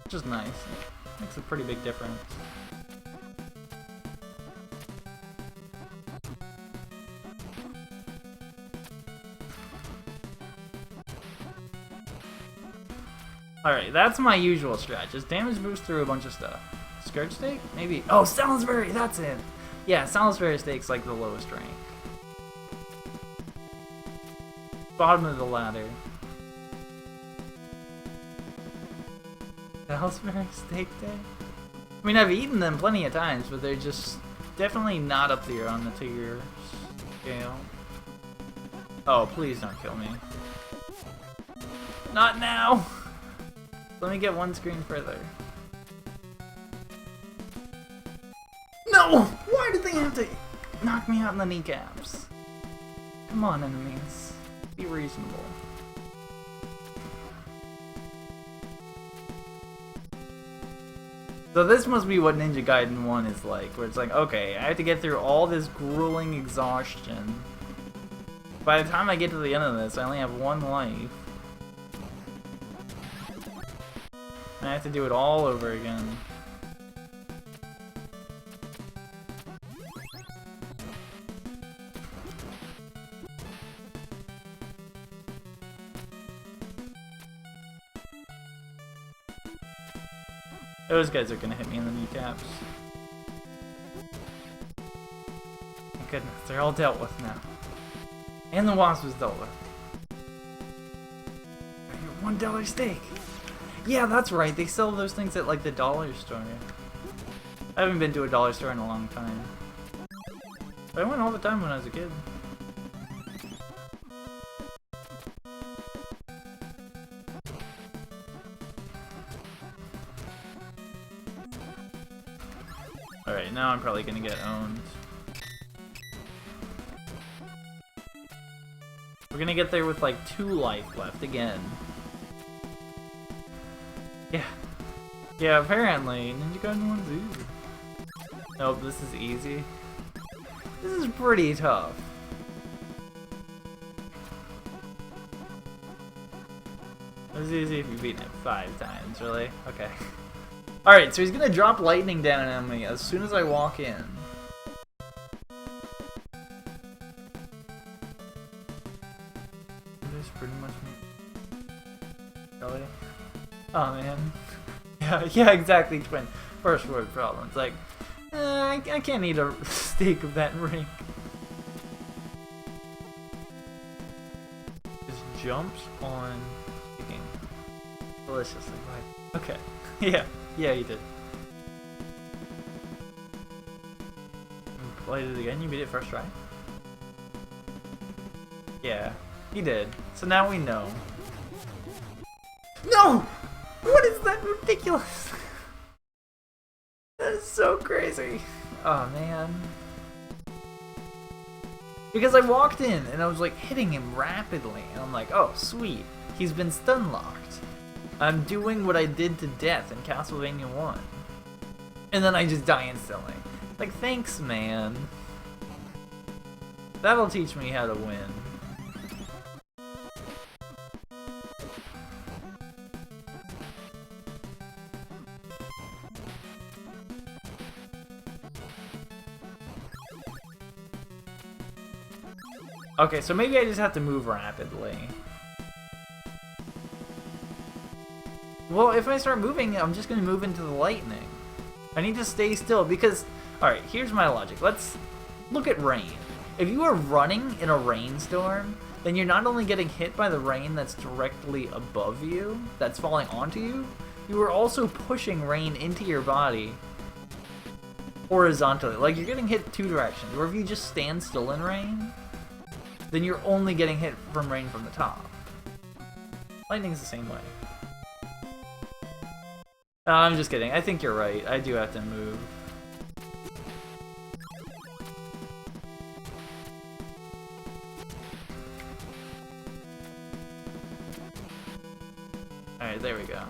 which is nice. Makes a pretty big difference. Alright, that's my usual strat. Just damage boost through a bunch of stuff. Scourge steak? Maybe. Oh, Salisbury! That's it! Yeah, Salisbury steak's like the lowest rank. Bottom of the ladder. Salisbury steak day? I mean, I've eaten them plenty of times, but they're just definitely not up there on the tier scale. Oh, please don't kill me. Not now! Let me get one screen further. No! Why did they have to knock me out in the kneecaps? Come on, enemies. Be reasonable. So this must be what Ninja Gaiden 1 is like, where it's like, okay, I have to get through all this grueling exhaustion. By the time I get to the end of this, I only have one life. And I have to do it all over again. Those guys are gonna hit me in the kneecaps. Thank goodness, they're all dealt with now. And the wasp was dealt with. $1 steak. Yeah, that's right. They sell those things at like the dollar store. I haven't been to a dollar store in a long time. But I went all the time when I was a kid. Alright, now I'm probably gonna get owned. We're gonna get there with like 2 life left again. Yeah. Yeah, apparently. Ninja Gaiden 1's easy. Nope, this is easy. This is pretty tough. It's easy if you've beaten it 5 times, really? Okay. Alright, so he's gonna drop lightning down on me as soon as I walk in. This pretty much me. Really? Oh man. Yeah, exactly, twin. First word problem. It's like, I can't eat a steak of that rank. Just jumps on chicken. Deliciously, right? Okay. Yeah, you did. Played it again? You beat it first try? Yeah, he did. So now we know. No! What is that? Ridiculous! That is so crazy. Oh man. Because I walked in and I was like hitting him rapidly and I'm like, oh sweet, he's been stun locked. I'm doing what I did to death in Castlevania 1. And then I just die instantly. Like, thanks man. That'll teach me how to win. Okay, so maybe I just have to move rapidly. Well, if I start moving, I'm just going to move into the lightning. I need to stay still because... Alright, here's my logic. Let's look at rain. If you are running in a rainstorm, then you're not only getting hit by the rain that's directly above you, that's falling onto you, you are also pushing rain into your body horizontally. Like, you're getting hit 2 directions. Or if you just stand still in rain, then you're only getting hit from rain from the top. Lightning's the same way. I'm just kidding. I think you're right. I do have to move. Alright, there we go.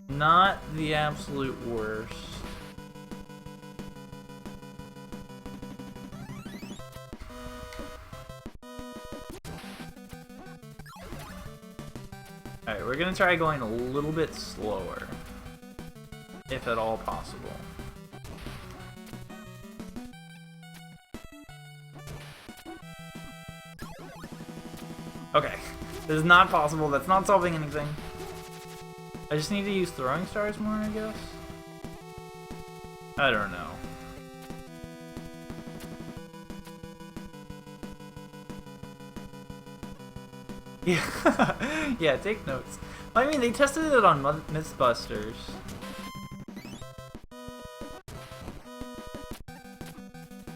Not the absolute worst. Alright, we're gonna try going a little bit slower, if at all possible. Okay, this is not possible, that's not solving anything. I just need to use throwing stars more, I guess? I don't know. Yeah, yeah, take notes. I mean, they tested it on Mythbusters.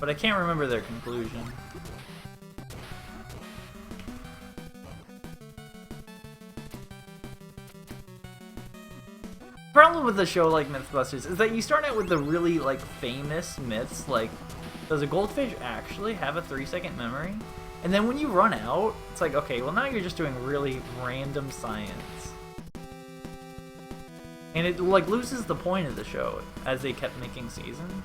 But I can't remember their conclusion. The problem with a show like Mythbusters is that you start out with the really, like, famous myths, like, does a goldfish actually have a 3-second memory? And then when you run out, it's like, okay, well now you're just doing really random science. And it, like, loses the point of the show as they kept making seasons.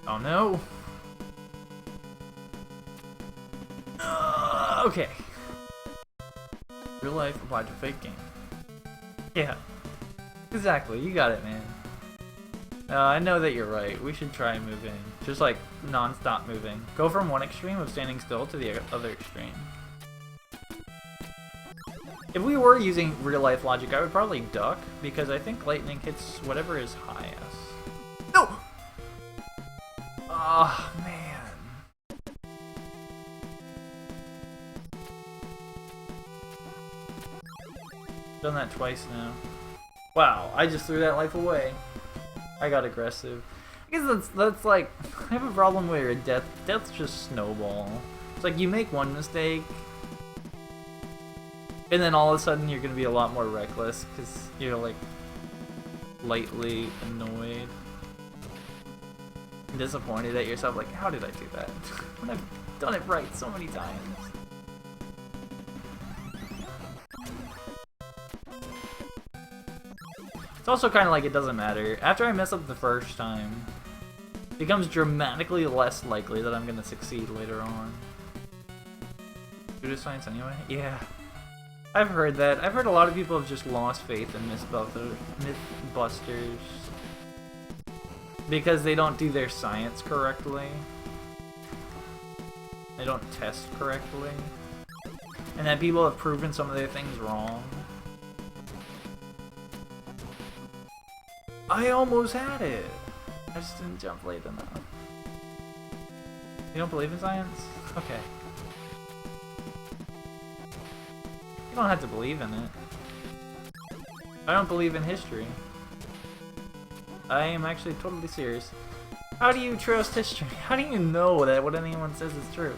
Oh no! Okay. Real life applied to fake game. Yeah. Exactly, you got it, man. I know that you're right. We should try moving. Just like non-stop moving. Go from one extreme of standing still to the other extreme. If we were using real-life logic, I would probably duck, because I think lightning hits whatever is highest. No! Oh, man. Done that twice now. Wow, I just threw that life away. I got aggressive. I guess that's like, I have a problem where death's just snowball. It's like you make one mistake, and then all of a sudden you're gonna be a lot more reckless because you're like lightly annoyed and disappointed at yourself. Like, how did I do that? When I've done it right so many times. It's also kind of like it doesn't matter. After I mess up the first time, it becomes dramatically less likely that I'm gonna succeed later on. Computer science anyway? Yeah. I've heard that. I've heard a lot of people have just lost faith in Mythbusters because they don't do their science correctly. They don't test correctly. And that people have proven some of their things wrong. I almost had it! I just didn't jump late enough. You don't believe in science? Okay. You don't have to believe in it. I don't believe in history. I am actually totally serious. How do you trust history? How do you know that what anyone says is true?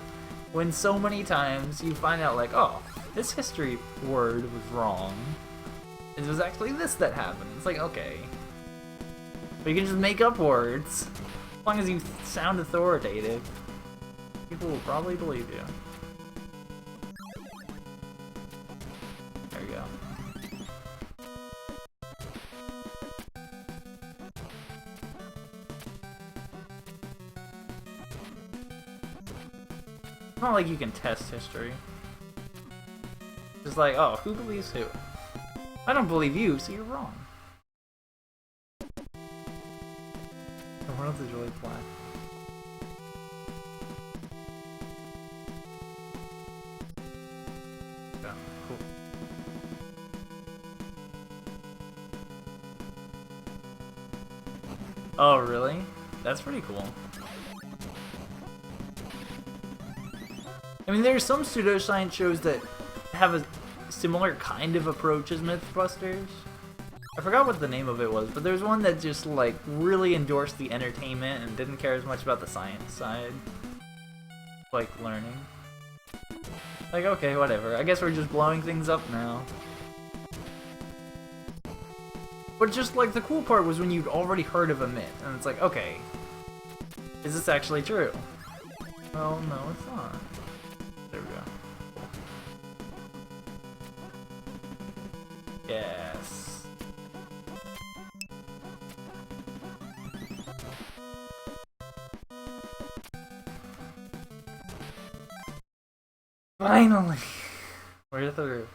When so many times you find out like, oh, this history word was wrong. It was actually this that happened. It's like, okay. But you can just make up words. As long as you sound authoritative, people will probably believe you. There we go. It's not like you can test history. It's like, oh, who believes who? I don't believe you, so you're wrong. The world is really flat. Yeah, cool. Oh, really? That's pretty cool. I mean, there's some pseudoscience shows that have a similar kind of approach as Mythbusters. I forgot what the name of it was, but there's one that just, like, really endorsed the entertainment and didn't care as much about the science side. Like, learning. Like, okay, whatever. I guess we're just blowing things up now. But just, like, the cool part was when you'd already heard of a myth, and it's like, okay, is this actually true? Well, no, it's not. There we go. Yes. Finally! We're through.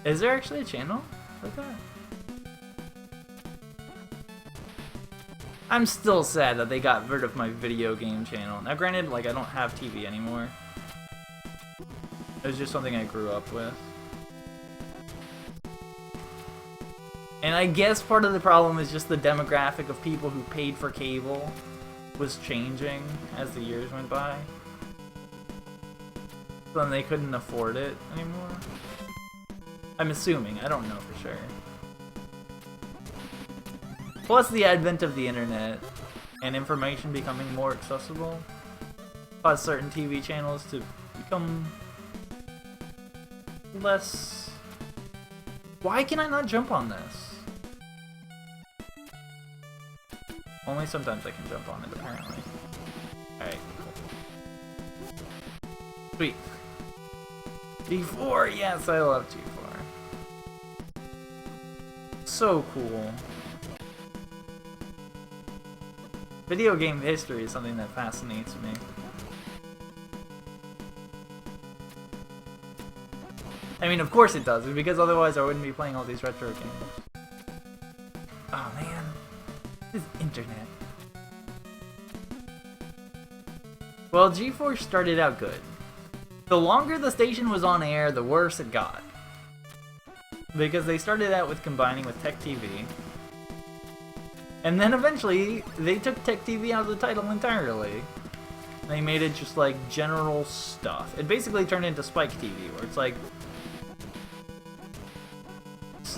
Is there actually a channel like that? I'm still sad that they got rid of my video game channel. Now granted, like, I don't have TV anymore. It was just something I grew up with. And I guess part of the problem is just the demographic of people who paid for cable was changing as the years went by. So then they couldn't afford it anymore. I'm assuming, I don't know for sure. Plus the advent of the internet and information becoming more accessible caused certain TV channels to become less... Why can I not jump on this? Only sometimes I can jump on it, apparently. Alright, cool. Sweet. G4! Yes, I love G4. So cool. Video game history is something that fascinates me. I mean, of course it does, because otherwise I wouldn't be playing all these retro games. Oh man, this internet. Well, G4 started out good. The longer the station was on air, the worse it got. Because they started out with combining with Tech TV. And then eventually, they took Tech TV out of the title entirely. They made it just like general stuff. It basically turned into Spike TV, where it's like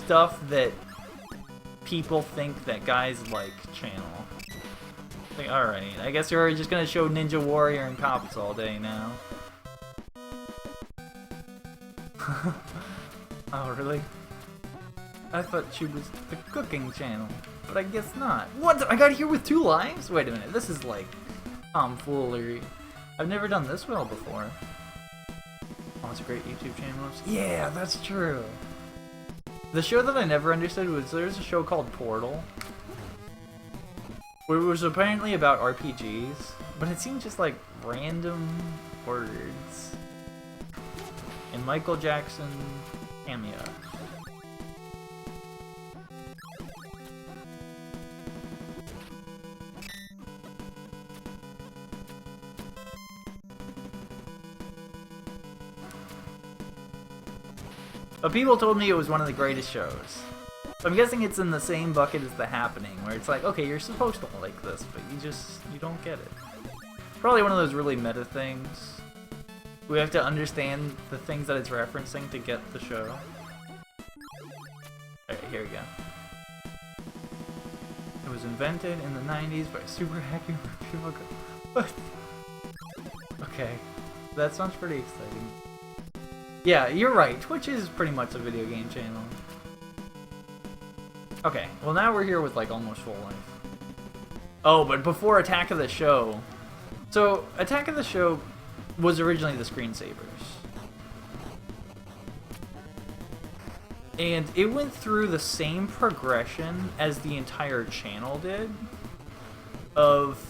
stuff that people think that guys like channel. Like, alright, I guess you're just gonna show Ninja Warrior and cops all day now. Oh, really? I thought she was the cooking channel, but I guess not. What? I got here with 2 lives? Wait a minute, this is like tomfoolery. I've never done this well before. Oh, it's a great YouTube channel. Yeah, that's true. The show that I never understood was there's a show called Portal, where it was apparently about RPGs, but it seemed just like random words. And Michael Jackson cameo. But people told me it was one of the greatest shows. So I'm guessing it's in the same bucket as The Happening, where it's like, okay, you're supposed to like this, but you don't get it. Probably one of those really meta things. We have to understand the things that it's referencing to get the show. Alright, here we go. It was invented in the 90s by a super hacker where people go, what? Okay, that sounds pretty exciting. Yeah, you're right. Twitch is pretty much a video game channel. Okay, well now we're here with like almost full life. Oh, but before Attack of the Show. So, Attack of the Show was originally the screensavers. And it went through the same progression as the entire channel did. Of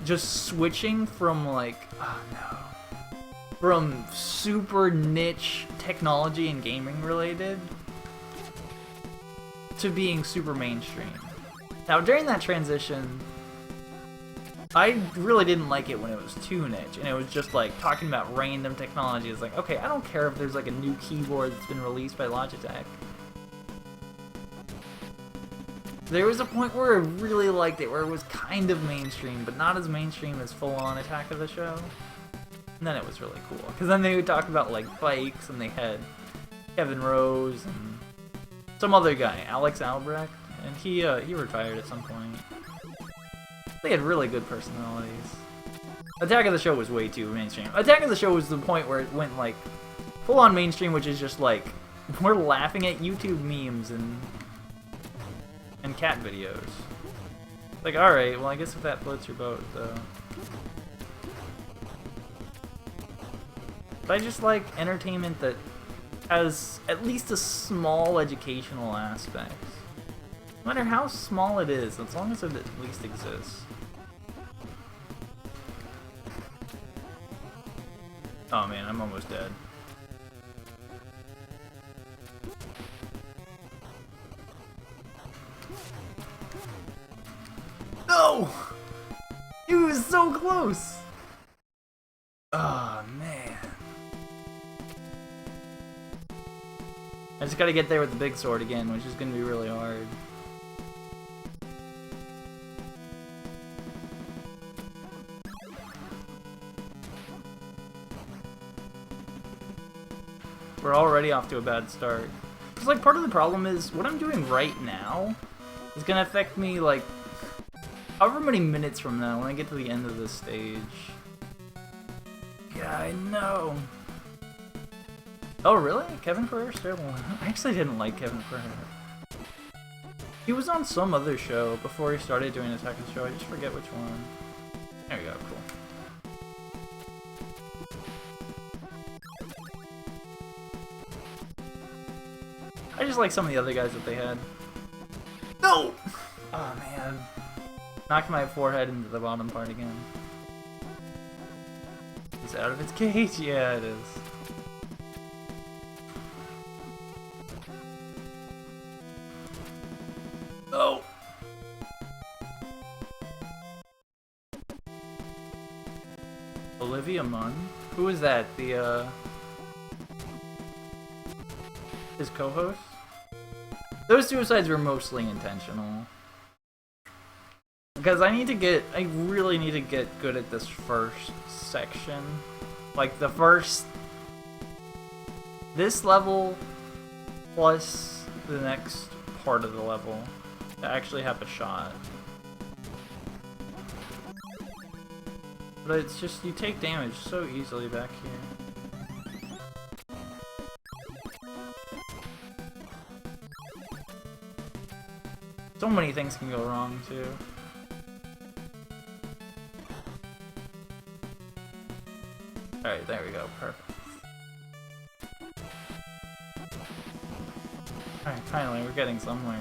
just switching from like, oh no. From super niche technology and gaming related to being super mainstream. Now during that transition, I really didn't like it when it was too niche and it was just like talking about random technology. It's like, okay, I don't care if there's like a new keyboard that's been released by Logitech. There was a point where I really liked it, where it was kind of mainstream, but not as mainstream as full-on Attack of the Show. And then it was really cool, because then they would talk about like bikes, and they had Kevin Rose and some other guy, Alex Albrecht, and he retired at some point. They had really good personalities. Attack of the Show was way too mainstream. Attack of the Show was the point where it went like full-on mainstream, which is just like we're laughing at YouTube memes and cat videos. Like, all right, well I guess if that floats your boat, though. But I just like entertainment that has at least a small educational aspect. No matter how small it is, as long as it at least exists. Oh man, I'm almost dead. No! He was so close! Oh man. I just gotta get there with the big sword again, which is gonna be really hard. We're already off to a bad start. It's like part of the problem is what I'm doing right now is gonna affect me like however many minutes from now when I get to the end of this stage. Yeah, I know. Oh, really? Kevin Ferrer still? I actually didn't like Kevin Ferrer. He was on some other show before he started doing Attack of the Show. I just forget which one. There we go, cool. I just like some of the other guys that they had. No! Oh, man. Knocked my forehead into the bottom part again. It's out of its cage? Yeah, it is. Oh! Olivia Munn? Who is that? The, his co-host? Those suicides were mostly intentional. Because I really need to get good at this first section. Like, this level, plus the next part of the level to actually have a shot. But it's just, you take damage so easily back here. So many things can go wrong, too. Alright, there we go. Perfect. Alright, finally, we're getting somewhere.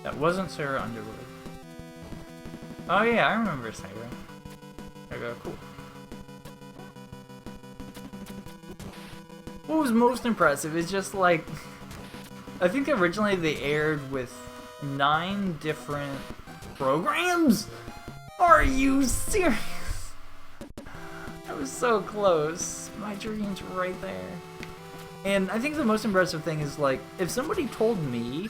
That wasn't Sarah Underwood. Oh yeah, I remember Sarah. There we go, cool. What was most impressive is just like... I think originally they aired with 9 different programs? Are you serious? I was so close. My dream's right there. And I think the most impressive thing is like, if somebody told me,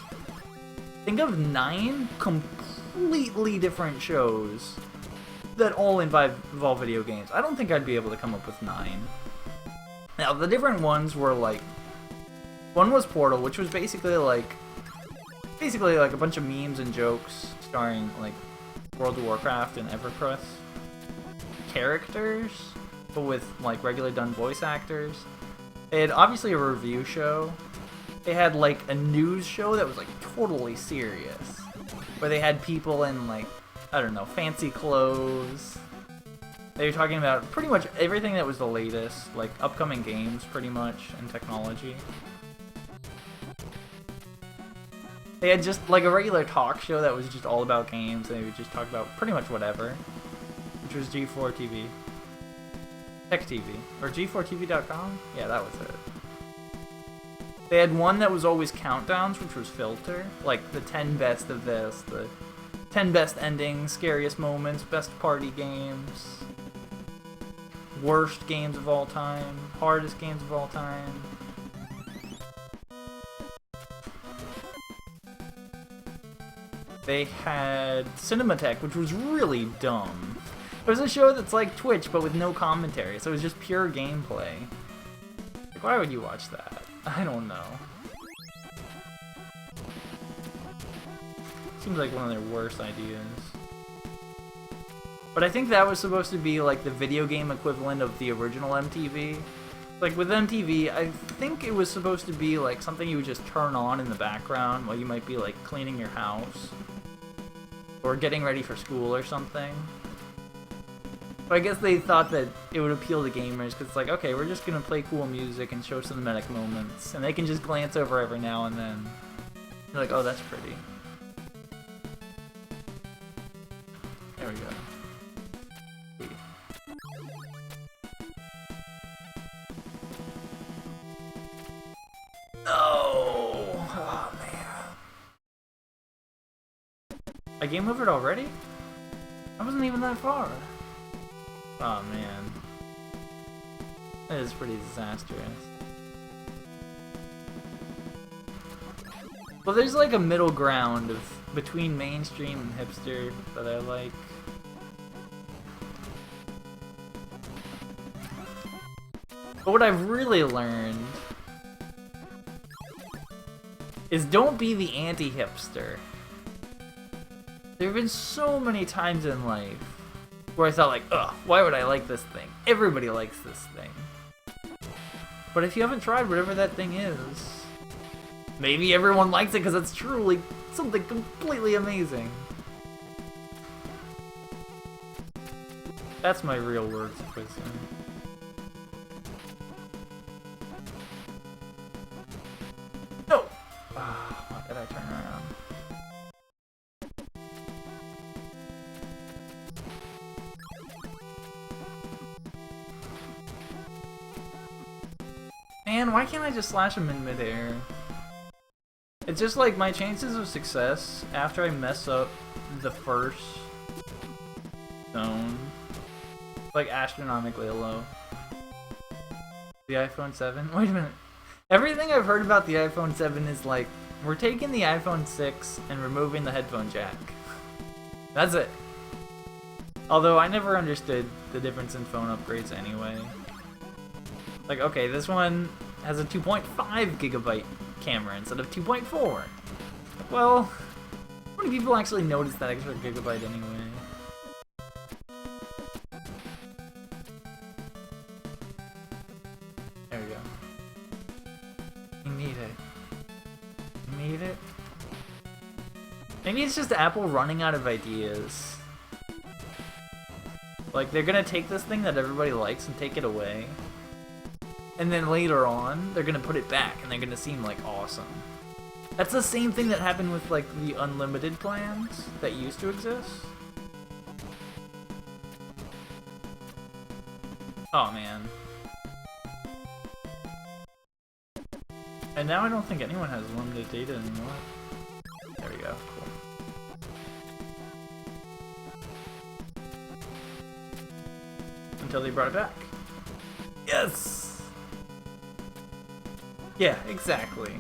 think of 9 completely different shows that all involve video games. I don't think I'd be able to come up with 9. Now, the different ones were like... One was Portal, which was basically like a bunch of memes and jokes starring like World of Warcraft and EverQuest characters, but with like regularly done voice actors. They had obviously a review show. They had like a news show that was like totally serious, where they had people in like, I don't know, fancy clothes. They were talking about pretty much everything that was the latest, like upcoming games pretty much, and technology. They had just like a regular talk show that was just all about games, and they would just talk about pretty much whatever, which was G4 TV. Tech TV. Or G4TV.com? Yeah, that was it. They had one that was always countdowns, which was Filter. Like, the 10 best of this, the 10 best endings, scariest moments, best party games, worst games of all time, hardest games of all time. They had Cinematech, which was really dumb. It was a show that's like Twitch, but with no commentary, so it was just pure gameplay. Like, why would you watch that? I don't know. Seems like one of their worst ideas. But I think that was supposed to be like the video game equivalent of the original MTV. Like with MTV, I think it was supposed to be like something you would just turn on in the background while you might be like cleaning your house or getting ready for school or something. But I guess they thought that it would appeal to gamers because it's like, okay, we're just gonna play cool music and show cinematic moments, and they can just glance over every now and then. You're like, oh, that's pretty. There we go. Oh man. I game overed already? I wasn't even that far. Oh man. That is pretty disastrous. Well, there's like a middle ground of between mainstream and hipster that I like. But what I've really learned is don't be the anti-hipster. There have been so many times in life where I thought like, ugh, why would I like this thing? Everybody likes this thing. But if you haven't tried whatever that thing is, maybe everyone likes it because it's truly something completely amazing. That's my real words of wisdom. No! Ah, why did I turn around? Man, why can't I just slash him in midair? It's just like my chances of success after I mess up the first zone, like astronomically low. The iPhone 7? Wait a minute. Everything I've heard about the iPhone 7 is like, we're taking the iPhone 6 and removing the headphone jack. That's it. Although I never understood the difference in phone upgrades anyway. Like, okay, this one has a 2.5 gigabyte camera instead of 2.4. Well, how many people actually notice that extra gigabyte anyway? There we go. You need it. You need it. Maybe it's just Apple running out of ideas. Like, they're gonna take this thing that everybody likes and take it away. And then later on, they're gonna put it back and they're gonna seem like awesome. That's the same thing that happened with like the unlimited plans that used to exist. Oh man. And now I don't think anyone has limited data anymore. There we go, cool. Until they brought it back. Yes! Yeah, exactly.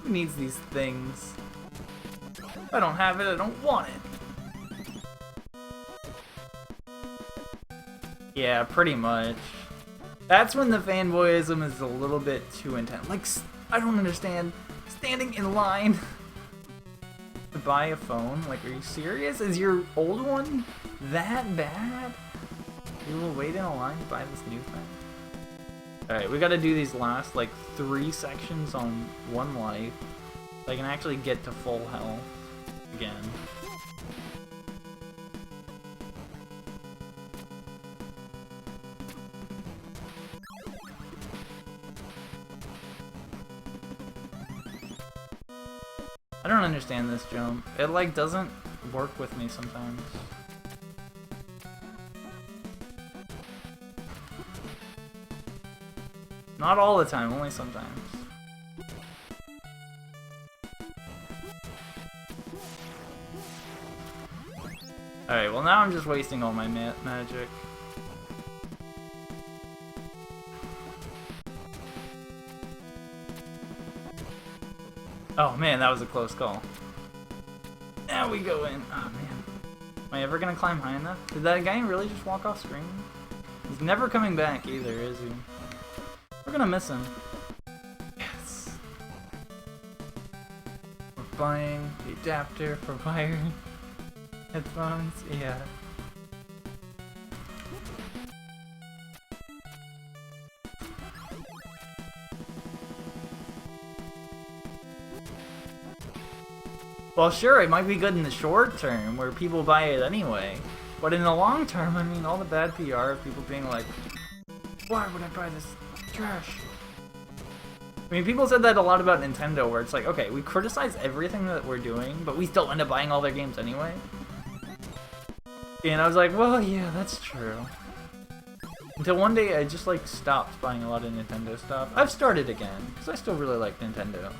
Who needs these things? If I don't have it, I don't want it. Yeah, pretty much. That's when the fanboyism is a little bit too intense. Like, I don't understand. Standing in line to buy a phone? Like, are you serious? Is your old one that bad? You will wait in a line to buy this new thing? Alright, we gotta do these last, like, 3 sections on 1 life so I can actually get to full health again. I don't understand this jump. It, like, doesn't work with me sometimes. Not all the time, only sometimes. Alright, well now I'm just wasting all my magic. Oh man, that was a close call. Now we go in. Oh man. Am I ever gonna climb high enough? Did that guy really just walk off screen? He's never coming back either, is he? We're gonna miss him. Yes. We're buying the adapter for wiring headphones. Yeah. Well, sure, it might be good in the short term where people buy it anyway. But in the long term, I mean, all the bad PR of people being like, why would I buy this trash? I mean, people said that a lot about Nintendo, where it's like, okay, we criticize everything that we're doing, but we still end up buying all their games anyway. And I was like, well, yeah, that's true. Until one day I just, like, stopped buying a lot of Nintendo stuff. I've started again, because I still really like Nintendo.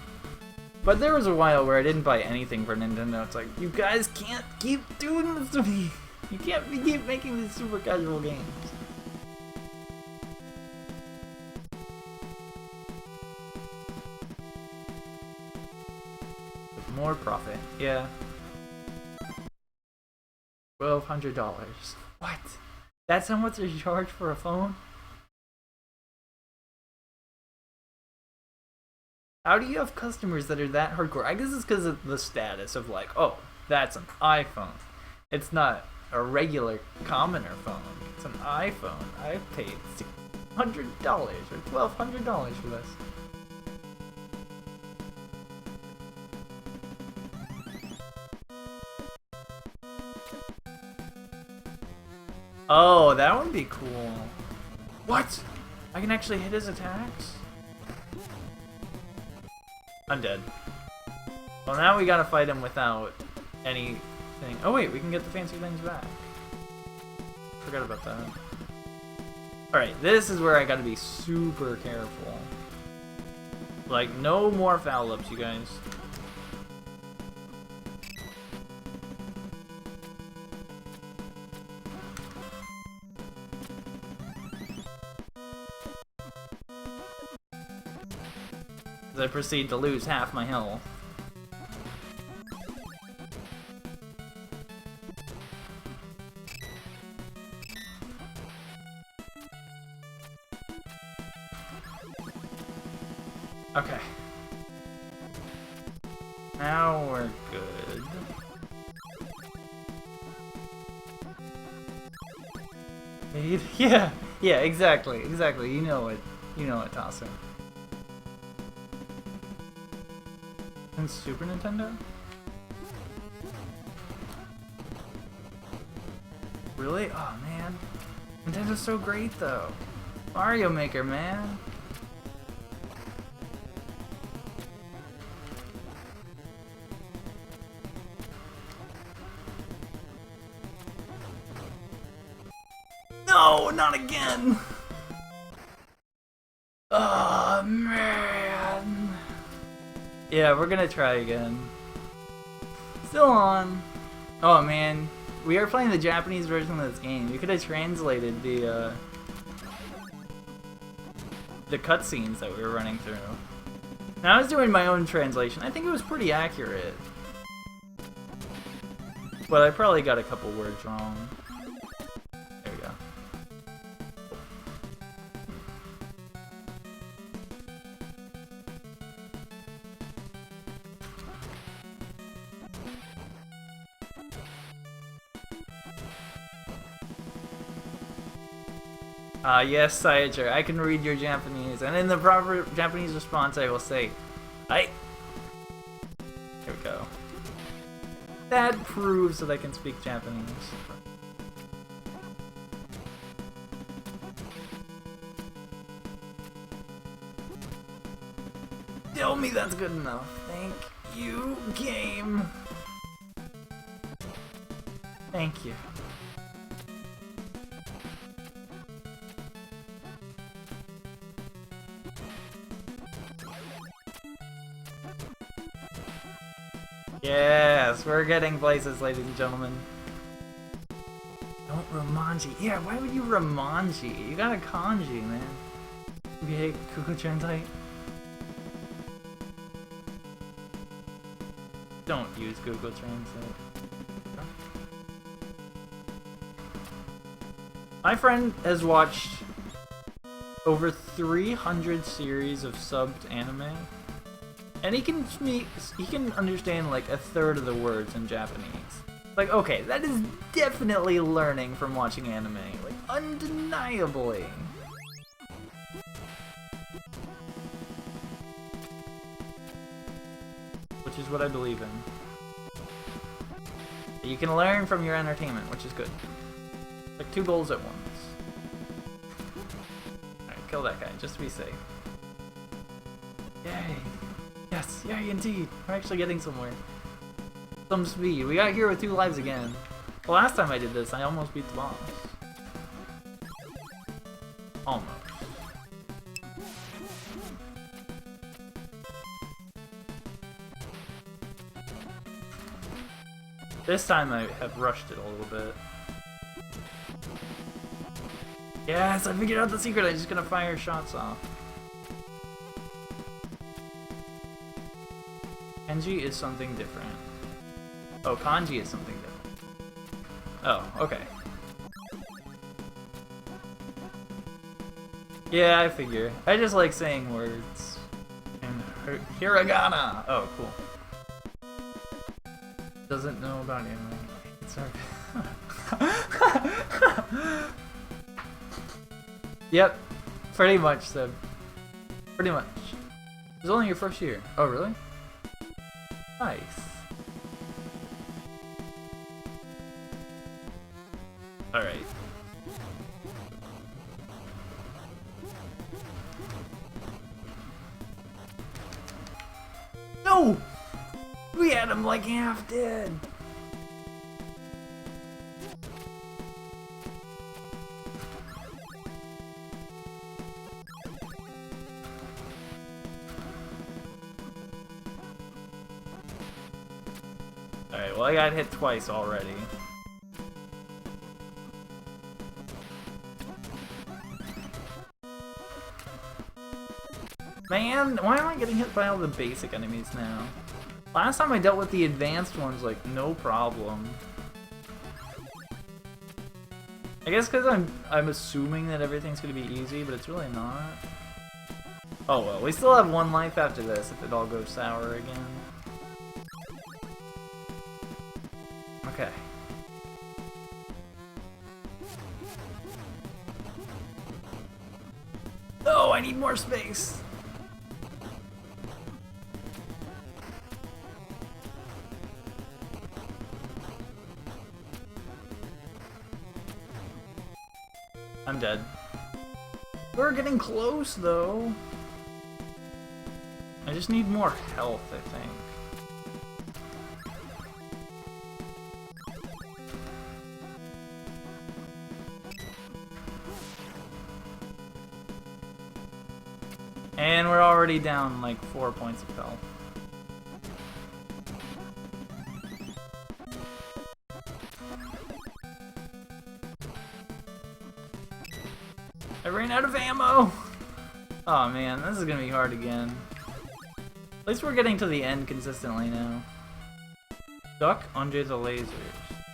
But there was a while where I didn't buy anything for Nintendo. It's like, you guys can't keep doing this to me. You can't keep making these super casual games. With more profit, yeah. $1,200. What? That's how much they charge for a phone? How do you have customers that are that hardcore? I guess it's because of the status of like, oh, that's an iPhone. It's not a regular commoner phone. It's an iPhone. I paid $600 or $1,200 for this. Oh, that would be cool. What? I can actually hit his attacks? I'm dead. Well, now we gotta fight him without anything. Oh wait, we can get the fancy things back. Forgot about that. Alright, this is where I gotta be super careful. Like, no more foul ups, you guys. As I proceed to lose half my health. Okay. Now we're good. Yeah, yeah, exactly, exactly. You know it, Tosser. And Super Nintendo? Really? Oh man, Nintendo's so great though. Mario Maker, man. No, not again! Oh, man. Yeah, we're gonna try again. Still on. Oh, man. We are playing the Japanese version of this game. You could have translated the cutscenes that we were running through. Now, I was doing my own translation. I think it was pretty accurate. But I probably got a couple words wrong. There we go. Yes, Sayager, I can read your Japanese, and in the proper Japanese response I will say, "Ai." Here we go. That proves that I can speak Japanese. Tell me that's good enough. Thank you, game. Thank you. Yes, we're getting places, ladies and gentlemen. Don't Romanji. Yeah, why would you Romanji? You got a kanji, man. You hate Google Translate? Don't use Google Translate. My friend has watched over 300 series of subbed anime. And he can understand like a third of the words in Japanese. Like, okay, that is definitely learning from watching anime. Like, undeniably. Which is what I believe in. You can learn from your entertainment, which is good. Like 2 goals at once. Alright, kill that guy, just to be safe. Yay! Yes, yay indeed! We're actually getting somewhere. Some speed. We got here with 2 lives again. The last time I did this, I almost beat the boss. Almost. This time I have rushed it a little bit. Yes, I figured out the secret. I'm just gonna fire shots off. Kanji is something different. Oh, kanji is something different. Oh, okay. Yeah, I figure. I just like saying words. And hiragana! Oh, cool. Doesn't know about anime. Sorry. Yep, pretty much so. Pretty much. It was only your first year. Oh, really? Nice. Alright. No! We had him like half dead. Alright, well I got hit twice already. Man, why am I getting hit by all the basic enemies now? Last time I dealt with the advanced ones, like, no problem. I guess because I'm assuming that everything's gonna be easy, but it's really not. Oh well, we still have 1 life after this if it all goes sour again. Okay. Oh, I need more space! I'm dead. We're getting close, though. I just need more health, I think. And we're already down like 4 points of health. I ran out of ammo! Oh man, this is gonna be hard again. At least we're getting to the end consistently now. Duck under the lasers.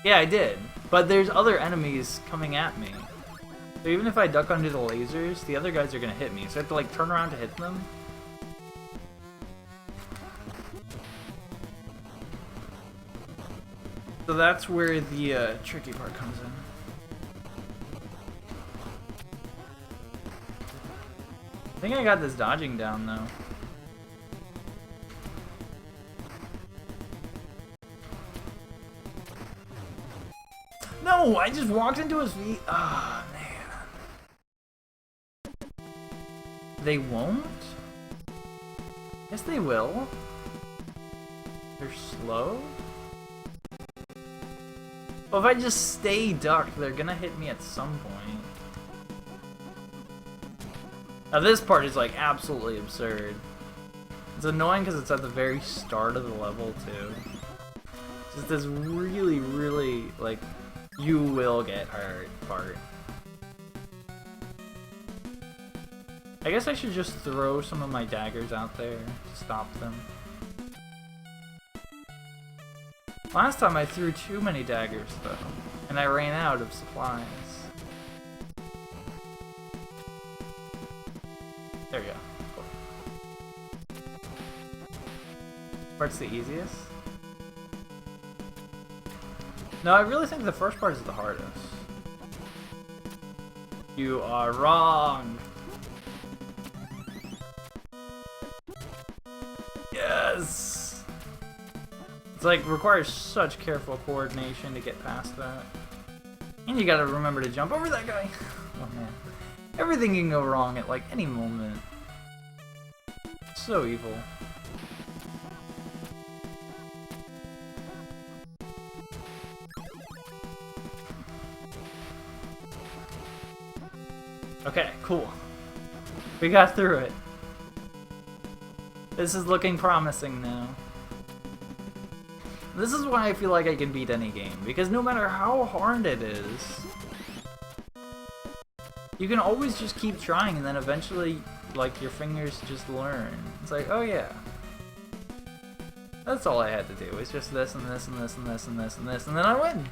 Yeah, I did. But there's other enemies coming at me. So even if I duck under the lasers, the other guys are gonna hit me. So I have to like turn around to hit them. So that's where the tricky part comes in. I think I got this dodging down though. No, I just walked into his feet. Ah, man. They won't? Yes, they will. They're slow? Well, if I just stay ducked, they're gonna hit me at some point. Now this part is like absolutely absurd. It's annoying because it's at the very start of the level too. It's just this really, really like you will get hurt part. I guess I should just throw some of my daggers out there to stop them. Last time I threw too many daggers though, and I ran out of supplies. There we go. Cool. Part's the easiest? No, I really think the first part is the hardest. You are wrong! Yes! It's like, requires such careful coordination to get past that. And you gotta remember to jump over that guy! Oh man. Everything can go wrong at like any moment. So evil. Okay, cool. We got through it. This is looking promising now. This is why I feel like I can beat any game, because no matter how hard it is, you can always just keep trying, and then eventually, like, your fingers just learn. It's like, oh yeah. That's all I had to do. It's just this and this and this and this and this and this, and then I win!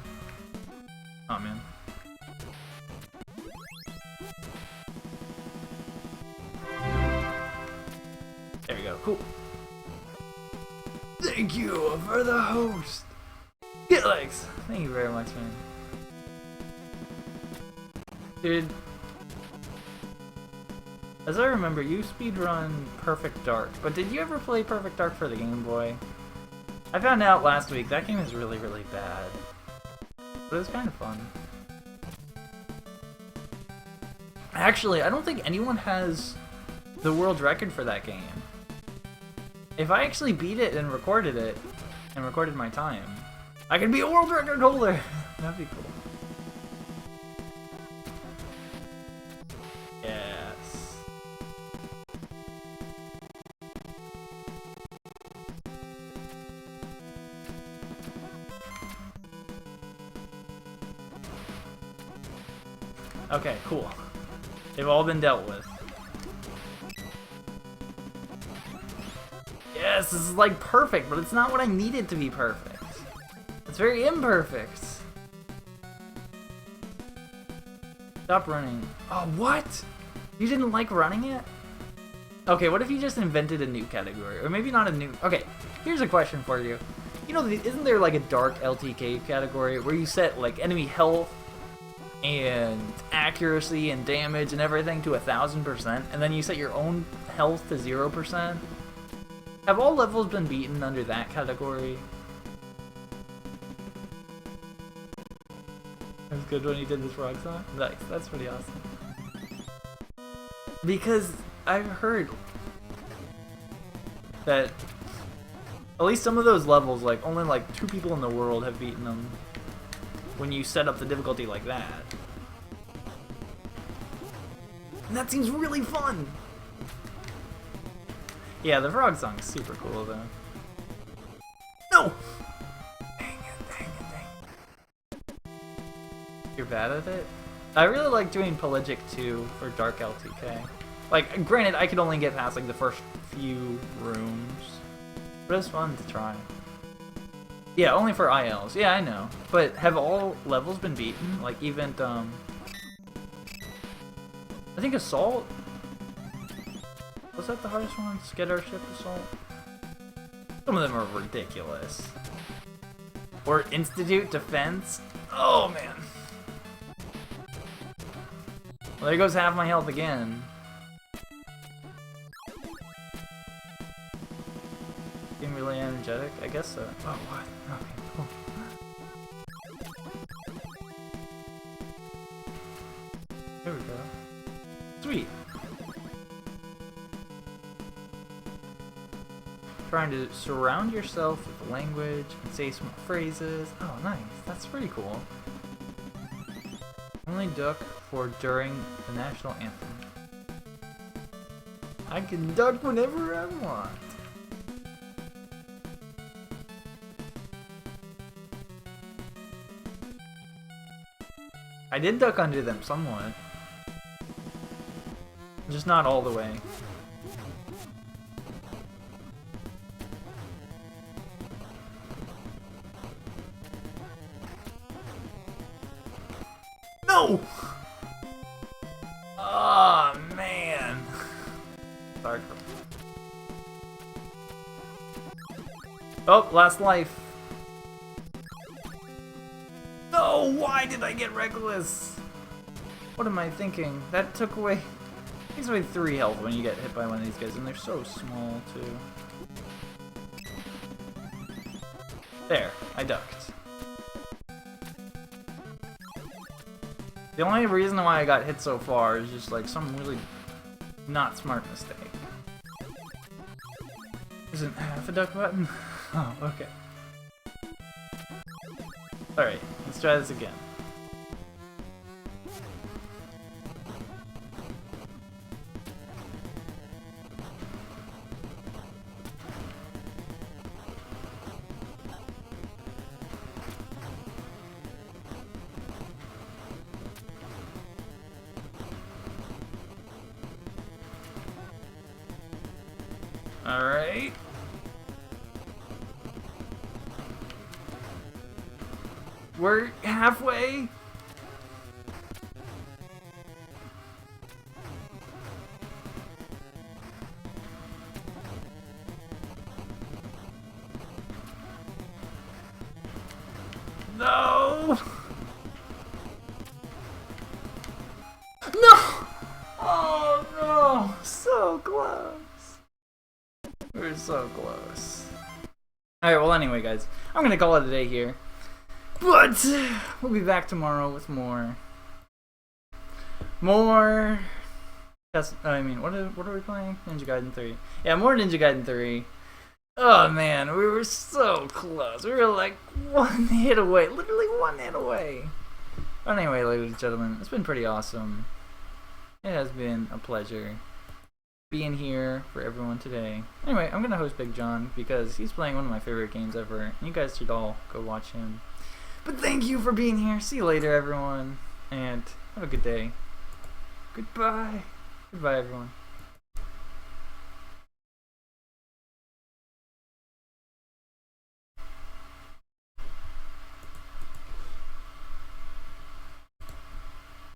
Oh man. There we go, cool. Thank you for the host! Get legs! Thank you very much, man. Dude. As I remember, you speedrun Perfect Dark, but did you ever play Perfect Dark for the Game Boy? I found out last week that game is really, really bad. But it was kind of fun. Actually, I don't think anyone has the world record for that game. If I actually beat it and recorded my time, I could be a world record holder! That'd be cool. Yes. Okay, cool. They've all been dealt with. Yes, this is like perfect, but it's not what I needed to be perfect. It's very imperfect. Stop running. Oh, what? You didn't like running it? Okay, what if you just invented a new category? Or maybe not a new... Okay, here's a question for you. You know, isn't there like a dark LTK category where you set like enemy health and accuracy and damage and everything to 1000%, and then you set your own health to 0%? Have all levels been beaten under that category? That was good when you did this frog song. Nice, that's pretty awesome. Because I've heard that at least some of those levels, like only like 2 people in the world have beaten them when you set up the difficulty like that. And that seems really fun! Yeah, the frog song is super cool though. No! Dang it. You're bad at it? I really like doing Pelagic 2 for Dark LTK. Like, granted, I could only get past like the first few rooms, but it's fun to try. Yeah, only for ILs. Yeah, I know. But have all levels been beaten? Like, even, I think Assault? Was that the hardest one? Skittership Assault? Some of them are ridiculous. Or Institute Defense? Oh, man. Well, there goes half my health again. Being really energetic? I guess so. Oh, what? Okay, cool. There we go. Sweet. Trying to surround yourself with language and say some phrases. Oh, nice. That's pretty cool. Only duck for during the national anthem. I can duck whenever I want. I did duck under them somewhat. Just not all the way. No! Oh, man. Sorry. Oh, last life. No, why did I get reckless? What am I thinking? That took away... Takes away 3 health when you get hit by one of these guys, and they're so small, too. There, I ducked. The only reason why I got hit so far is just like some really not smart mistake. Isn't half a duck button? Oh, okay. Alright, let's try this again. Alright. We're halfway. No! No! Oh no! So close. We're so close. Alright, well anyway guys, I'm gonna call it a day here. But we'll be back tomorrow with more. I mean, what are we playing? Ninja Gaiden 3. Yeah, more Ninja Gaiden 3. Oh man, we were so close. We were like 1 hit away, literally 1 hit away. But anyway, ladies and gentlemen, it's been pretty awesome. It has been a pleasure being here for everyone today. Anyway, I'm gonna host Big John because he's playing one of my favorite games ever, and you guys should all go watch him. But thank you for being here. See you later, everyone, and have a good day. Goodbye. Goodbye, everyone.